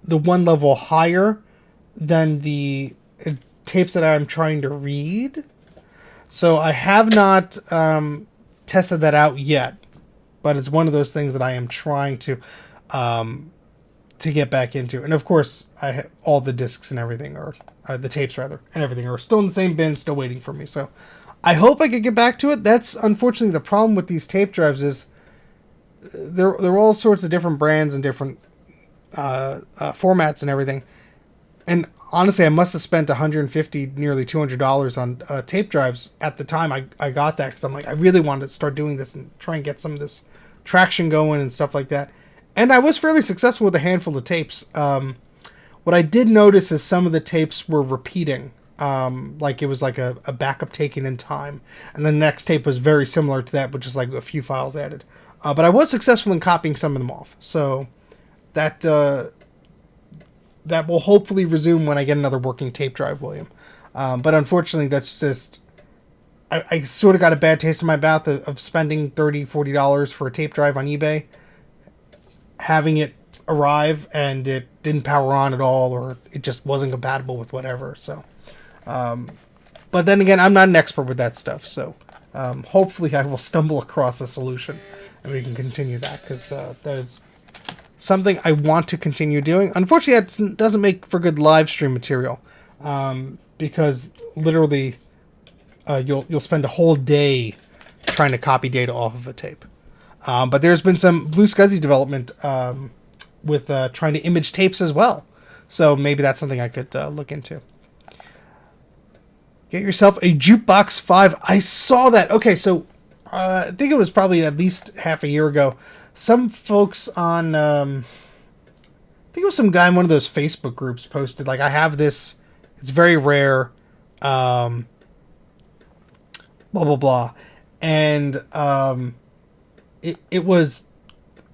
one level higher than the tapes that I'm trying to read. So I have not tested that out yet, but it's one of those things that I am trying to get back into. And of course, I have all the discs and everything, or the tapes rather, and everything are still in the same bin, still waiting for me. So I hope I could get back to it. That's unfortunately the problem with these tape drives is they're all sorts of different brands and different formats and everything. And honestly, I must have spent $150, nearly $200 on tape drives at the time I got that, because I'm like, I really wanted to start doing this and try and get some of this traction going and stuff like that. And I was fairly successful with a handful of tapes. What I did notice is some of the tapes were repeating. Like it was like a backup taken in time. And the next tape was very similar to that, but just like a few files added. But I was successful in copying some of them off. So that will hopefully resume when I get another working tape drive, William. But unfortunately, that's just... I sort of got a bad taste in my mouth of spending $30, $40 for a tape drive on eBay, having it arrive, and it didn't power on at all, or it just wasn't compatible with whatever. So, but then again, I'm not an expert with that stuff, so hopefully I will stumble across a solution, and we can continue that, because that is something I want to continue doing. Unfortunately, that doesn't make for good live stream material, because literally you'll spend a whole day trying to copy data off of a tape. But there's been some Blue SCSI development with trying to image tapes as well. So maybe that's something I could look into. Get yourself a Jukebox 5. I saw that. Okay, so I think it was probably at least half a year ago. Some folks on... I think it was some guy in one of those Facebook groups posted, like, I have this. It's very rare. Blah, blah, blah. And... It was,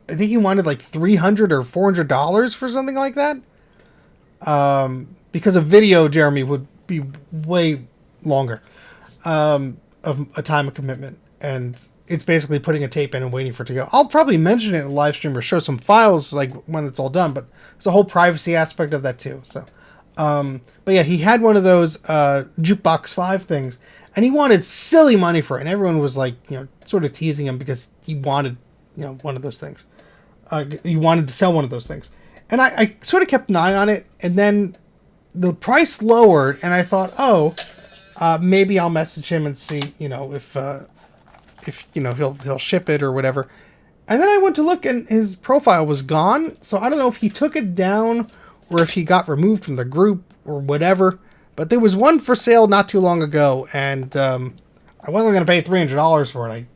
I think he wanted like $300 or $400 for something like that. Because a video, Jeremy, would be way longer of a time of commitment. And it's basically putting a tape in and waiting for it to go. I'll probably mention it in a live stream or show some files like when it's all done. But there's a whole privacy aspect of that too. So, but yeah, he had one of those Jukebox 5 things. And he wanted silly money for it. And everyone was like, sort of teasing him because he wanted, one of those things. He wanted to sell one of those things. And I sort of kept an eye on it. And then the price lowered. And I thought, maybe I'll message him and see, if he'll ship it or whatever. And then I went to look and his profile was gone. So I don't know if he took it down or if he got removed from the group or whatever. But there was one for sale not too long ago, and I wasn't going to pay $300 for it. I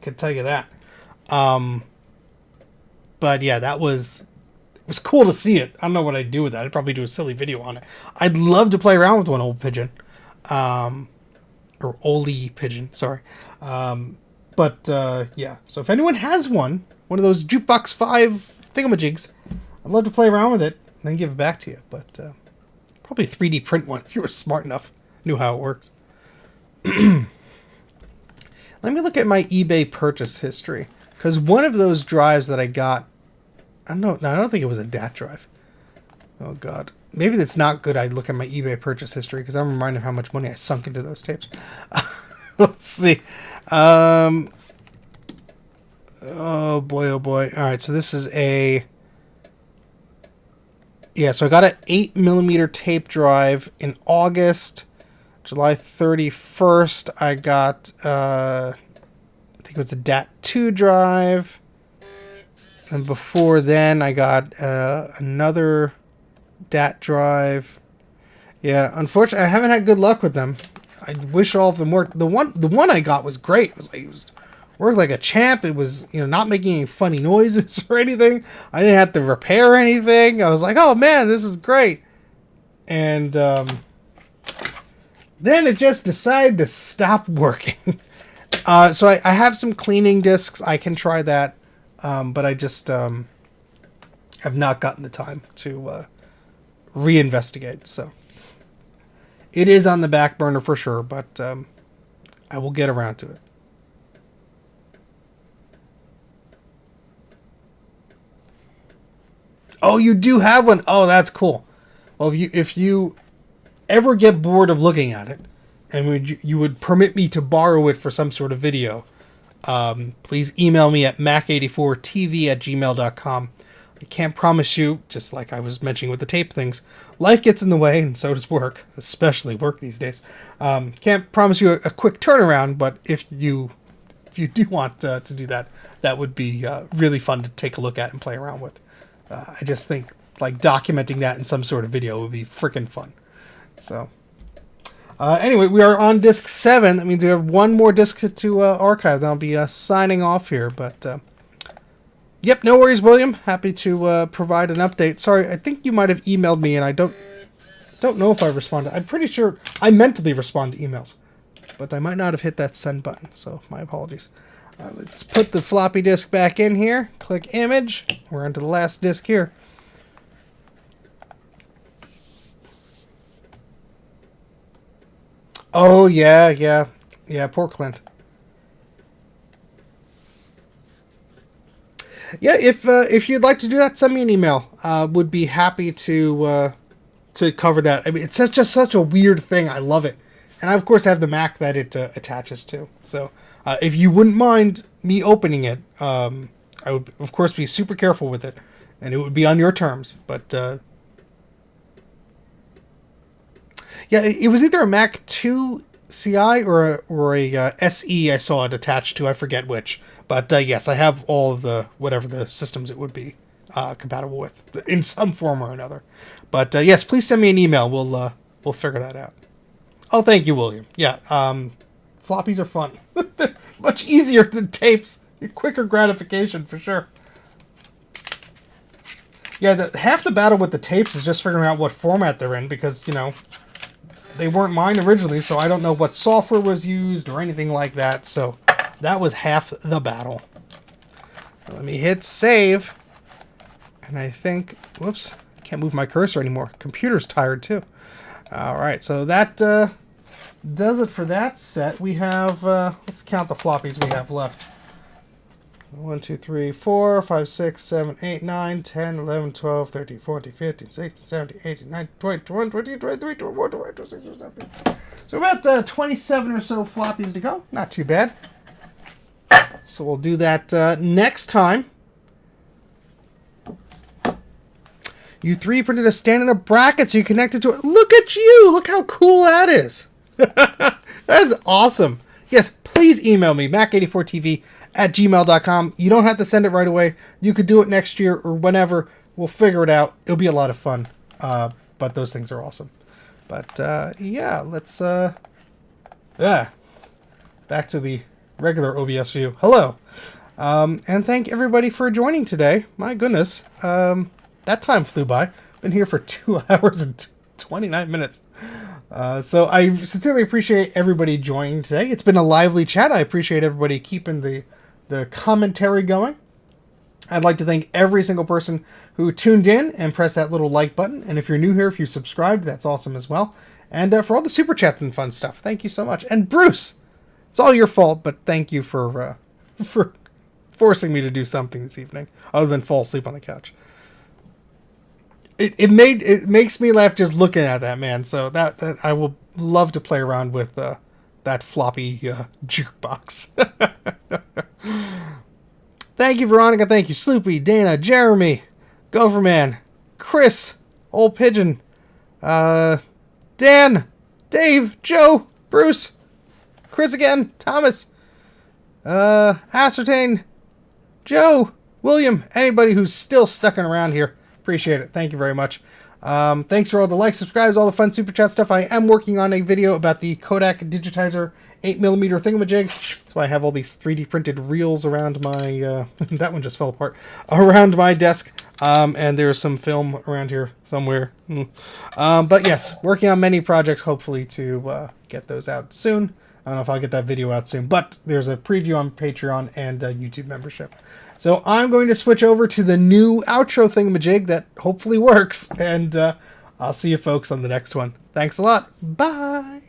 could tell you that. But yeah, it was cool to see it. I don't know what I'd do with that. I'd probably do a silly video on it. I'd love to play around with one old pigeon, or Oli pigeon. Sorry. Yeah. So if anyone has one of those Jukebox 5 thingamajigs, I'd love to play around with it and then give it back to you. But probably 3D print one if you were smart enough, knew how it works. Let me look at my eBay purchase history, because one of those drives that I got, I don't think it was a DAT drive. Oh God, maybe that's not good. I look at my eBay purchase history because I'm reminded of how much money I sunk into those tapes. Let's see. Oh boy, oh boy. All right, so this is a... Yeah, so I got an 8mm tape drive in August. July 31st, I got, I think it was a DAT2 drive. And before then, I got another DAT drive. Yeah, unfortunately, I haven't had good luck with them. I wish all of them worked. The one I got was great. It worked like a champ. It was, not making any funny noises or anything. I didn't have to repair anything. I was like, oh man, this is great. And then it just decided to stop working. So I have some cleaning discs. I can try that. But I just have not gotten the time to reinvestigate. So it is on the back burner for sure, but I will get around to it. Oh, you do have one? Oh, that's cool. Well, if you ever get bored of looking at it and you would permit me to borrow it for some sort of video, please email me at mac84tv@gmail.com. I can't promise you, just like I was mentioning with the tape things, life gets in the way, and so does work, especially work these days. Can't promise you a quick turnaround, but if you do want to do that, that would be really fun to take a look at and play around with. I just think like documenting that in some sort of video would be freaking fun. So anyway, we are on disc 7. That means we have one more disc to archive. Then I'll be signing off here, but yep, no worries, William. Happy to provide an update. Sorry, I think you might have emailed me, and I don't know if I responded. I'm pretty sure I mentally respond to emails, but I might not have hit that send button, so my apologies. Let's put the floppy disk back in here. Click image. We're onto the last disk here. Oh, yeah, poor Clint. Yeah, if you'd like to do that, send me an email. Would be happy to cover that. I mean, it's just such a weird thing. I love it. And I, of course, have the Mac that it attaches to. So if you wouldn't mind me opening it, I would, of course, be super careful with it. And it would be on your terms. But, yeah, it was either a Mac 2 CI or a SE I saw it attached to. I forget which. But, yes, I have all of the, whatever the systems it would be compatible with in some form or another. But, yes, please send me an email. We'll figure that out. Oh, thank you, William. Yeah, floppies are fun. Much easier than tapes. Quicker gratification, for sure. Yeah, half the battle with the tapes is just figuring out what format they're in, because, you know, they weren't mine originally, so I don't know what software was used or anything like that, so that was half the battle. Let me hit save, and I think, whoops, I can't move my cursor anymore. Computer's tired, too. Alright, so that does it for that set. We have, let's count the floppies we have left. 1, 2, 3, 4, 5, 6, 7, 8, 9, 10, 11, 12, 13, 14, 15, 16, 17, 18, 19, 20, 21, 22, 23, 24, 25, 26, 27. So about 27 or so floppies to go. Not too bad. So we'll do that next time. You 3 printed a stand in a bracket so you connected to it. Look at you! Look how cool that is. That's awesome. Yes, please email me, mac84tv@gmail.com. You don't have to send it right away. You could do it next year or whenever. We'll figure it out. It'll be a lot of fun. But those things are awesome. But, yeah, let's, back to the regular OBS view. Hello. And thank everybody for joining today. My goodness. That time flew by. Been here for 2 hours and 29 minutes. So I sincerely appreciate everybody joining today. It's been a lively chat. I appreciate everybody keeping the commentary going. I'd like to thank every single person who tuned in and pressed that little like button. And if you're new here, if you subscribed, that's awesome as well. And for all the super chats and fun stuff, thank you so much. And Bruce, it's all your fault, but thank you for forcing me to do something this evening other than fall asleep on the couch. It makes me laugh just looking at that, man. So that I will love to play around with that floppy jukebox. Thank you, Veronica. Thank you, Sloopy, Dana, Jeremy, Gopherman, Chris, Old Pigeon, Dan, Dave, Joe, Bruce, Chris again, Thomas, Ascertain, Joe, William, anybody who's still sticking around here. Appreciate it. Thank you very much. Thanks for all the likes, subscribes, all the fun super chat stuff. I am working on a video about the Kodak Digitizer 8mm thingamajig. That's why I have all these 3D printed reels around my... that one just fell apart. Around my desk. And there's some film around here somewhere. But yes, working on many projects, hopefully to get those out soon. I don't know if I'll get that video out soon. But there's a preview on Patreon and YouTube membership. So I'm going to switch over to the new outro thingamajig that hopefully works. And I'll see you folks on the next one. Thanks a lot. Bye.